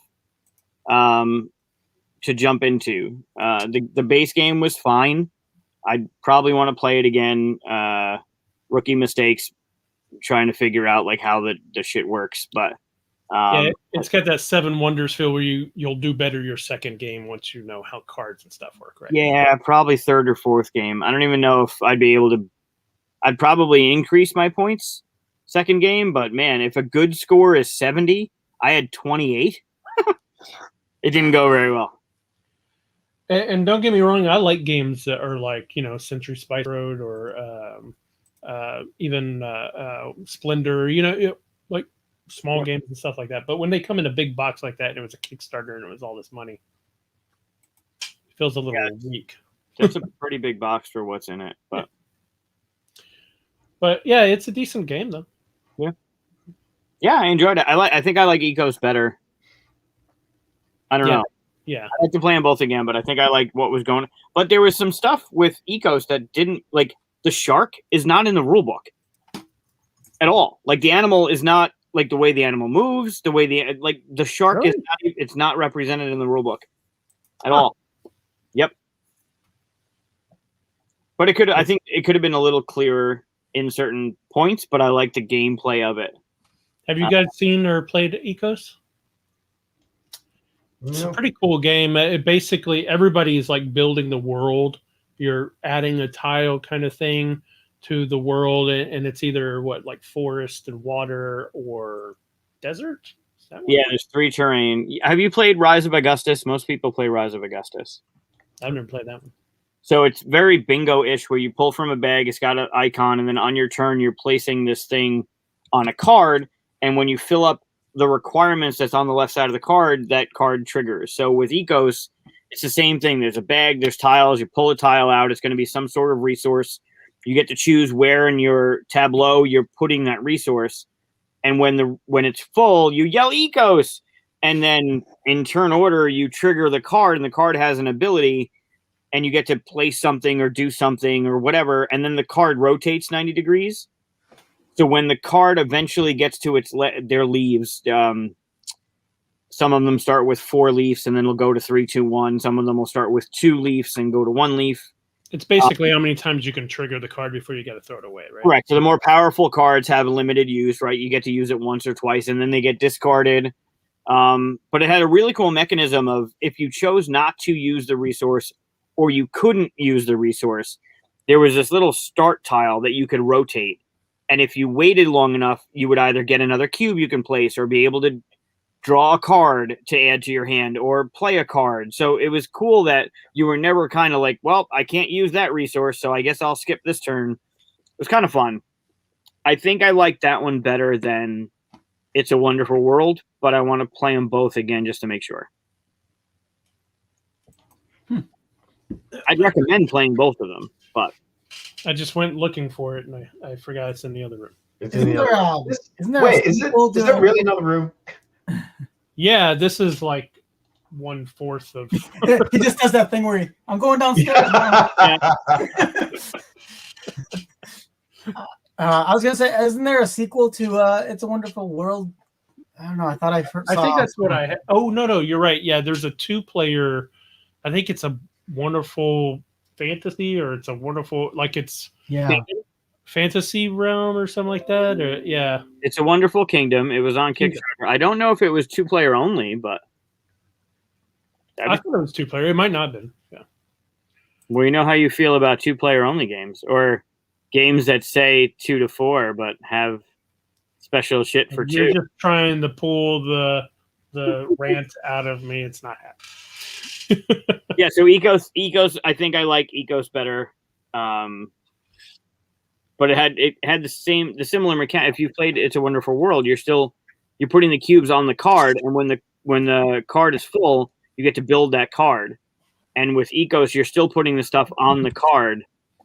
to jump into. The base game was fine. I'd probably want to play it again. Rookie mistakes, trying to figure out like how the shit works, but yeah, it's got that Seven Wonders feel where you'll do better your second game once you know how cards and stuff work, right? Yeah, probably third or fourth game. I don't even know if I'd be able to. I'd probably increase my points second game, but man, if a good score is 70, I had 28. It didn't go very well. And don't get me wrong, I like games that are like Century Spice Road or even Splendor, like small games and stuff like that. But when they come in a big box like that and it was a Kickstarter and it was all this money, it feels a little weak. That's a pretty big box for what's in it, but yeah, it's a decent game though. Yeah, I enjoyed it. I think I like Ecos better. I don't know. Yeah, I like to play them both again, but I think I like what was going on. But there was some stuff with Ecos that didn't, like, the shark is not in the rule book at all. Like, the animal is not, like, the way the animal moves, the way the shark Really? is not, it's not represented in the rule book at all. Yep. But I think it could have been a little clearer in certain points, but I like the gameplay of it. Have you guys seen or played Ecos? It's a pretty cool game. It basically, everybody's like building the world. You're adding a tile kind of thing to the world, and it's either like forest and water or desert. Is that Yeah, there's 3 terrain. Have you played Rise of Augustus? Most people play Rise of Augustus. I've never played that one. So it's very bingo-ish, where you pull from a bag, it's got an icon, and then on your turn, you're placing this thing on a card, and when you fill up the requirements that's on the left side of the card, that card triggers. So with Ecos, it's the same thing. There's a bag, there's tiles, you pull a tile out, it's going to be some sort of resource. You get to choose where in your tableau you're putting that resource. And when it's full, you yell Ecos. And then in turn order, you trigger the card, and the card has an ability. and you get to place something or do something or whatever, and then the card rotates 90 degrees. So when the card eventually gets to their leaves, some of them start with 4 leaves and then it'll go to 3, 2, 1. Some of them will start with 2 leaves and go to 1 leaf. It's basically how many times you can trigger the card before you got to throw it away, right? Correct. So the more powerful cards have limited use, right? You get to use it once or twice, and then they get discarded. But it had a really cool mechanism of if you chose not to use the resource or you couldn't use the resource, there was this little start tile that you could rotate. And if you waited long enough, you would either get another cube you can place or be able to draw a card to add to your hand or play a card. So it was cool that you were never kind of like, well, I can't use that resource, so I guess I'll skip this turn. It was kind of fun. I think I like that one better than It's a Wonderful World, but I want to play them both again just to make sure. I'd recommend playing both of them, but I just went looking for it and I forgot it's in the other room. It's in the Isn't there Wait, a is sequel is to- there really another room? Yeah, this is like 1/4 of. He just does that thing where I'm going downstairs. I was gonna say, isn't there a sequel to It's a Wonderful World? I don't know. I thought I first. I think that's what I had. Oh, no, you're right. Yeah, there's a 2-player. I think it's a Wonderful Fantasy or it's a Wonderful, like it's Yeah. Fantasy Realm or something like that. Or yeah, It's a Wonderful Kingdom. It was on Kickstarter. I don't know if it was 2-player only, but I thought it was 2-player. It might not have been. Yeah. well, you know how you feel about 2-player only games or games that say 2 to 4 but have special shit for You're 2. just trying to pull the rant out of me. It's not happening. Yeah, so Ecos. I think I like Ecos better, but it had the similar mechanic. If you played It's a Wonderful World, you're putting the cubes on the card, and when the card is full, you get to build that card. And with Ecos, you're still putting the stuff on the card.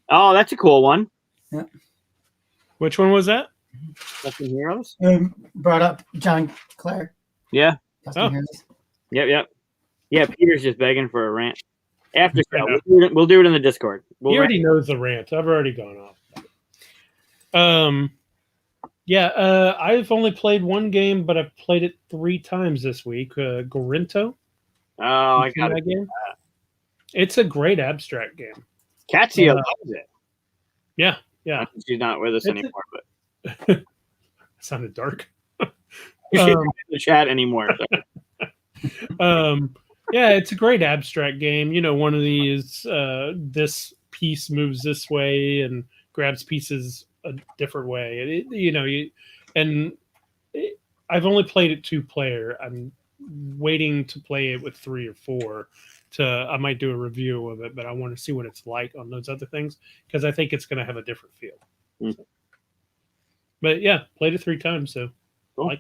Oh, that's a cool one. Yeah. Which one was that? Custom Heroes. Brought up John Clare. Yeah. Custom Oh. Heroes. Yep. Yeah, Peter's just begging for a rant. After show, Yeah. we'll do it in the Discord. He already knows the rant. I've already gone off. Yeah, I've only played one game, but I've played it 3 times this week. Gorinto. Oh, I You seen got that it. game. It's a great abstract game. Katsia loves it. Yeah. She's not with us It's anymore, but It sounded dark. she's not in the chat anymore. Yeah, it's a great abstract game. You know, one of these, this piece moves this way and grabs pieces a different way. I've only played it 2-player. I'm waiting to play it with 3 or 4. I might do a review of it, but I want to see what it's like on those other things because I think it's going to have a different feel. Mm. But yeah, played it 3 times, so Cool.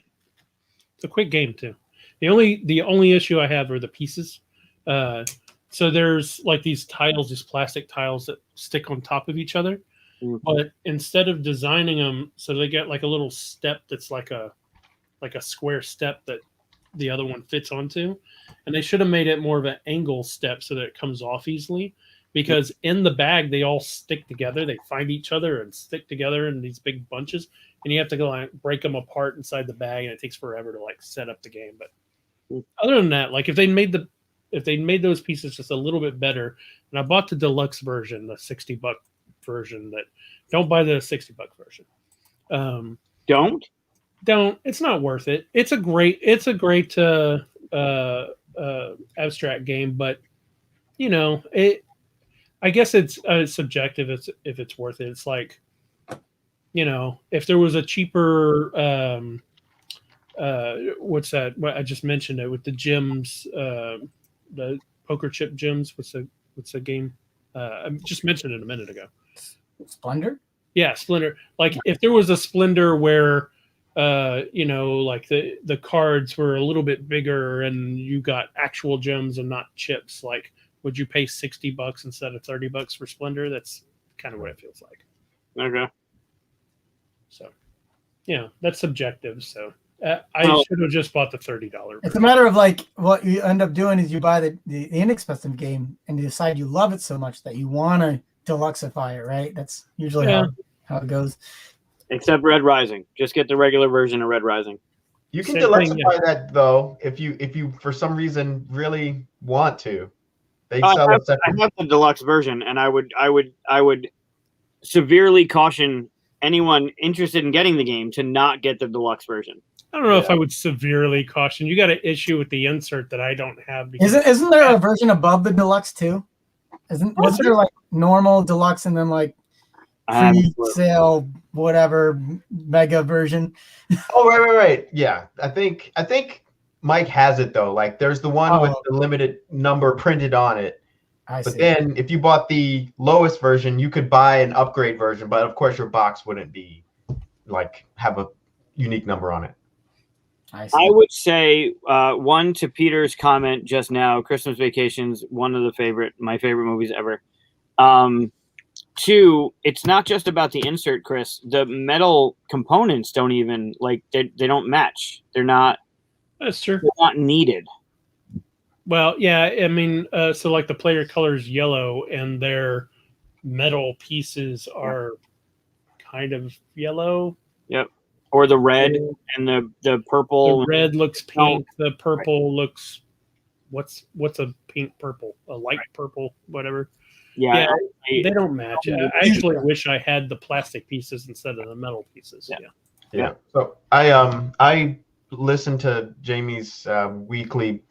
it's a quick game too. The only issue I have are the pieces. So there's like these tiles, these plastic tiles that stick on top of each other. Mhm. But instead of designing them so they get like a little step that's like a square step that the other one fits onto, and they should have made it more of an angle step so that it comes off easily. Because in the bag they all stick together, they find each other and stick together in these big bunches, and you have to go like break them apart inside the bag, and it takes forever to like set up the game. But other than that, like if they made those pieces just a little bit better, and I bought the deluxe version, the $60 version. That don't buy the $60 version. Don't. It's not worth it. It's a great abstract game, but you know it. I guess it's subjective. If it's worth it. It's like, you know, if there was a cheaper, what's that? What I just mentioned it with the gems, the poker chip gems. What's the game? I just mentioned it a minute ago. Splendor. Yeah, Splendor. Like if there was a Splendor where, you know, like the cards were a little bit bigger and you got actual gems and not chips, like. Would you pay $60 instead of $30 for Splendor? That's kind of what it feels like. Okay. So, yeah, that's subjective. So I Oh. should have just bought the $30. It's a matter of like what you end up doing is you buy the inexpensive game and you decide you love it so much that you want to deluxify it, right? That's usually how it goes. Except Red Rising. Just get the regular version of Red Rising. You can Same thing, deluxify that though if you for some reason really want to. They I sell have, a separate. I have the deluxe version, and I would severely caution anyone interested in getting the game to not get the deluxe version. I don't know if I would severely caution. You got an issue with the insert that I don't have. Isn't there a version above the deluxe too? Wasn't there like normal deluxe and then like free sale whatever mega version? Oh right. Yeah, I think Mike has it though. Like there's the one with the limited number printed on it. But then if you bought the lowest version, you could buy an upgrade version, but of course your box wouldn't be like have a unique number on it. I would say one to Peter's comment just now, Christmas Vacation's one of my favorite movies ever. Two, it's not just about the insert, Chris. The metal components don't even they don't match. They're not. That's true. They're not needed. Well, yeah, I mean, so like the player color's yellow and their metal pieces are kind of yellow. Yep. Or the red and the purple. The red looks pink. The purple looks what's a pink purple? A light purple, whatever. Yeah, they don't match. I actually wish I had the plastic pieces instead of the metal pieces. Yeah. So I listened to Jamie's weekly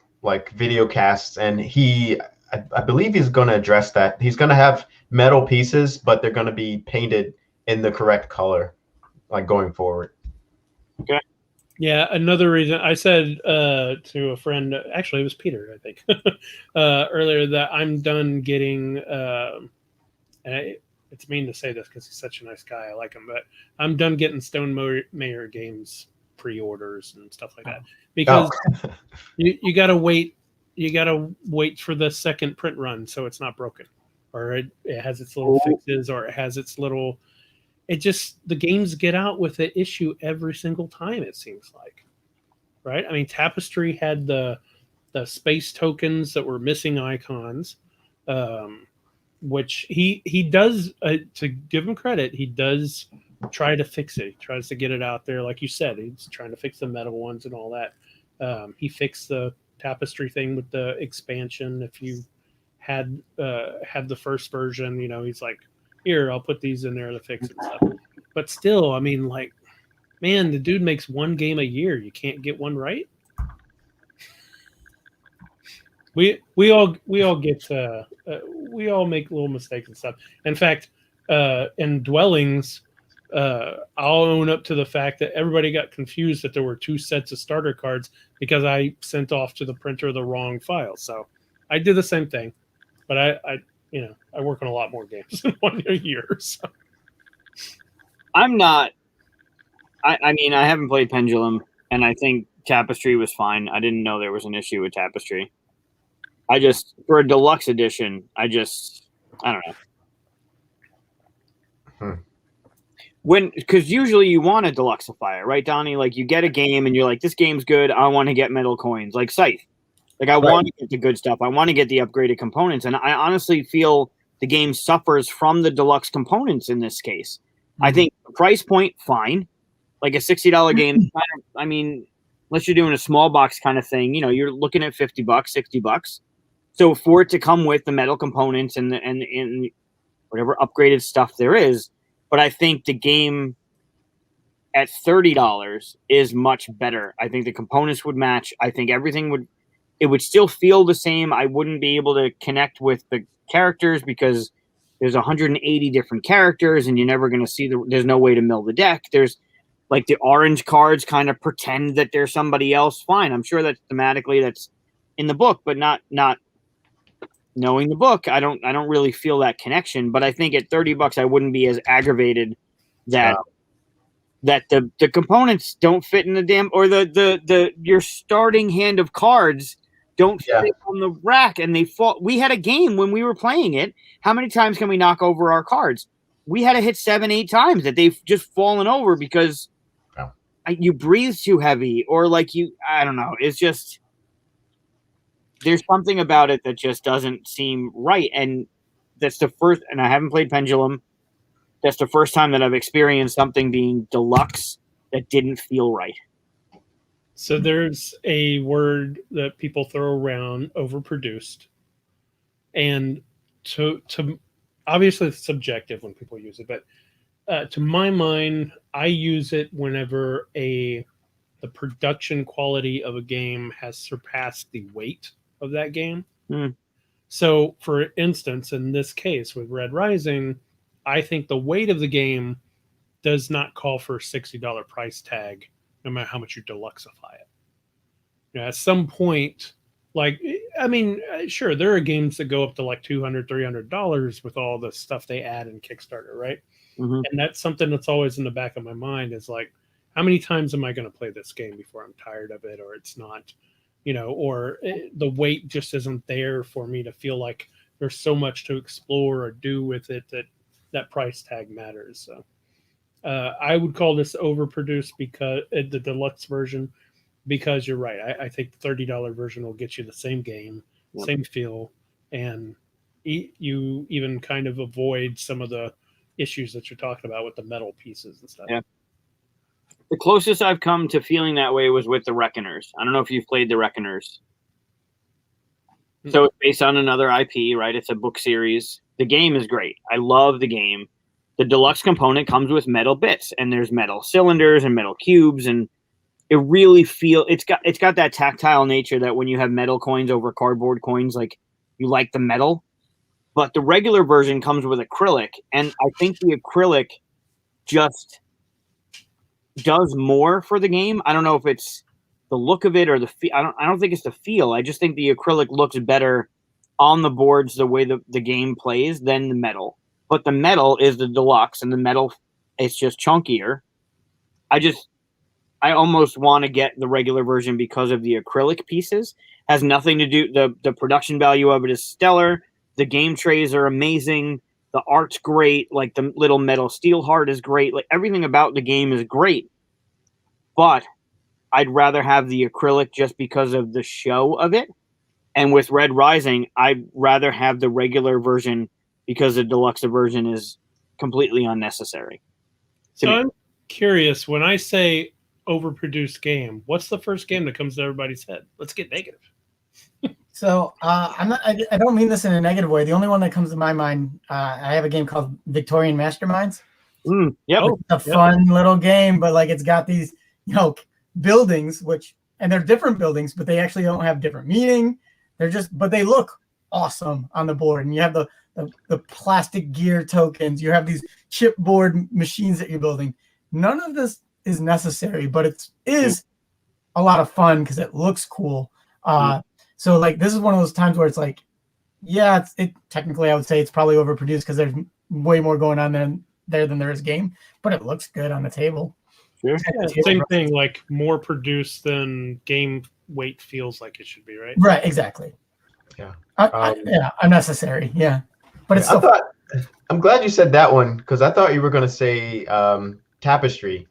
video casts, and I believe he's going to address that. He's going to have metal pieces, but they're going to be painted in the correct color, going forward. Okay. Yeah, another reason I said to a friend, actually it was Peter, I think, earlier, that I'm done getting. It's mean to say this because he's such a nice guy. I like him, but I'm done getting Stone Mayer games pre-orders and stuff like that because you got to wait. You got to wait for the second print run so it's not broken, or it has its little fixes, or it has its little. It just, the games get out with an issue every single time, it seems like, right? I mean, Tapestry had the space tokens that were missing icons, which he does, to give him credit, he does try to fix it. He tries to get it out there, like you said. He's trying to fix the metal ones and all that. He fixed the Tapestry thing with the expansion. If you had the first version, he's like, here, I'll put these in there to fix it and stuff. But still, I mean, man, the dude makes one game a year. You can't get one right. We all get we all make little mistakes and stuff. In fact, in Dwellings, I'll own up to the fact that everybody got confused that there were two sets of starter cards because I sent off to the printer the wrong file. So I did the same thing, but I work on a lot more games than one a year. So. I'm not. I mean, I haven't played Pendulum, and I think Tapestry was fine. I didn't know there was an issue with Tapestry. For a deluxe edition, I don't know. Because usually you want a deluxeifier, right, Donnie? You get a game and you're like, this game's good. I want to get metal coins, like Scythe. I want to get the good stuff. I want to get the upgraded components. And I honestly feel the game suffers from the deluxe components in this case. Mm-hmm. I think the price point, fine. A $60 game, I mean, unless you're doing a small box kind of thing, you're looking at $50, $60. So for it to come with the metal components and whatever upgraded stuff there is, but I think the game at $30 is much better. I think the components would match. I think everything it would still feel the same. I wouldn't be able to connect with the characters because there's 180 different characters and you're never going to see there's no way to mill the deck. There's the orange cards kind of pretend that they're somebody else. Fine. I'm sure that thematically that's in the book, but not knowing the book. I don't really feel that connection, but I think at $30, I wouldn't be as aggravated that the components don't fit in the damn, or your starting hand of cards don't fit on the rack and they fall. We had a game when we were playing it. How many times can we knock over our cards? We had to hit 7-8 times that they've just fallen over because you breathe too heavy, or like I don't know. It's just there's something about it that just doesn't seem right. And that's the first. And I haven't played Pendulum. That's the first time that I've experienced something being deluxe that didn't feel right. So there's a word that people throw around, overproduced, and to obviously it's subjective when people use it, but to my mind, I use it whenever the production quality of a game has surpassed the weight of that game. Hmm. So, for instance, in this case with Red Rising, I think the weight of the game does not call for a $60 price tag, no matter how much you deluxify it. At some point, like, I mean, sure, there are games that go up to like $200, $300 with all the stuff they add in Kickstarter, right? Mm-hmm. And that's something that's always in the back of my mind is like, how many times am I going to play this game before I'm tired of it, or it's not, or the weight just isn't there for me to feel like there's so much to explore or do with it that price tag matters. So I would call this overproduced because the deluxe version, because you're right. I think the $30 version will get you the same game, Yep. same feel, and you even kind of avoid some of the issues that you're talking about with the metal pieces and stuff. Yeah. The closest I've come to feeling that way was with the Reckoners. I don't know if you've played the Reckoners. So it's based on another IP, right? It's a book series. The game is great. I love the game. The deluxe component comes with metal bits, and there's metal cylinders and metal cubes, and it really it's got that tactile nature that when you have metal coins over cardboard coins, like you like the metal. But the regular version comes with acrylic, and I think the acrylic just does more for the game. I don't know if it's the look of it or the feel. I don't think it's the feel. I just think the acrylic looks better on the boards the way the game plays than the metal. But the metal is the deluxe, and the metal it's just chunkier. I almost want to get the regular version because of the acrylic pieces. Has nothing to do. The production value of it is stellar. The game trays are amazing. The art's great. Like the little metal steel heart is great. Like everything about the game is great. But I'd rather have the acrylic just because of the show of it. And with Red Rising, I'd rather have the regular version because the deluxe version is completely unnecessary. So I'm curious, when I say overproduced game, what's the first game that comes to everybody's head? Let's get negative. So I'm not. I don't mean this in a negative way. The only one that comes to my mind, I have a game called Victorian Masterminds. Yep. It's a fun little game, but like it's got these, buildings, and they're different buildings, but they actually don't have different meaning. But they look awesome on the board. And you have the plastic gear tokens. You have these chipboard machines that you're building. None of this is necessary, but it is a lot of fun because it looks cool. So like this is one of those times where it's like, yeah, it technically I would say it's probably overproduced because there's way more going on than there is game, but it looks good on the table. Sure. Yeah, same thing, like more produced than game weight feels like it should be, right? Right, exactly. Yeah. Unnecessary. Yeah, but it's. I'm glad you said that one because I thought you were going to say Tapestry,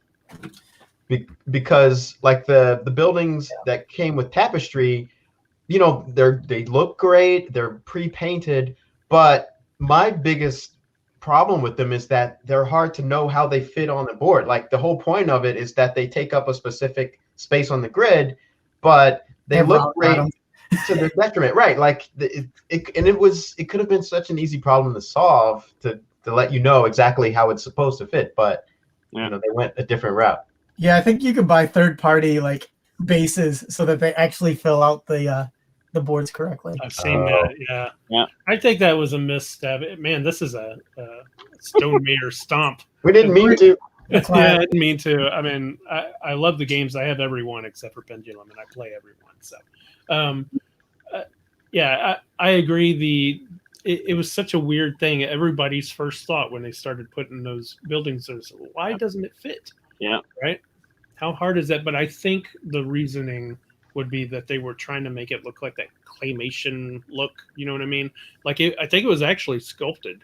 because like the buildings that came with Tapestry, they look great, they're pre-painted, but my biggest problem with them is that they're hard to know how they fit on the board. Like the whole point of it is that they take up a specific space on the grid, but they look great to their detriment, right? Like it could have been such an easy problem to solve to let you know exactly how it's supposed to fit, but they went a different route. Yeah, I think you could buy third-party like bases so that they actually fill out the boards correctly. I've seen that. Yeah. I think that was a misstep. Man, this is a Stone Mater stomp. We didn't mean to. Yeah, I didn't mean to. I mean, I love the games. I have every one except for Pendulum, and I play every one. So, I agree. It was such a weird thing. Everybody's first thought when they started putting those buildings was, why doesn't it fit? Yeah. Right? How hard is that? But I think the reasoning would be that they were trying to make it look like that claymation look. You know what I mean? Like I think it was actually sculpted.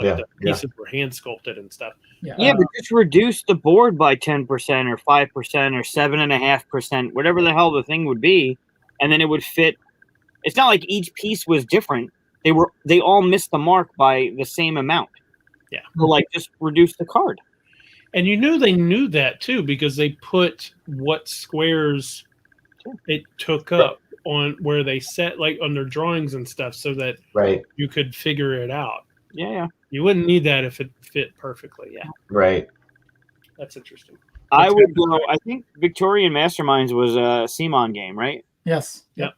Like the pieces were hand sculpted and stuff. Yeah, but just reduce the board by 10% or 5% or 7.5%, whatever the hell the thing would be, and then it would fit. It's not like each piece was different. They all missed the mark by the same amount. Yeah. So like just reduce the card. And you knew they knew that too, because they put what squares it took up on where they set like on their drawings and stuff, so that you could figure it out. Yeah. You wouldn't need that if it fit perfectly. Yeah. Right. That's interesting. I would go. I think Victorian Masterminds was a CMON game, right? Yes. Yep.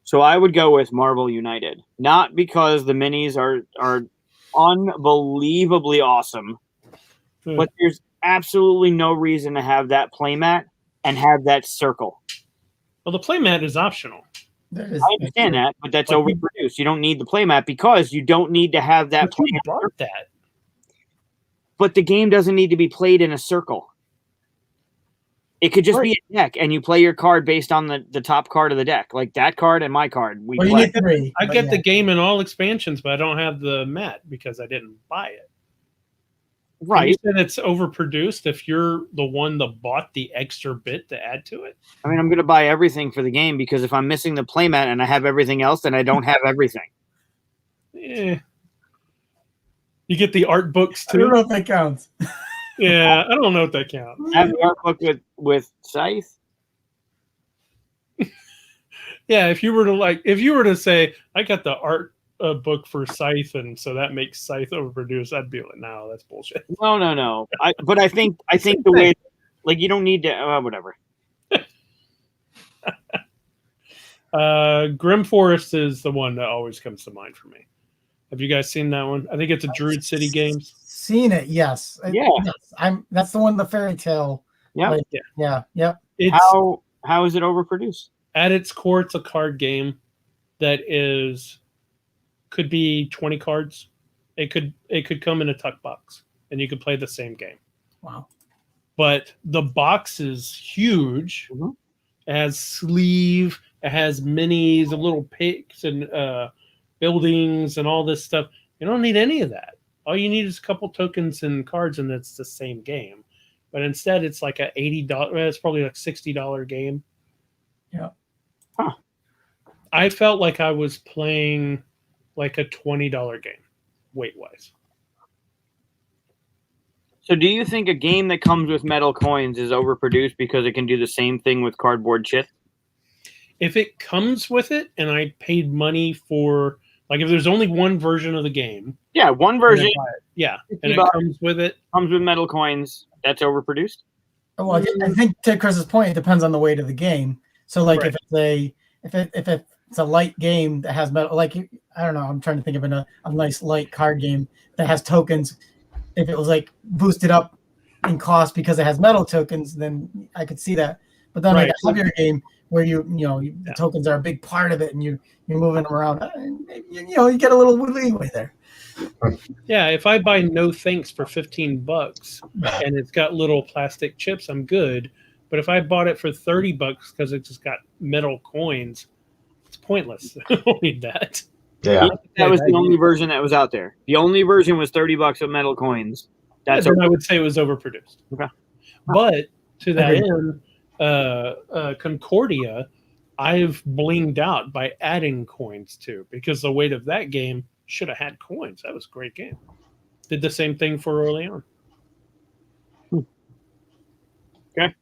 So I would go with Marvel United, not because the minis are unbelievably awesome, but there's absolutely no reason to have that playmat and have that circle. Well, the playmat is optional. I understand that, but that's overproduced. You don't need the playmat because you don't need to have that. But you bought that. But the game doesn't need to be played in a circle. It could just be a deck, and you play your card based on the top card of the deck, like that card and my card. You need 3. I get the game in all expansions, but I don't have the mat because I didn't buy it. Right. And you said it's overproduced if you're the one that bought the extra bit to add to it? I mean, I'm going to buy everything for the game because if I'm missing the playmat and I have everything else, then I don't have everything. Yeah. You get the art books too? I don't know if that counts. Yeah, I don't know if that counts. I have the art book with Scythe. Yeah, if you were to say, I got the art book for Scythe, and so that makes Scythe overproduced, I'd be like, no, that's bullshit. No. But I think the way, like, you don't need to, whatever. Grim Forest is the one that always comes to mind for me. Have you guys seen that one? I think it's a Druid City Games. Seen it, yes. Yeah. Yes. That's the one, the fairy tale. Yeah. Like, yeah. How is it overproduced? At its core, it's a card game that could be 20 cards. It could come in a tuck box, and you could play the same game. Wow. But the box is huge. Mm-hmm. It has sleeve. It has minis and little pics and buildings and all this stuff. You don't need any of that. All you need is a couple tokens and cards, and it's the same game. But instead, it's like a $80. It's probably like $60 game. Yeah. Huh. I felt like I was playing like a $20 game, weight-wise. So do you think a game that comes with metal coins is overproduced because it can do the same thing with cardboard shit? If it comes with it and I paid money for, like, if there's only one version of the game. Yeah, one version. Yeah, and it comes with it. Comes with metal coins. That's overproduced? Well, I think to Chris's point, it depends on the weight of the game. So, like, if it's a light game that has metal, like, I don't know, I'm trying to think of a nice light card game that has tokens. If it was like boosted up in cost because it has metal tokens, then I could see that. But then like a heavier game where the tokens are a big part of it and you're moving them around, you get a little leeway there. Yeah, if I buy No Thanks for $15 and it's got little plastic chips, I'm good. But if I bought it for $30 because it just got metal coins, it's pointless. I don't need that. Yeah, that was the only version that was out there. The only version was $30 with metal coins. That's I would say it was overproduced. Okay, but to that end, Concordia, I've blinged out by adding coins to, because the weight of that game should have had coins. That was a great game. Did the same thing for early on. Okay,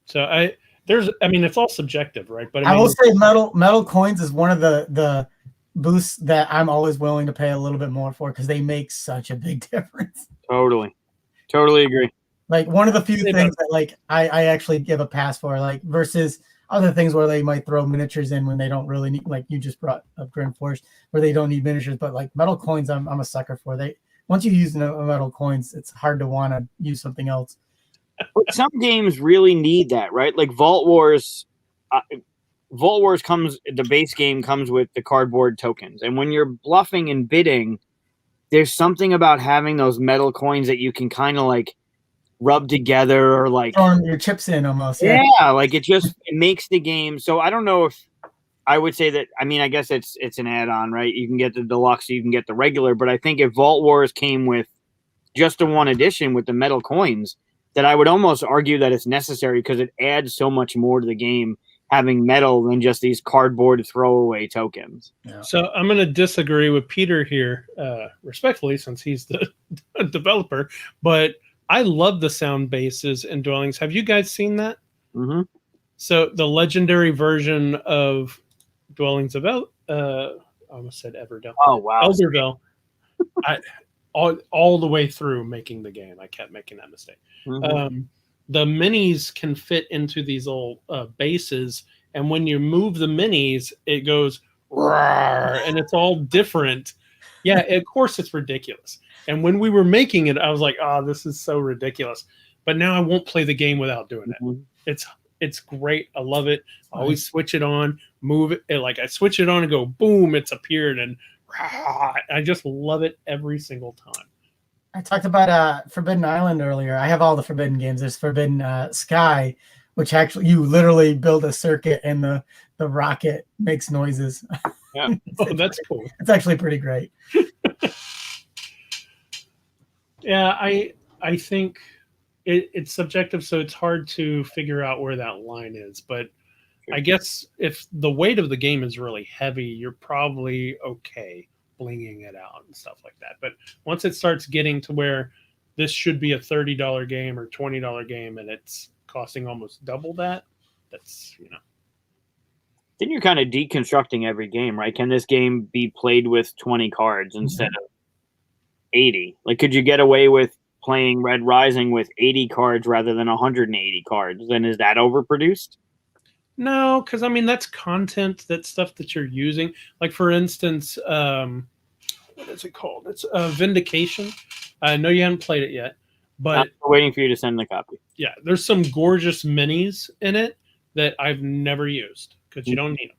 so it's all subjective, right? But I will say metal coins is one of the boosts that I'm always willing to pay a little bit more for because they make such a big difference. Totally agree. Like one of the few things that like I actually give a pass for, like versus other things where they might throw miniatures in when they don't really need, like you just brought up Grim Forest, where they don't need miniatures, but like metal coins, I'm a sucker for. Once you use metal coins, it's hard to want to use something else. But some games really need that, right? Like Vault Wars. Vault Wars the base game comes with the cardboard tokens. And when you're bluffing and bidding, there's something about having those metal coins that you can kind of like rub together or like throwing your chips in almost. Yeah, like it makes the game. So I don't know if I would say that, I mean, I guess it's an add-on, right? You can get the deluxe, you can get the regular, but I think if Vault Wars came with just a one edition with the metal coins, that I would almost argue that it's necessary because it adds so much more to the game having metal than just these cardboard throwaway tokens. Yeah. So I'm going to disagree with Peter here, respectfully, since he's the developer. But I love the sound bases in Dwellings. Have you guys seen that? Mm-hmm. So the legendary version of Dwellings of I almost said Everdell. Oh wow, Elderville. All the way through making the game, I kept making that mistake. Mm-hmm. The minis can fit into these little bases, and when you move the minis, it goes roar, and it's all different. Yeah, of course it's ridiculous. And when we were making it, I was like, "Oh, this is so ridiculous." But now I won't play the game without doing it. Mm-hmm. It's great. I love it. I always switch it on, move it. Like I switch it on and go, boom! It's appeared, and I just love it every single time. I talked about Forbidden Island earlier. I have all the Forbidden games. There's Forbidden Sky, which actually you literally build a circuit and the rocket makes noises. Yeah. Oh, that's cool. It's actually pretty great. Yeah, I think it's subjective, so it's hard to figure out where that line is. But I guess if the weight of the game is really heavy, you're probably okay blinging it out and stuff like that. But once it starts getting to where this should be a $30 game or $20 game and it's costing almost double that, that's, Then you're kind of deconstructing every game, right? Can this game be played with 20 cards instead of 80? Like, could you get away with playing Red Rising with 80 cards rather than 180 cards? Then is that overproduced? No, because I mean that's content, that's stuff that you're using. Like for instance, what is it called? It's Vindication. I know you haven't played it yet, but I'm waiting for you to send the copy. Yeah, there's some gorgeous minis in it that I've never used because you don't need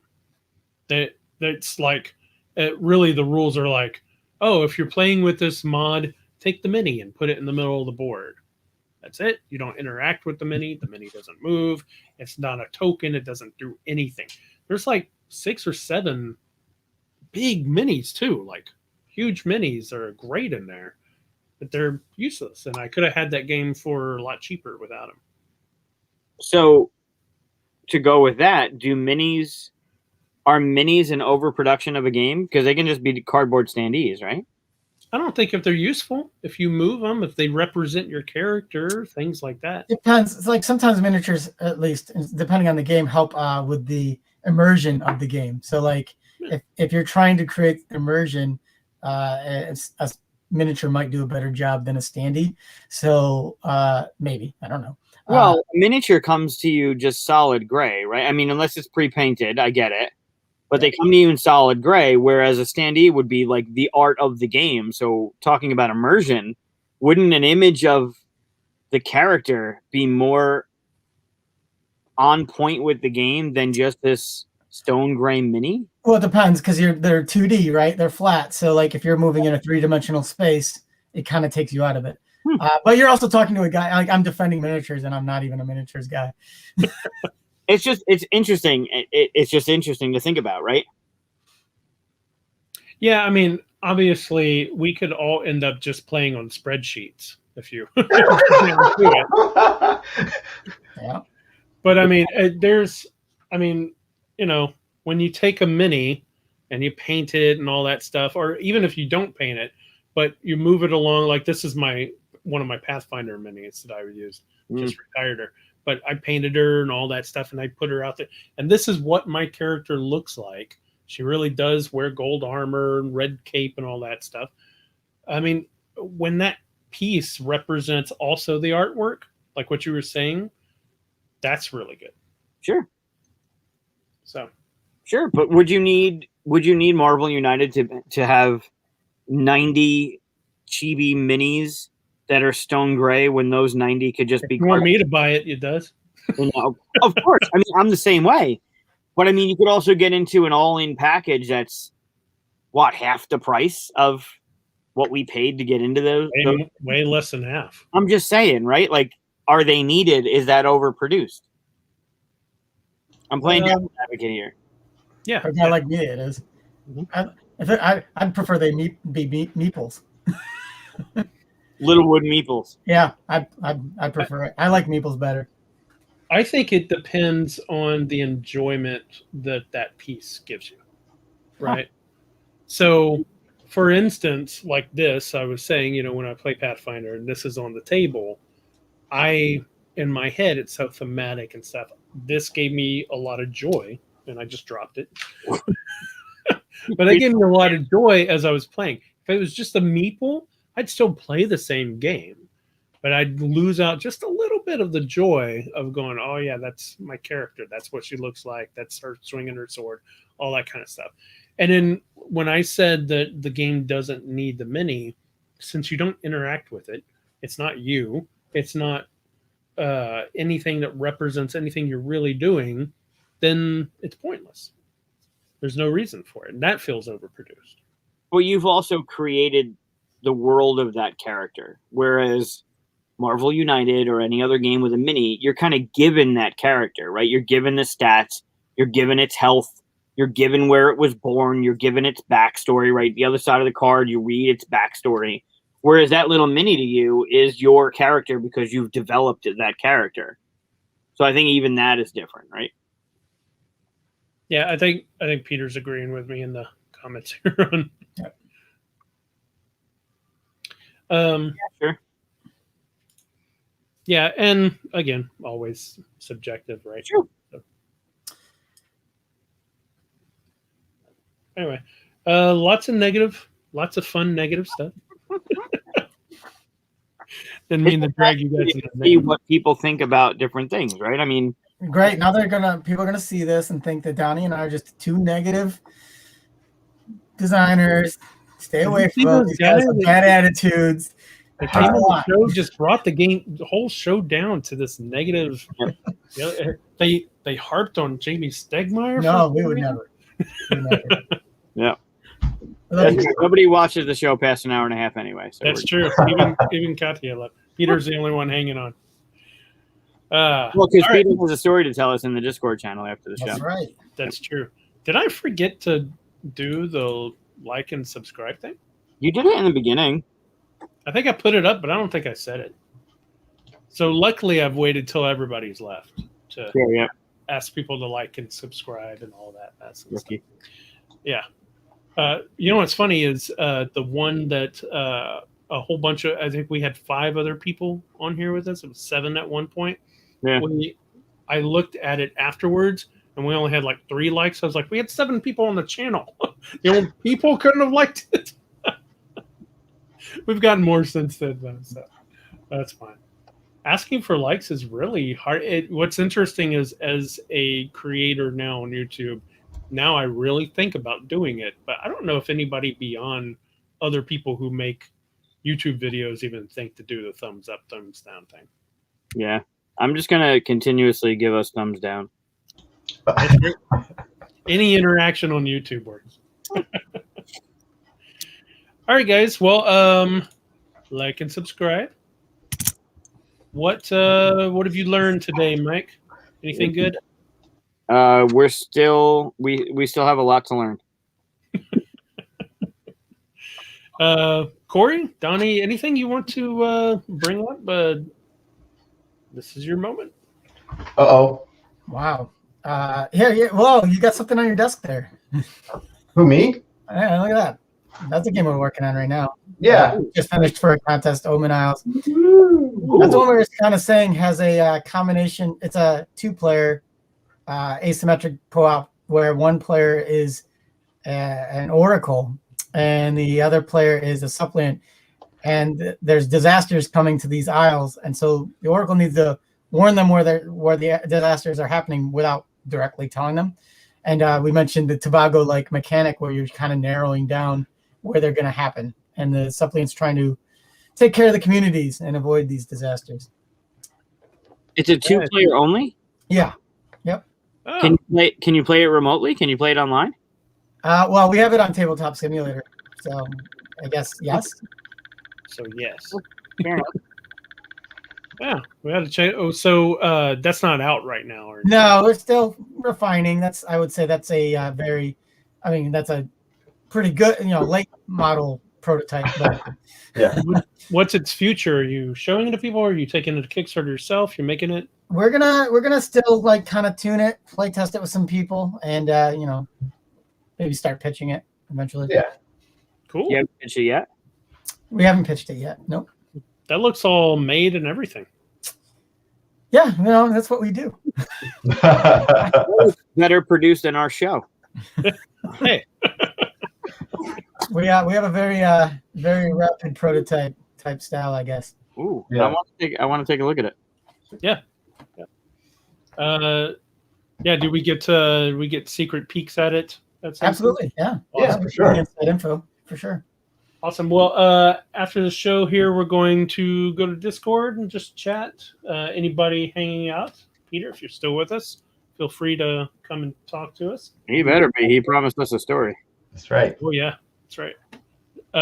them. That's like, really the rules are like, oh, if you're playing with this mod, take the mini and put it in the middle of the board. That's it. You don't interact with the mini. The mini doesn't move. It's not a token. It doesn't do anything. There's like 6 or 7 big minis too. Like huge minis are great in there, but they're useless. And I could have had that game for a lot cheaper without them. So to go with that, are minis an overproduction of a game? Because they can just be cardboard standees, right? I don't think if they're useful, if you move them, if they represent your character, things like that. Depends. It's like sometimes miniatures, at least depending on the game, help with the immersion of the game. So like if you're trying to create immersion, a miniature might do a better job than a standee. So maybe, I don't know. Well, a miniature comes to you just solid gray, right? I mean, unless it's pre-painted, I get it. But they come to you in solid gray, whereas a standee would be like the art of the game. So talking about immersion, wouldn't an image of the character be more on point with the game than just this stone gray mini? Well, it depends because they're 2D, right? They're flat. So like if you're moving in a 3-dimensional space, it kind of takes you out of it. But you're also talking to a guy, like I'm defending miniatures and I'm not even a miniatures guy. It's interesting. It's just interesting to think about, right? Yeah, I mean, obviously, we could all end up just playing on spreadsheets if you. Yeah. But I mean, when you take a mini and you paint it and all that stuff, or even if you don't paint it, but you move it along, like this is one of my Pathfinder minis that I would use, just retired her. But I painted her and all that stuff, and I put her out there. And this is what my character looks like. She really does wear gold armor and red cape and all that stuff. I mean, when that piece represents also the artwork, like what you were saying, that's really good. Sure. So. Sure, but would you need Marvel United to have 90 chibi minis that are stone gray when those 90 could just be? If you want me to buy it, it does. Of course. I mean, I'm the same way. But I mean, you could also get into an all-in package that's half the price of what we paid to get into those. Way less than half. I'm just saying, right? Like, are they needed? Is that overproduced? I'm playing devil's advocate here. Yeah. For a guy like me, it is. I'd prefer they be meeples. Littlewood meeples. Yeah, I prefer it. I like meeples better. I think it depends on the enjoyment that piece gives you, right? So, for instance, like this, I was saying, when I play Pathfinder and this is on the table, in my head, it's so thematic and stuff. This gave me a lot of joy, and I just dropped it. But it gave me a lot of joy as I was playing. If it was just a meeple, I'd still play the same game, but I'd lose out just a little bit of the joy of going, oh yeah, that's my character. That's what she looks like. That's her swinging her sword, all that kind of stuff. And then when I said that the game doesn't need the mini, since you don't interact with it, it's not you. It's not anything that represents anything you're really doing, then it's pointless. There's no reason for it. And that feels overproduced. But you've also created the world of that character. Whereas Marvel United or any other game with a mini, you're kind of given that character, right? You're given the stats, you're given its health, you're given where it was born, you're given its backstory, right? The other side of the card, you read its backstory. Whereas that little mini to you is your character because you've developed that character. So I think even that is different, right? Yeah, I think Peter's agreeing with me in the comments here on. Sure. Yeah, and again, always subjective, right? Sure. So. Anyway, lots of fun negative stuff. Didn't mean to drag you guys into see what people think about different things, right? I mean, great. Now people are gonna see this and think that Donnie and I are just two negative designers. Stay away from them. These guys have bad attitudes. The game of the show just brought the whole show down to this negative. They harped on Jamie Stegmaier. No, we would never. Yeah. Nobody watches the show past an hour and a half anyway. So that's true. Even Katya left. Peter's the only one hanging on. Well, because Peter has a story to tell us in the Discord channel after the show. That's right. That's true. Did I forget to do the like and subscribe thing? You did it in the beginning. I think I put it up, but I don't think I said it. So luckily, I've waited till everybody's left to ask people to like and subscribe and all that. That's stuff. Yeah. You know what's funny is the one that a whole bunch of, I think we had 5 other people on here with us. It was 7 at one point. Yeah. I looked at it afterwards and we only had like 3 likes. I was like, we had 7 people on the channel. People couldn't have liked it. We've gotten more since then, though, so that's fine. Asking for likes is really hard. What's interesting is, as a creator now on YouTube, now I really think about doing it, but I don't know if anybody beyond other people who make YouTube videos even think to do the thumbs up, thumbs down thing. Yeah, I'm just gonna continuously give us thumbs down. Any interaction on YouTube works. All right, guys. Well, like and subscribe. What have you learned today, Mike? Anything good? We still have a lot to learn. Corey, Donnie, anything you want to bring up? This is your moment. Uh-oh. Wow. Yeah. Whoa, you got something on your desk there. Who, me? Yeah, look at that. That's a game we're working on right now. Yeah. Just finished for a contest, Omen Isles. That's the one we were kind of saying has a combination. It's a 2-player asymmetric co-op where one player is an oracle and the other player is a suppliant. And there's disasters coming to these isles, and so the oracle needs to warn them where the disasters are happening without directly telling them. And we mentioned the Tobago-like mechanic where you're kind of narrowing down where they're going to happen, and the suppliant's trying to take care of the communities and avoid these disasters. It's a 2-player only? Yeah. Yep. Oh. Can you play it remotely? Can you play it online? Well, we have it on Tabletop Simulator, so I guess yes. So yes. Fair enough. Yeah, we had to change. Oh, so that's not out right now, or No, we're still refining. I would say that's a that's a pretty good, late model prototype. But Yeah. what's its future? Are you showing it to people? Or are you taking it to Kickstarter yourself? You're making it? we're gonna still like kind of tune it, play test it with some people, and maybe start pitching it eventually. Yeah. Cool. You haven't pitched it yet? We haven't pitched it yet. Nope. That looks all made and everything. Yeah, that's what we do. Better produced than our show. Hey, We have a very rapid prototype type style, I guess. Ooh, Yeah. I want to take a look at it. yeah. Do we get secret peeks at it? At some point? Absolutely, yeah. Yeah, for sure. Inside info for sure. Awesome. Well, after the show here, we're going to go to Discord and just chat. Anybody hanging out? Peter, if you're still with us, feel free to come and talk to us. He better be. He promised us a story. That's right. Oh, yeah. That's right. We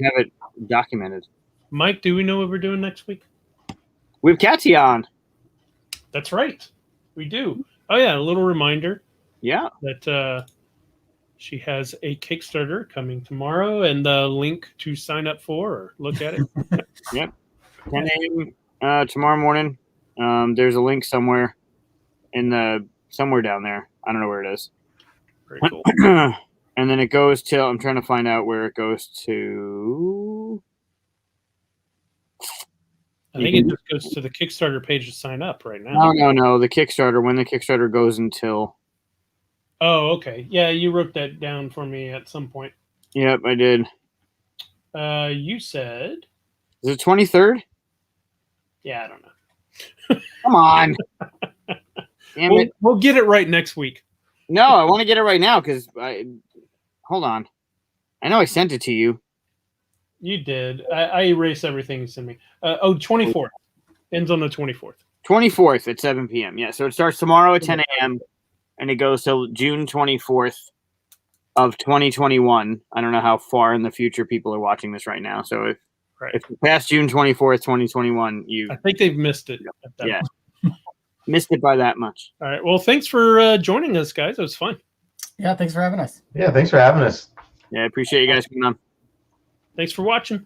have it documented. Mike, do we know what we're doing next week? We have Katsy on. That's right. We do. Oh, yeah. A little reminder Yeah. that she has a Kickstarter coming tomorrow, and the link to sign up for or look at it. 10 a.m. Tomorrow morning. There's a link somewhere somewhere down there. I don't know where it is. Very cool. And then it goes till I'm trying to find out where it goes to. I think it just goes to the Kickstarter page to sign up right now. No. The Kickstarter, when the Kickstarter goes until. Oh, okay. Yeah, you wrote that down for me at some point. Yep, I did. You said. Is it 23rd? Yeah, I don't know. Come on. Damn it. We'll get it right next week. No, I want to get it right now because hold on. I know I sent it to you. You did. I erased everything you sent me. 24th. Ends on the 24th. 24th at 7 p.m. Yeah, so it starts tomorrow at 10 a.m. and it goes till June 24th of 2021. I don't know how far in the future people are watching this right now. So if it's past June 24th, 2021, I think they've missed it. At that point. Missed it by that much. All right. Well, thanks for joining us, guys. It was fun. Yeah, thanks for having us. Yeah, thanks for having us. Yeah, I appreciate you guys coming on. Thanks for watching.